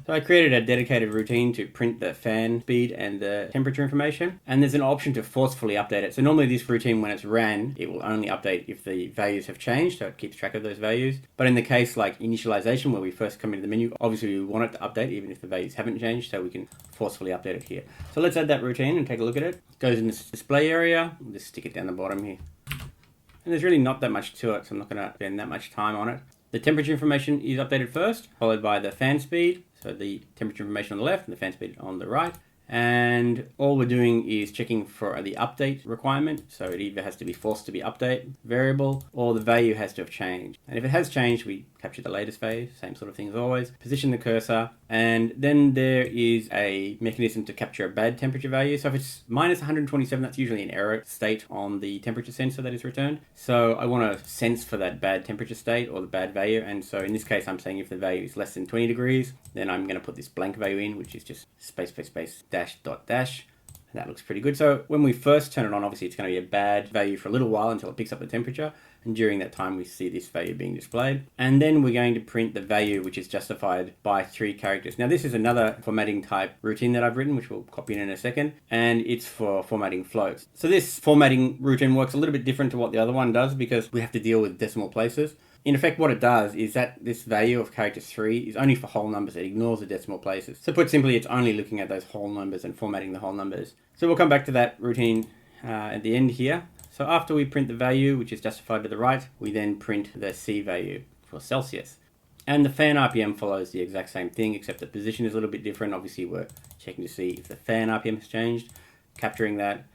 [SPEAKER 1] So I created a dedicated routine to print the fan speed and the temperature information, and there's an option to forcefully update it. So normally this routine, when it's ran, it will only update if the values have changed, so it keeps track of those values. But in the case like initialization, where we first come into the menu, obviously we want it to update even if the values haven't changed, so we can forcefully update it here. So let's add that routine and take a look at it. It goes in this display area. We'll just stick it down the bottom here. And there's really not that much to it, so I'm not going to spend that much time on it. The temperature information is updated first, followed by the fan speed. So the temperature information on the left and the fan speed on the right. And all we're doing is checking for the update requirement. So it either has to be forced to be update variable, or the value has to have changed. And if it has changed, we capture the latest value, same sort of thing as always. Position the cursor, and then there is a mechanism to capture a bad temperature value. So if it's minus 127, that's usually an error state on the temperature sensor that is returned. So I want to sense for that bad temperature state or the bad value. And so in this case, I'm saying if the value is less than 20 degrees, then I'm going to put this blank value in, which is just space, space, space, dash, dot, dash. And that looks pretty good. So when we first turn it on, obviously it's going to be a bad value for a little while until it picks up the temperature. And during that time, we see this value being displayed. And then we're going to print the value, which is justified by 3 characters. Now, this is another formatting type routine that I've written, which we'll copy in a second. And it's for formatting floats. So this formatting routine works a little bit different to what the other one does, because we have to deal with decimal places. In effect, what it does is that this value of character 3 is only for whole numbers. It ignores the decimal places. So put simply, it's only looking at those whole numbers and formatting the whole numbers. So we'll come back to that routine at the end here. So after we print the value, which is justified to the right, we then print the C value for Celsius. And the fan RPM follows the exact same thing, except the position is a little bit different. Obviously, we're checking to see if the fan RPM has changed, capturing that.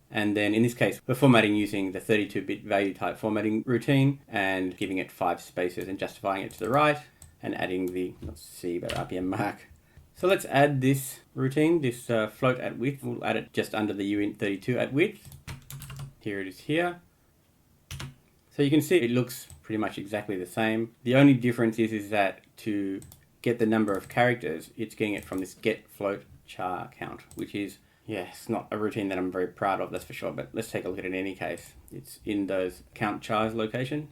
[SPEAKER 1] And then in this case, we're formatting using the 32-bit value type formatting routine and giving it 5 spaces and justifying it to the right and adding the, not C, but RPM mark. So let's add this routine, this float at width. We'll add it just under the uint32 at width. Here it is here. So you can see it looks pretty much exactly the same. The only difference is that to get the number of characters, it's getting it from this get float char count, which is, yeah, it's not a routine that I'm very proud of, that's for sure, but let's take a look at it in any case. It's in those count chars location.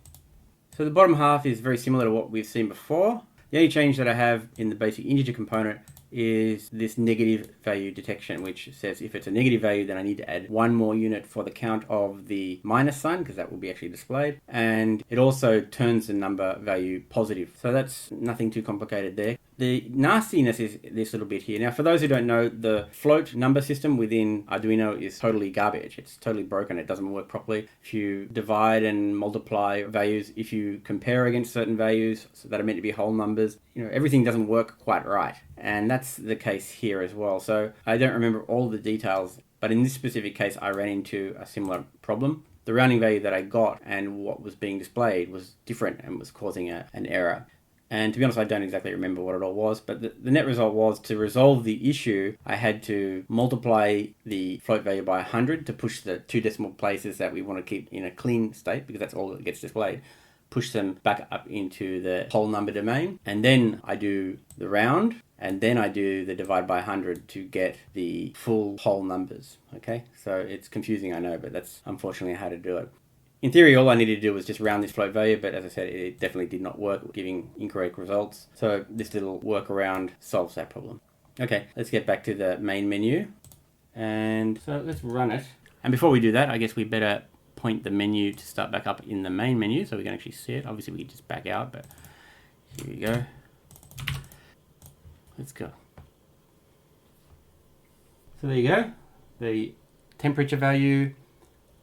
[SPEAKER 1] So the bottom half is very similar to what we've seen before. The only change that I have in the basic integer component is this negative value detection, which says if it's a negative value, then I need to add 1 more unit for the count of the minus sign, because that will be actually displayed. And it also turns the number value positive. So that's nothing too complicated there. The nastiness is this little bit here. Now, for those who don't know, the float number system within Arduino is totally garbage. It's totally broken. It doesn't work properly. If you divide and multiply values, if you compare against certain values that are meant to be whole numbers, everything doesn't work quite right. And that's the case here as well. So I don't remember all the details, but in this specific case, I ran into a similar problem. The rounding value that I got and what was being displayed was different and was causing an error. And to be honest, I don't exactly remember what it all was, but the net result was to resolve the issue, I had to multiply the float value by 100 to push the 2 decimal places that we want to keep in a clean state, because that's all that gets displayed. push them back up into the whole number domain. And then I do the round, and then I do the divide by 100 to get the full whole numbers. Okay, so it's confusing, I know, but that's unfortunately how to do it. In theory, all I needed to do was just round this float value, but as I said, it definitely did not work, giving incorrect results. So this little workaround solves that problem. Okay, let's get back to the main menu. And so let's run it. And before we do that, I guess we better point the menu to start back up in the main menu so we can actually see it. Obviously, we can just back out, but here we go. Let's go. So there you go. The temperature value,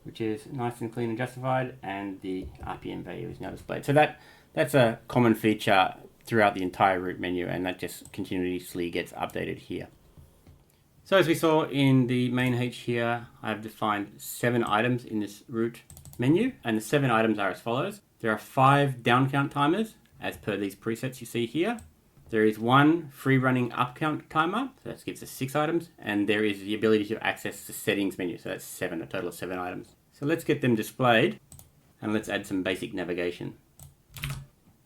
[SPEAKER 1] which is nice and clean and justified, and the RPM value is now displayed. So that's a common feature throughout the entire root menu, and that just continuously gets updated here. So as we saw in the main H here, I've defined 7 items in this root menu, and the 7 items are as follows. There are 5 down count timers, as per these presets you see here. There is 1 free running up count timer, so that gives us 6 items, and there is the ability to access the settings menu, so that's 7, a total of 7 items. So let's get them displayed, and let's add some basic navigation.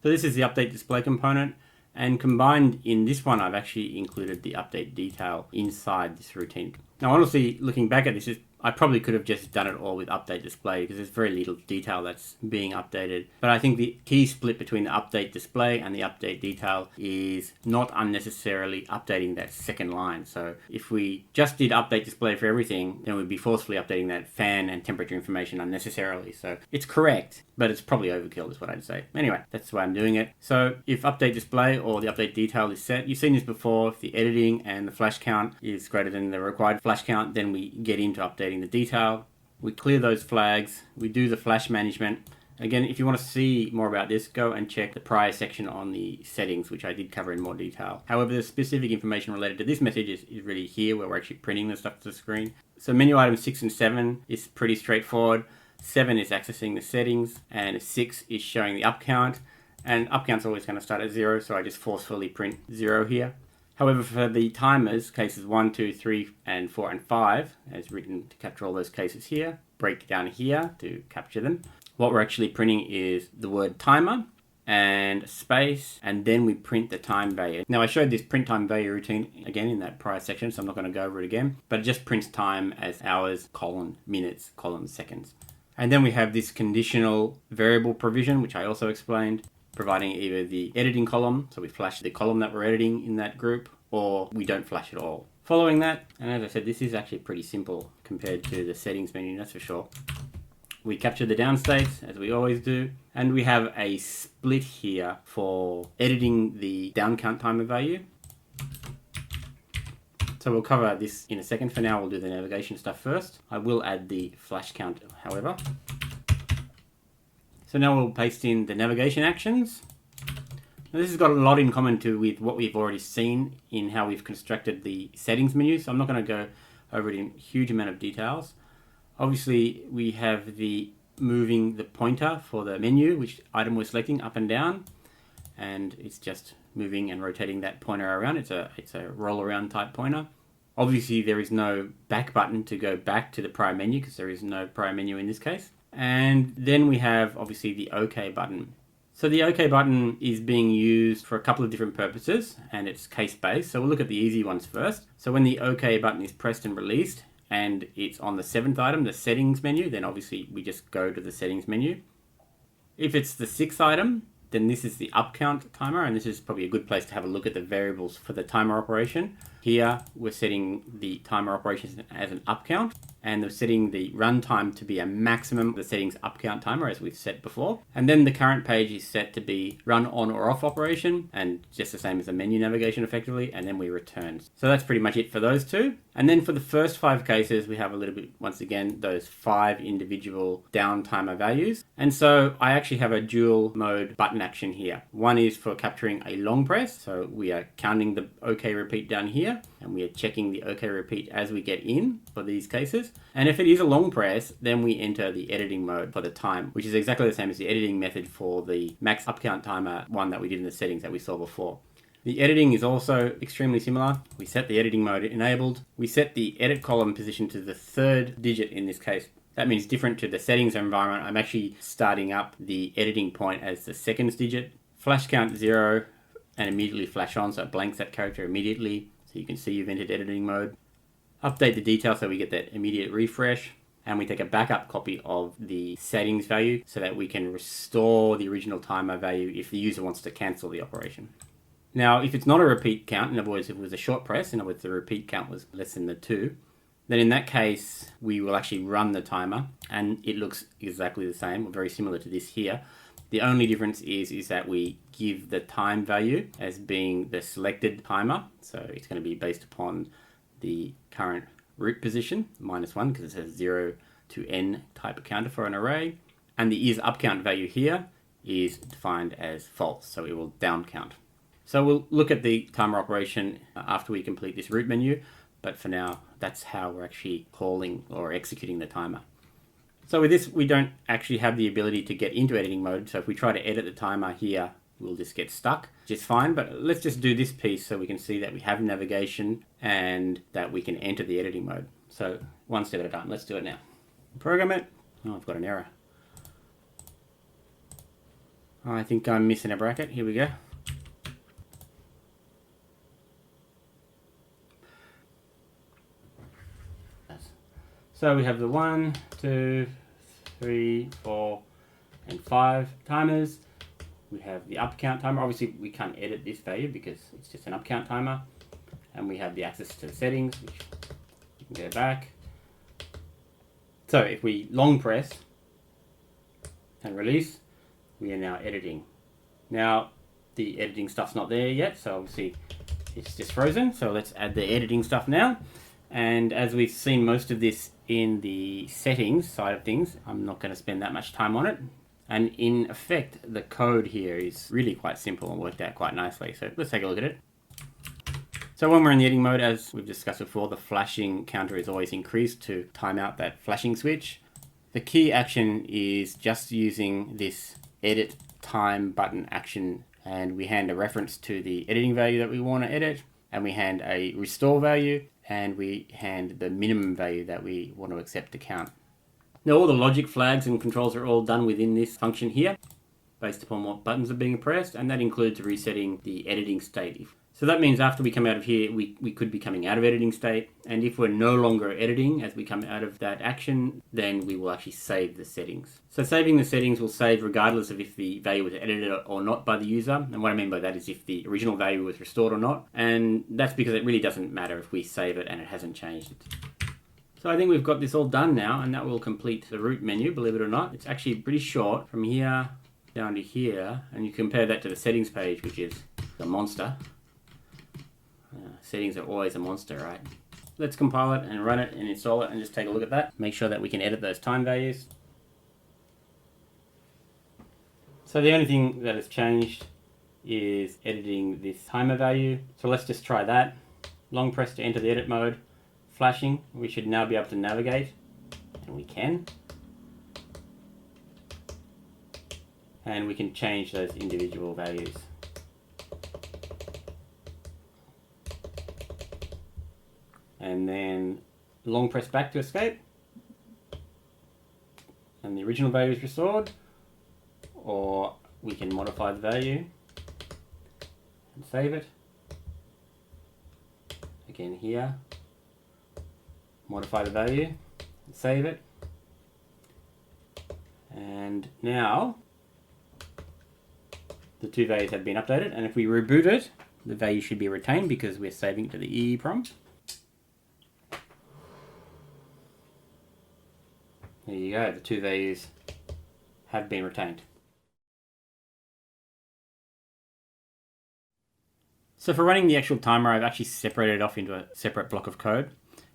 [SPEAKER 1] So this is the update display component, and combined in this one, I've actually included the update detail inside this routine. Now, honestly, looking back at this, I probably could have just done it all with update display because there's very little detail that's being updated. But I think the key split between the update display and the update detail is not unnecessarily updating that second line. So if we just did update display for everything, then we'd be forcefully updating that fan and temperature information unnecessarily. So it's correct, but it's probably overkill is what I'd say. Anyway, that's why I'm doing it. So if update display or the update detail is set, you've seen this before, if the editing and the flash count is greater than the required flash count, then we get into updating the detail. We clear those flags, we do the flash management. Again, if you want to see more about this, go and check the prior section on the settings, which I did cover in more detail. However, the specific information related to this message is really here, where we're actually printing the stuff to the screen. So menu items 6 and 7 is pretty straightforward. 7 is accessing the settings, and 6 is showing the up count. And up count's always going to start at 0, so I just forcefully print 0 here. However, for the timers, cases 1, 2, 3, and 4, and 5, as written to capture all those cases here, break down here to capture them. What we're actually printing is the word timer and space, and then we print the time value. Now, I showed this print time value routine again in that prior section, so I'm not going to go over it again, but it just prints time as hours, colon, minutes, colon, seconds. And then we have this conditional variable provision, which I also explained, providing either the editing column, so we flash the column that we're editing in that group, or we don't flash at all. Following that, and as I said, this is actually pretty simple compared to the settings menu, that's for sure. We capture the down states, as we always do, and we have a split here for editing the down count timer value. So we'll cover this in a second. For now, we'll do the navigation stuff first. I will add the flash count, however. So now we'll paste in the navigation actions. Now this has got a lot in common with what we've already seen in how we've constructed the settings menu, so I'm not going to go over it in a huge amount of details. Obviously, we have the moving the pointer for the menu, which item we're selecting up and down, and it's just moving and rotating that pointer around. It's a roll around type pointer. Obviously, there is no back button to go back to the prior menu because there is no prior menu in this case. And then we have obviously the OK button. So the OK button is being used for a couple of different purposes, and it's case-based. So we'll look at the easy ones first. So when the OK button is pressed and released, and it's on the 7th item, the settings menu, then obviously we just go to the settings menu. If it's the 6th item, then this is the up count timer, and this is probably a good place to have a look at the variables for the timer operation. Here we're setting the timer operations as an up count, and we're setting the runtime to be a maximum of the settings up count timer, as we've set before. And then the current page is set to be run on or off operation, and just the same as the menu navigation effectively, and then we return. So that's pretty much it for those two. And then for the first 5 cases, we have a little bit, once again, those 5 individual down timer values. And so I actually have a dual mode button action here. One is for capturing a long press, so we are counting the OK repeat down here, and we are checking the OK repeat as we get in for these cases. And if it is a long press, then we enter the editing mode for the time, which is exactly the same as the editing method for the max up count timer one that we did in the settings that we saw before. The editing is also extremely similar. We set the editing mode enabled. We set the edit column position to the 3rd digit in this case. That means different to the settings environment, I'm actually starting up the editing point as the seconds digit. Flash count 0 and immediately flash on, so it blanks that character immediately. So you can see you've entered editing mode. Update the detail so we get that immediate refresh. And we take a backup copy of the settings value so that we can restore the original timer value if the user wants to cancel the operation. Now, if it's not a repeat count, in other words, if it was a short press, in other words, the repeat count was less than the 2, then in that case, we will actually run the timer and it looks exactly the same, or very similar to this here. The only difference is that we give the time value as being the selected timer. So it's going to be based upon the current root position, -1, because it says 0 to n type counter for an array. And the is up count value here is defined as false, so it will down count. So we'll look at the timer operation after we complete this root menu, but for now, that's how we're actually calling or executing the timer. So with this, we don't actually have the ability to get into editing mode, so if we try to edit the timer here, we'll just get stuck, which is fine, but let's just do this piece so we can see that we have navigation and that we can enter the editing mode. So one step at a time, let's do it now. Program it. Oh, I've got an error. I think I'm missing a bracket, here we go. So we have the 1, 2, 3, 4, and 5 timers. We have the up count timer. Obviously, we can't edit this value because it's just an up count timer. And we have the access to the settings, which you can go back. So if we long press and release, we are now editing. Now, the editing stuff's not there yet, so obviously it's just frozen. So let's add the editing stuff now. And as we've seen most of this in the settings side of things, I'm not going to spend that much time on it. And in effect, the code here is really quite simple and worked out quite nicely. So let's take a look at it. So when we're in the editing mode, as we've discussed before, the flashing counter is always increased to time out that flashing switch. The key action is just using this edit time button action, and we hand a reference to the editing value that we want to edit, and we hand a restore value, and we hand the minimum value that we want to accept to count. Now all the logic flags and controls are all done within this function here, based upon what buttons are being pressed, and that includes resetting the editing state. So that means after we come out of here, we could be coming out of editing state, and if we're no longer editing as we come out of that action, then we will actually save the settings. So saving the settings will save regardless of if the value was edited or not by the user, and what I mean by that is if the original value was restored or not, and that's because it really doesn't matter if we save it and it hasn't changed. So I think we've got this all done now, and that will complete the root menu, believe it or not. It's actually pretty short from here down to here, and you compare that to the settings page, which is the monster. Settings are always a monster, right? Let's compile it and run it and install it and just take a look at that. Make sure that we can edit those time values. So the only thing that has changed is editing this timer value. So let's just try that. Long press to enter the edit mode. Flashing, we should now be able to navigate, and we can. And we can change those individual values. And then long press back to escape, and the original value is restored, or we can modify the value and save it. Again here, modify the value and save it. And now the two values have been updated, and if we reboot it, the value should be retained because we're saving it to the EEPROM. There you go, the two values have been retained. So for running the actual timer, I've actually separated it off into a separate block of code.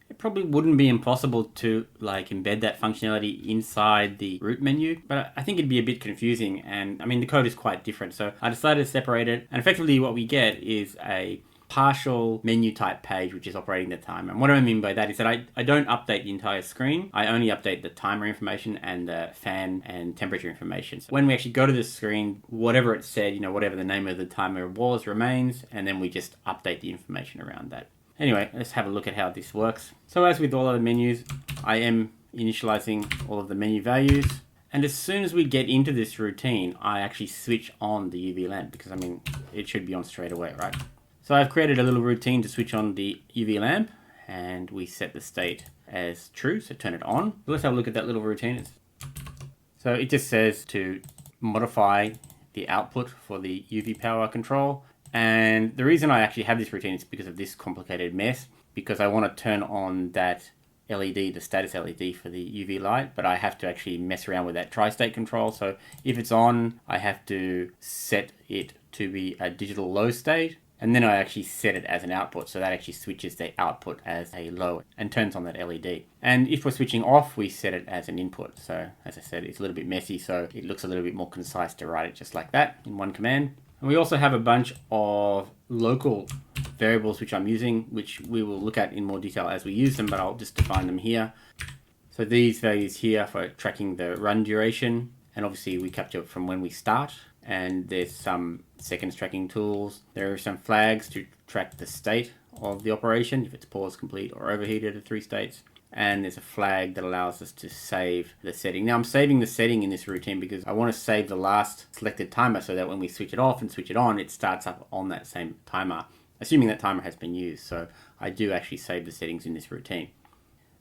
[SPEAKER 1] It probably wouldn't be impossible to embed that functionality inside the root menu, but I think it'd be a bit confusing, and I mean the code is quite different, so I decided to separate it, and effectively what we get is a partial menu type page which is operating the timer. And what I mean by that is that I don't update the entire screen. I only update the timer information and the fan and temperature information. So when we actually go to the screen, whatever it said, whatever the name of the timer was remains, and then we just update the information around that. Anyway, let's have a look at how this works. So as with all other menus, I am initializing all of the menu values. And as soon as we get into this routine, I actually switch on the UV lamp because, I mean, it should be on straight away, right? So I've created a little routine to switch on the UV lamp, and we set the state as true, so turn it on. Let's have a look at that little routine. So it just says to modify the output for the UV power control. And the reason I actually have this routine is because of this complicated mess, because I want to turn on that LED, the status LED for the UV light, but I have to actually mess around with that tri-state control. So if it's on, I have to set it to be a digital low state, and then I actually set it as an output. So that actually switches the output as a low and turns on that LED. And if we're switching off, we set it as an input. So as I said, it's a little bit messy, so it looks a little bit more concise to write it just like that in one command. And we also have a bunch of local variables which I'm using, which we will look at in more detail as we use them, but I'll just define them here. So these values here for tracking the run duration, and obviously we capture from when we start, and there's some seconds tracking tools. There are some flags to track the state of the operation, if it's pause, complete, or overheated at 3 states. And there's a flag that allows us to save the setting. Now I'm saving the setting in this routine because I want to save the last selected timer so that when we switch it off and switch it on, it starts up on that same timer, assuming that timer has been used. So I do actually save the settings in this routine.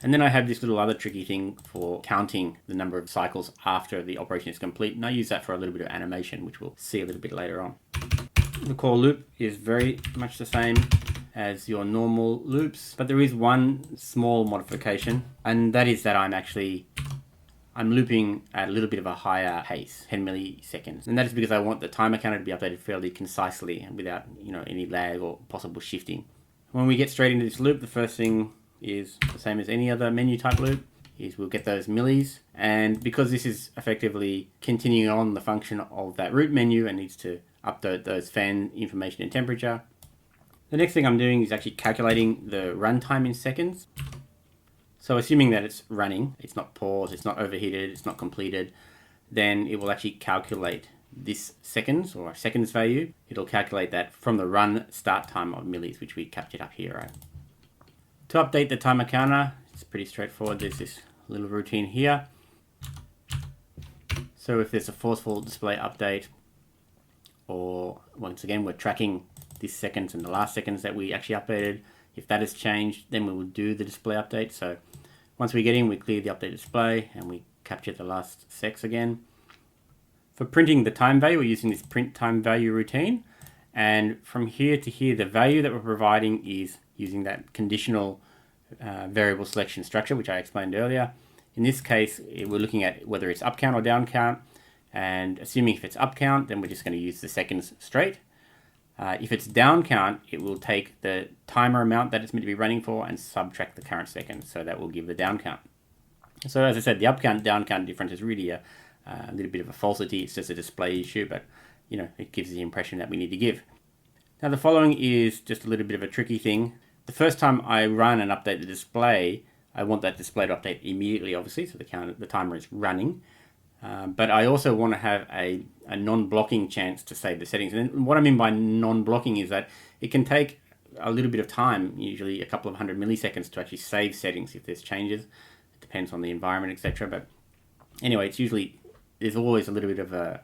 [SPEAKER 1] And then I have this little other tricky thing for counting the number of cycles after the operation is complete. And I use that for a little bit of animation, which we'll see a little bit later on. The core loop is very much the same as your normal loops, but there is one small modification, and that is that I'm looping at a little bit of a higher pace, 10 milliseconds, and that is because I want the timer counter to be updated fairly concisely and without any lag or possible shifting. When we get straight into this loop, the first thing is the same as any other menu type loop, is we'll get those millis, and because this is effectively continuing on the function of that root menu and needs to update those fan information and temperature, the next thing I'm doing is actually calculating the runtime in seconds. So assuming that it's running, it's not paused, it's not overheated, it's not completed, then it will actually calculate this seconds or seconds value. It'll calculate that from the run start time of millis, which we captured up here, right? To update the timer counter, it's pretty straightforward. There's this little routine here. So if there's a forceful display update, or once again, we're tracking this seconds and the last seconds that we actually updated. If that has changed, then we will do the display update. So once we get in, we clear the update display and we capture the last secs again. For printing the time value, we're using this print time value routine. And from here to here, the value that we're providing is using that conditional variable selection structure, which I explained earlier. In this case, we're looking at whether it's up count or down count. And assuming if it's up count, then we're just going to use the seconds straight. If it's down count, it will take the timer amount that it's meant to be running for and subtract the current seconds. So that will give the down count. So as I said, the up count, down count difference is really a little bit of a falsity. It's just a display issue, but it gives the impression that we need to give. Now the following is just a little bit of a tricky thing. The first time I run and update the display, I want that display to update immediately, obviously, so the timer is running. But I also want to have a non-blocking chance to save the settings. And what I mean by non-blocking is that it can take a little bit of time, usually a couple of 100 milliseconds, to actually save settings if there's changes. It depends on the environment, etc. But anyway, there's always a little bit of a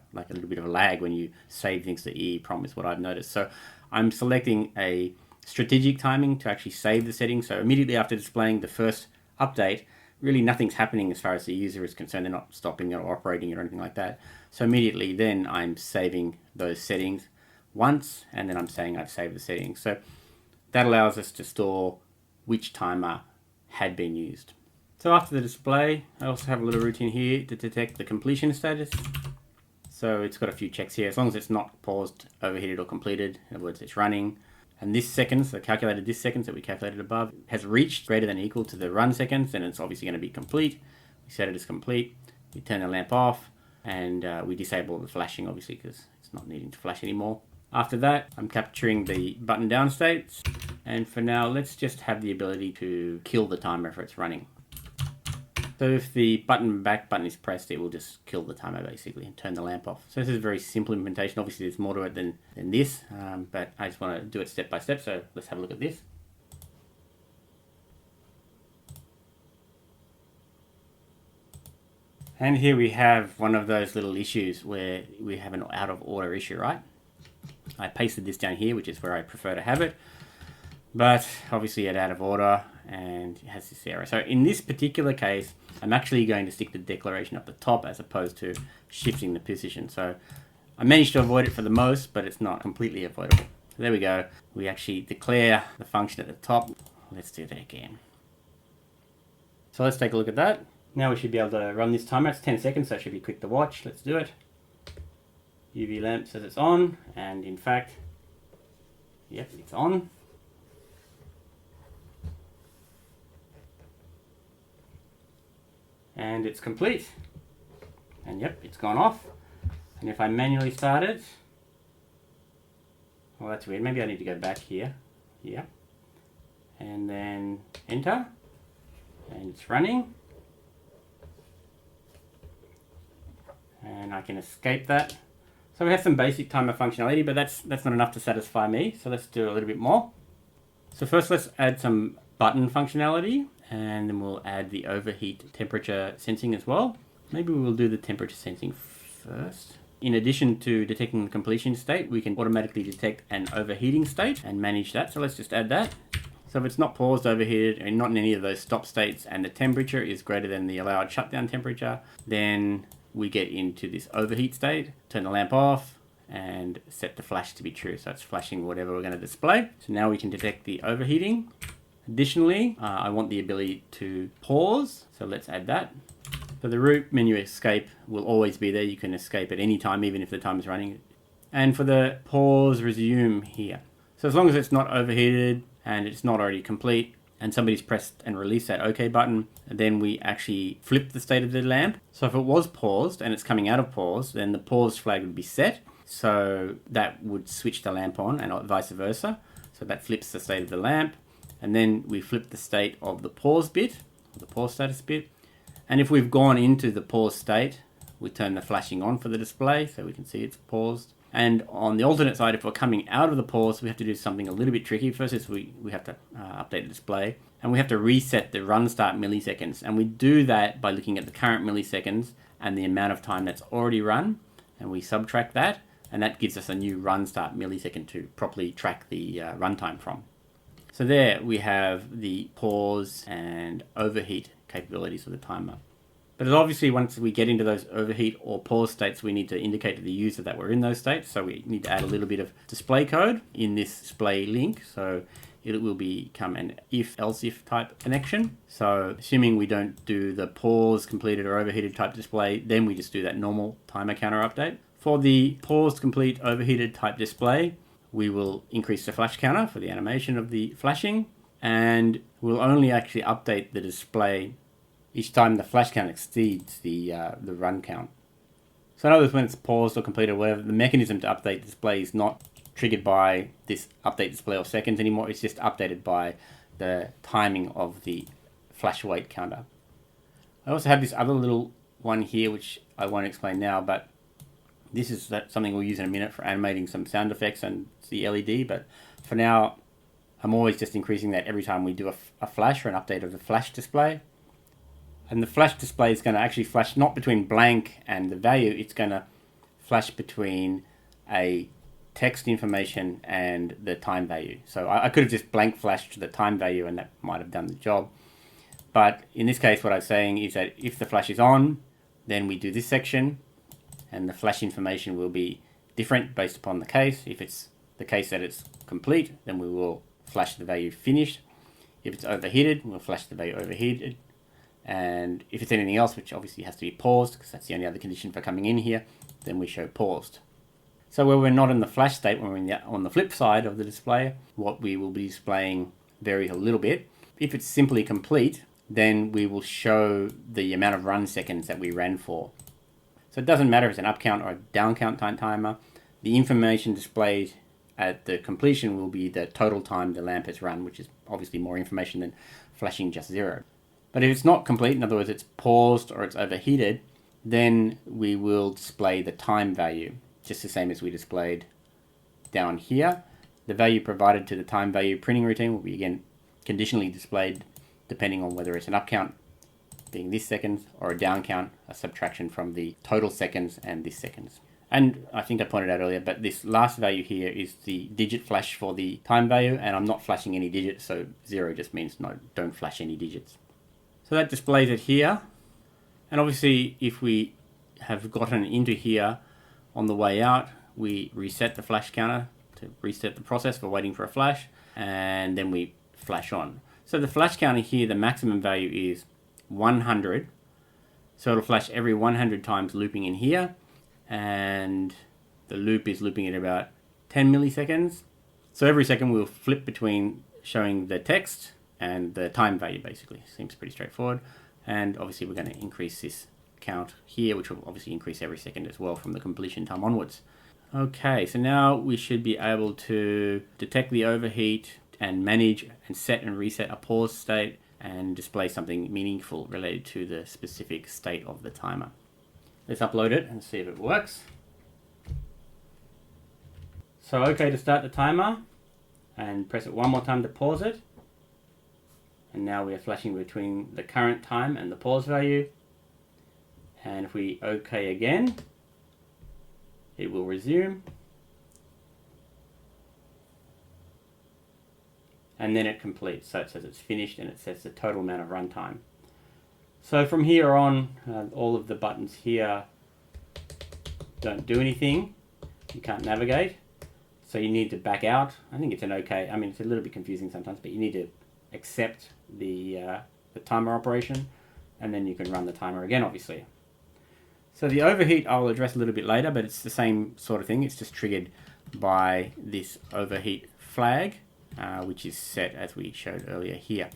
[SPEAKER 1] lag when you save things to EEPROM is what I've noticed. So I'm selecting a strategic timing to actually save the settings. So immediately after displaying the first update, really nothing's happening as far as the user is concerned. They're not stopping it or operating it or anything like that. So immediately then I'm saving those settings once, and then I'm saying I've saved the settings. So that allows us to store which timer had been used. So after the display, I also have a little routine here to detect the completion status. So it's got a few checks here. As long as it's not paused, overheated, or completed, in other words, it's running. And this seconds, the calculated this seconds that we calculated above, has reached greater than or equal to the run seconds, then it's obviously going to be complete. We set it as complete. We turn the lamp off, and we disable the flashing, obviously, because it's not needing to flash anymore. After that, I'm capturing the button down states. And for now, let's just have the ability to kill the timer if it's running. So if the back button is pressed, it will just kill the timer basically and turn the lamp off. So this is a very simple implementation. Obviously there's more to it than this, but I just want to do it step by step. So let's have a look at this. And here we have one of those little issues where we have an out of order issue, right? I pasted this down here, which is where I prefer to have it, but obviously it's out of order and it has this error. So in this particular case, I'm actually going to stick the declaration up the top as opposed to shifting the position. So I managed to avoid it for the most, but it's not completely avoidable. So there we go. We actually declare the function at the top. Let's do that again. So let's take a look at that. Now we should be able to run this timer. It's 10 seconds, so it should be quick to watch. Let's do it. UV lamp says it's on, and in fact, yep, it's on. And it's complete. And yep, it's gone off. And if I manually start it, well, that's weird. Maybe I need to go back here. Yeah. And then enter. And it's running. And I can escape that. So we have some basic timer functionality, but that's not enough to satisfy me. So let's do a little bit more. So first let's add some button functionality, and then we'll add the overheat temperature sensing as well. Maybe we'll do the temperature sensing first. In addition to detecting the completion state, we can automatically detect an overheating state and manage that. So let's just add that. So if it's not paused, overheated, and not in any of those stop states, and the temperature is greater than the allowed shutdown temperature, then we get into this overheat state, turn the lamp off, and set the flash to be true. So it's flashing whatever we're going to display. So now we can detect the overheating. Additionally, I want the ability to pause. So let's add that. So the root menu escape will always be there. You can escape at any time, even if the time is running. And for the pause resume here. So as long as it's not overheated and it's not already complete, and somebody's pressed and released that OK button, then we actually flip the state of the lamp. So if it was paused and it's coming out of pause, then the pause flag would be set. So that would switch the lamp on, and vice versa. So that flips the state of the lamp. And then we flip the state of the pause bit, the pause status bit. And if we've gone into the pause state, we turn the flashing on for the display so we can see it's paused. And on the alternate side, if we're coming out of the pause, we have to do something a little bit tricky. First is we have to update the display, and we have to reset the run start milliseconds. And we do that by looking at the current milliseconds and the amount of time that's already run, and we subtract that, and that gives us a new run start millisecond to properly track the runtime from. So there we have the pause and overheat capabilities of the timer. But obviously once we get into those overheat or pause states, we need to indicate to the user that we're in those states. So we need to add a little bit of display code in this display link. So it will become an if-else-if type connection. So assuming we don't do the pause completed or overheated type display, then we just do that normal timer counter update. For the paused complete overheated type display, we will increase the flash counter for the animation of the flashing, and we'll only actually update the display each time the flash count exceeds the run count. So in other words, when it's paused or completed or whatever, the mechanism to update the display is not triggered by this update display or seconds anymore. It's just updated by the timing of the flash wait counter. I also have this other little one here, which I won't explain now, but this is something we'll use in a minute for animating some sound effects and the LED. But for now, I'm always just increasing that every time we do a flash or an update of the flash display. And the flash display is going to actually flash not between blank and the value, it's going to flash between a text information and the time value. So I could have just blank flashed the time value and that might have done the job. But in this case, what I'm saying is that if the flash is on, then we do this section, and the flash information will be different based upon the case. If it's the case that it's complete, then we will flash the value finished. If it's overheated, we'll flash the value overheated. And if it's anything else, which obviously has to be paused, because that's the only other condition for coming in here, then we show paused. So where we're not in the flash state, when we're on the flip side of the display, what we will be displaying varies a little bit. If it's simply complete, then we will show the amount of run seconds that we ran for. So it doesn't matter if it's an up count or a down count timer. The information displayed at the completion will be the total time the lamp has run, which is obviously more information than flashing just 0. But if it's not complete, in other words, it's paused or it's overheated, then we will display the time value, just the same as we displayed down here. The value provided to the time value printing routine will be again conditionally displayed depending on whether it's an up count being this seconds, or a down count, a subtraction from the total seconds and this seconds. And I think I pointed out earlier, but this last value here is the digit flash for the time value, and I'm not flashing any digits, so 0 just means no, don't flash any digits. So that displays it here. And obviously, if we have gotten into here on the way out, we reset the flash counter to reset the process for waiting for a flash, and then we flash on. So the flash counter here, the maximum value is 100. So it'll flash every 100 times looping in here, and the loop is looping at about 10 milliseconds. So every second we'll flip between showing the text and the time value, basically. Seems pretty straightforward. And obviously we're going to increase this count here, which will obviously increase every second as well from the completion time onwards. Okay, so now we should be able to detect the overheat and manage and set and reset a pause state and display something meaningful related to the specific state of the timer. Let's upload it and see if it works. So okay to start the timer, and press it one more time to pause it. And now we are flashing between the current time and the pause value. And if we OK again, it will resume. And then it completes. So it says it's finished, and it says the total amount of runtime. So from here on, all of the buttons here don't do anything. You can't navigate. So you need to back out. I think it's an okay. I mean, it's a little bit confusing sometimes, but you need to accept the timer operation, and then you can run the timer again, obviously. So the overheat I'll address a little bit later, but it's the same sort of thing. It's just triggered by this overheat flag, which is set as we showed earlier here.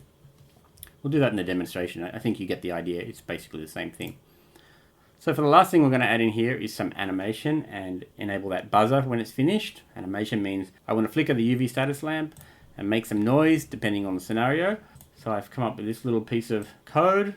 [SPEAKER 1] We'll do that in the demonstration. I think you get the idea. It's basically the same thing. So for the last thing we're going to add in here is some animation and enable that buzzer when it's finished. Animation means I want to flicker the UV status lamp and make some noise depending on the scenario. So I've come up with this little piece of code.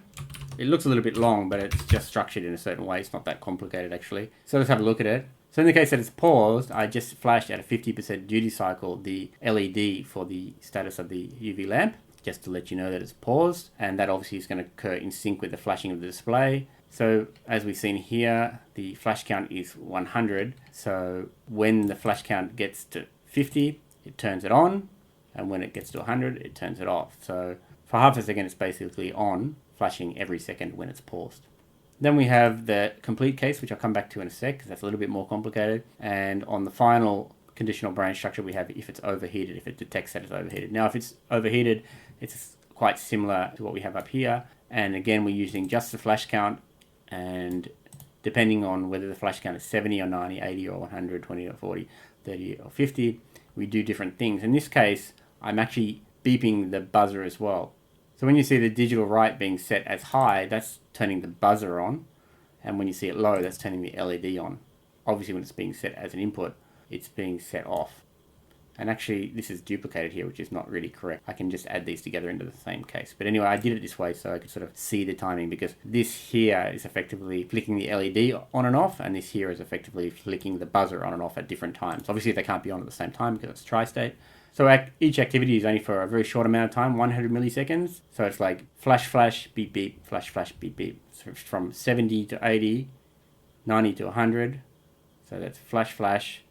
[SPEAKER 1] It looks a little bit long, but it's just structured in a certain way. It's not that complicated actually. So let's have a look at it. So in the case that it's paused, I just flashed at a 50% duty cycle the LED for the status of the UV lamp, just to let you know that it's paused. And that obviously is going to occur in sync with the flashing of the display. So as we've seen here, the flash count is 100. So when the flash count gets to 50, it turns it on. And when it gets to 100, it turns it off. So for half a second, it's basically on, flashing every second when it's paused. Then we have the complete case, which I'll come back to in a sec, because that's a little bit more complicated. And on the final conditional branch structure, we have if it's overheated, if it detects that it's overheated. Now, if it's overheated, it's quite similar to what we have up here. And again, we're using just the flash count, and depending on whether the flash count is 70 or 90, 80 or 100, 20 or 40, 30 or 50, we do different things. In this case, I'm actually beeping the buzzer as well. So when you see the digital write being set as high, that's turning the buzzer on. And when you see it low, that's turning the LED on. Obviously, when it's being set as an input, it's being set off. And actually, this is duplicated here, which is not really correct. I can just add these together into the same case. But anyway, I did it this way so I could sort of see the timing, because this here is effectively flicking the LED on and off, and this here is effectively flicking the buzzer on and off at different times. Obviously, they can't be on at the same time because it's tri-state. So each activity is only for a very short amount of time, 100 milliseconds. So it's like flash, flash, beep, beep, flash, flash, beep, beep. So from 70 to 80, 90 to 100. So that's flash, flash,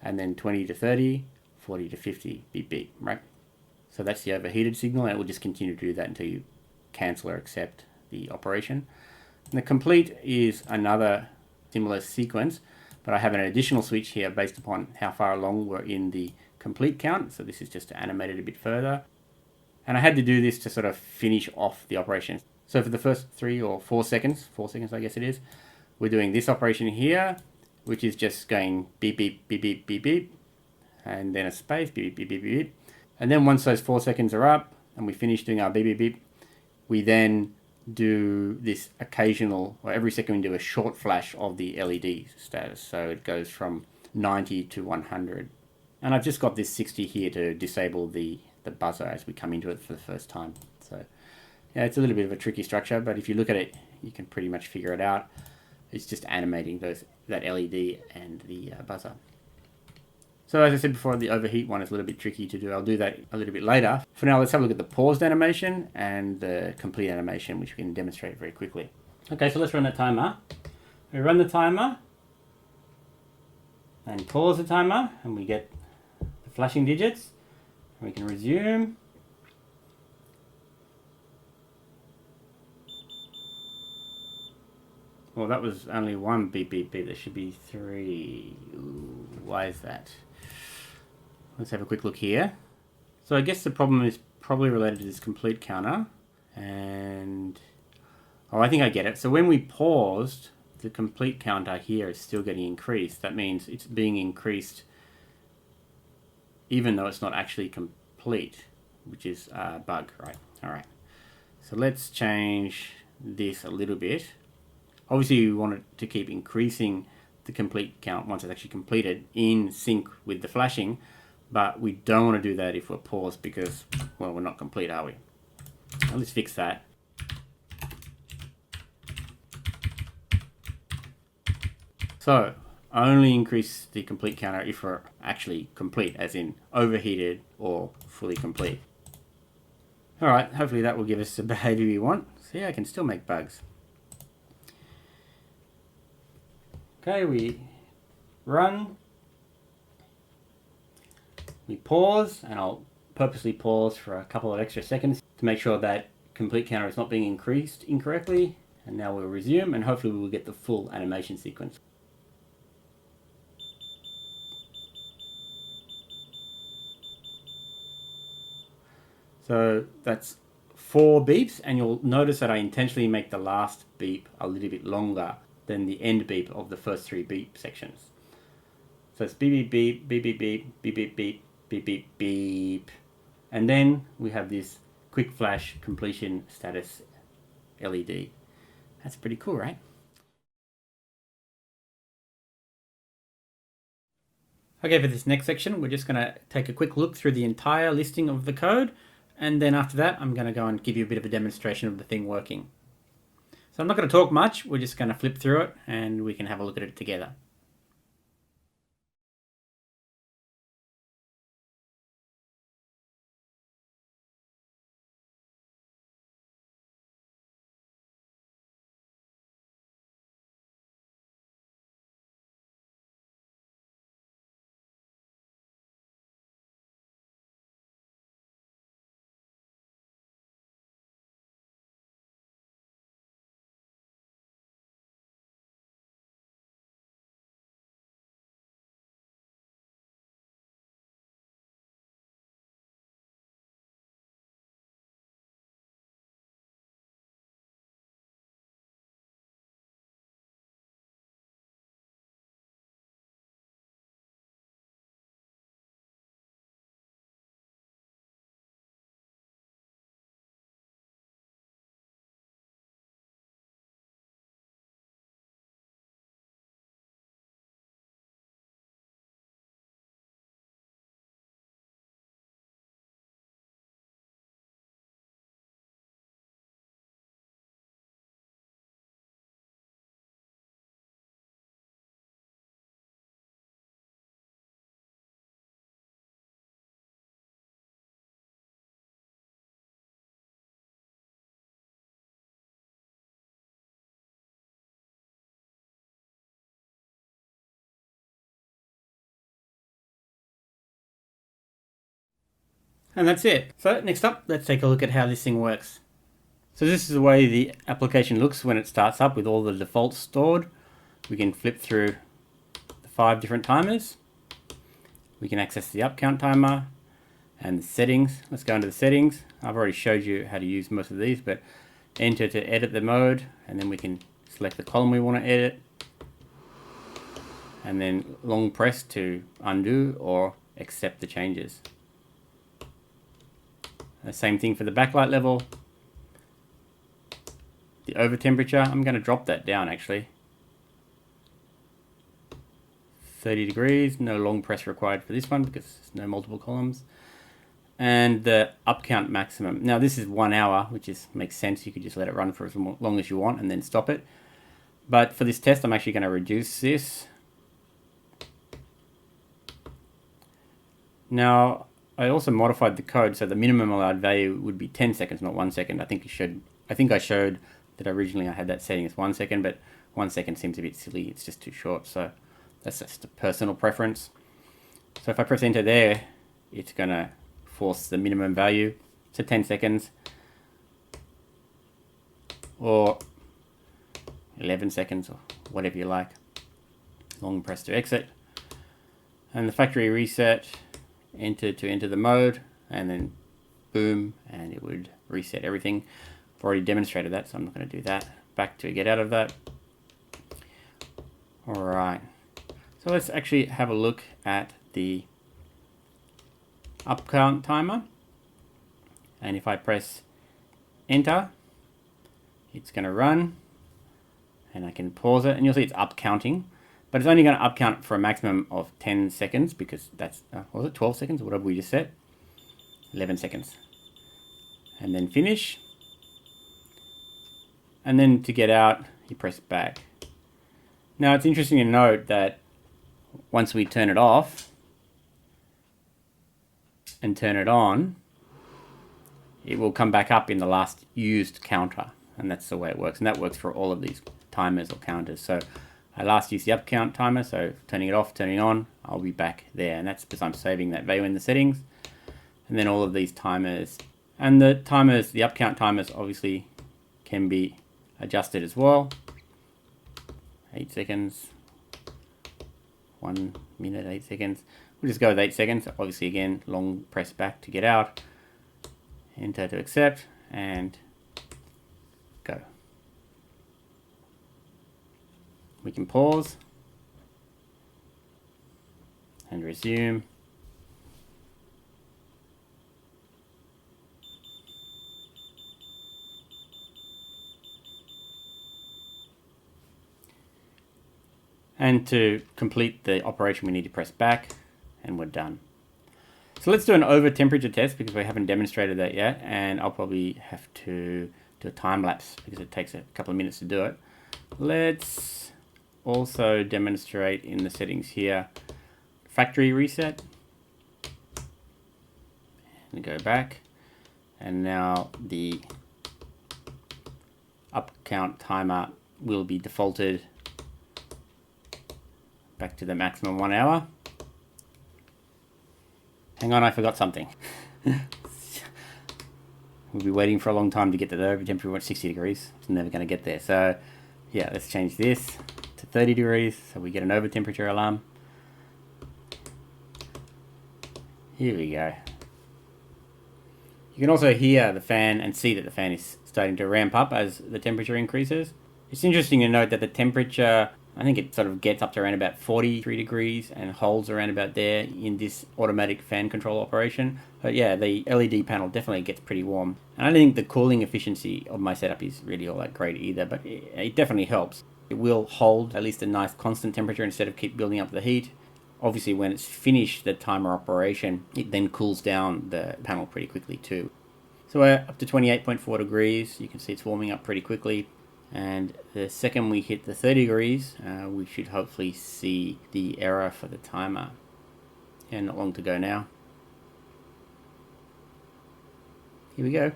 [SPEAKER 1] and then 20 to 30, 40 to 50, beep, beep, right? So that's the overheated signal, and it will just continue to do that until you cancel or accept the operation. And the complete is another similar sequence, but I have an additional switch here based upon how far along we're in the complete count. So this is just to animate it a bit further. And I had to do this to sort of finish off the operation. So for the first 3 or 4 seconds, 4 seconds I guess it is, we're doing this operation here, which is just going beep, beep, beep, beep, beep, beep, and then a space, beep, beep, beep, beep, beep. And then once those 4 seconds are up and we finish doing our beep, beep, beep, we then do this occasional, or every second we do a short flash of the LED status. So it goes from 90 to 100. And I've just got this 60 here to disable the buzzer as we come into it for the first time. So yeah, it's a little bit of a tricky structure, but if you look at it, you can pretty much figure it out. It's just animating that LED and the buzzer. So as I said before, the overheat one is a little bit tricky to do. I'll do that a little bit later. For now, let's have a look at the paused animation and the complete animation, which we can demonstrate very quickly. Okay, so let's run the timer. We run the timer and pause the timer, and we get the flashing digits. And we can resume. Well, that was only one beep beep beep. There should be 3. Ooh, why is that? Let's have a quick look here. So I guess the problem is probably related to this complete counter. And oh, I think I get it. So when we paused, the complete counter here is still getting increased. That means it's being increased even though it's not actually complete, which is a bug, right? All right. So let's change this a little bit. Obviously, we want it to keep increasing the complete count once it's actually completed in sync with the flashing, but we don't want to do that if we're paused because, well, we're not complete, are we? Now let's fix that. So, only increase the complete counter if we're actually complete, as in overheated or fully complete. Alright, hopefully that will give us the behavior we want. See, I can still make bugs. Okay, we run, we pause, and I'll purposely pause for a couple of extra seconds to make sure that complete counter is not being increased incorrectly. And now we'll resume, and hopefully we will get the full animation sequence. So that's 4 beeps, and you'll notice that I intentionally make the last beep a little bit longer than the end beep of the first 3 beep sections. So it's beep beep beep beep beep beep beep beep beep beep beep, and then we have this quick flash completion status LED. That's pretty cool, right? Okay, for this next section, we're just going to take a quick look through the entire listing of the code, and then after that, I'm going to go and give you a bit of a demonstration of the thing working. So I'm not going to talk much, we're just going to flip through it, and we can have a look at it together. And that's it. So next up, let's take a look at how this thing works. So this is the way the application looks when it starts up with all the defaults stored. We can flip through the 5 different timers. We can access the up count timer and the settings. Let's go into the settings. I've already showed you how to use most of these, but enter to edit the mode, and then we can select the column we want to edit, and then long press to undo or accept the changes. The same thing for the backlight level. The over temperature, I'm going to drop that down actually. 30 degrees, no long press required for this one because there's no multiple columns. And the up count maximum. Now this is 1 hour, which makes sense. You could just let it run for as long as you want and then stop it. But for this test, I'm actually going to reduce this Now, I also modified the code so the minimum allowed value would be 10 seconds, not 1 second. I think I showed that originally I had that setting as 1 second, but 1 second seems a bit silly. It's just too short, so that's just a personal preference. So if I press enter there, it's gonna force the minimum value to 10 seconds or 11 seconds or whatever you like. Long press to exit. And the factory reset, enter to enter the mode, and then boom, and it would reset everything. I've already demonstrated that, so I'm not going to do that. Back to get out of that. Alright, so let's actually have a look at the up count timer. And if I press enter, it's going to run, and I can pause it, and you'll see it's up counting. But it's only going to up count for a maximum of 10 seconds because that's, what was it, 12 seconds? What have we just set? 11 seconds. And then finish. And then to get out, you press back. Now it's interesting to note that once we turn it off and turn it on, it will come back up in the last used counter. And that's the way it works. And that works for all of these timers or counters. So I last used the up count timer, so turning it off, turning on, I'll be back there. And that's because I'm saving that value in the settings. And then all of these timers. And the timers, the up count timers obviously can be adjusted as well. 8 seconds. 1 minute, 8 seconds. We'll just go with 8 seconds. Obviously again, long press back to get out. Enter to accept, and go. We can pause and resume. And to complete the operation, we need to press back, and we're done. So let's do an over temperature test because we haven't demonstrated that yet, and I'll probably have to do a time lapse because it takes a couple of minutes to do it. Let's also demonstrate in the settings here, factory reset, and go back, and now the up count timer will be defaulted back to the maximum 1 hour. Hang on, I forgot something. We'll be waiting for a long time to get to the over temperature at 60 degrees. It's never going to get there. So yeah, let's change this to 30 degrees so we get an over temperature alarm. Here we go. You can also hear the fan and see that the fan is starting to ramp up as the temperature increases. It's interesting to note that the temperature, I think it sort of gets up to around about 43 degrees and holds around about there in this automatic fan control operation. But yeah, the LED panel definitely gets pretty warm. And I don't think the cooling efficiency of my setup is really all that great either, but it definitely helps. It will hold at least a nice constant temperature instead of keep building up the heat. Obviously when it's finished the timer operation, it then cools down the panel pretty quickly too. So we're up to 28.4 degrees. You can see it's warming up pretty quickly. And the second we hit the 30 degrees, we should hopefully see the error for the timer. And not long to go now. Here we go.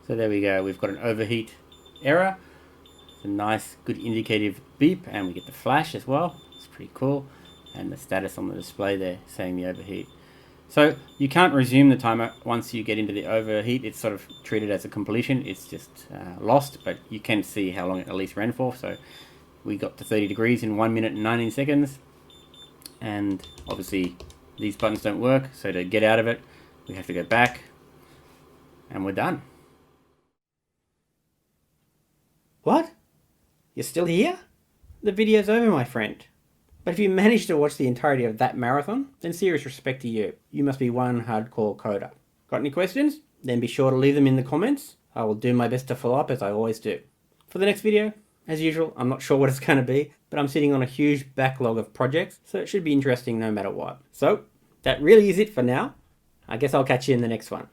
[SPEAKER 1] So there we go, we've got an overheat error. It's a nice, good indicative beep, and we get the flash as well. It's pretty cool. And the status on the display there saying the overheat. So you can't resume the timer once you get into the overheat. It's sort of treated as a completion. It's just lost, but you can see how long it at least ran for. So we got to 30 degrees in 1 minute and 19 seconds. And obviously these buttons don't work. So to get out of it, we have to go back, and we're done. What? You're still here? The video's over, my friend. But if you managed to watch the entirety of that marathon, then serious respect to you. You must be one hardcore coder. Got any questions? Then be sure to leave them in the comments. I will do my best to follow up as I always do. For the next video, as usual, I'm not sure what it's going to be, but I'm sitting on a huge backlog of projects, so it should be interesting no matter what. So, that really is it for now. I guess I'll catch you in the next one.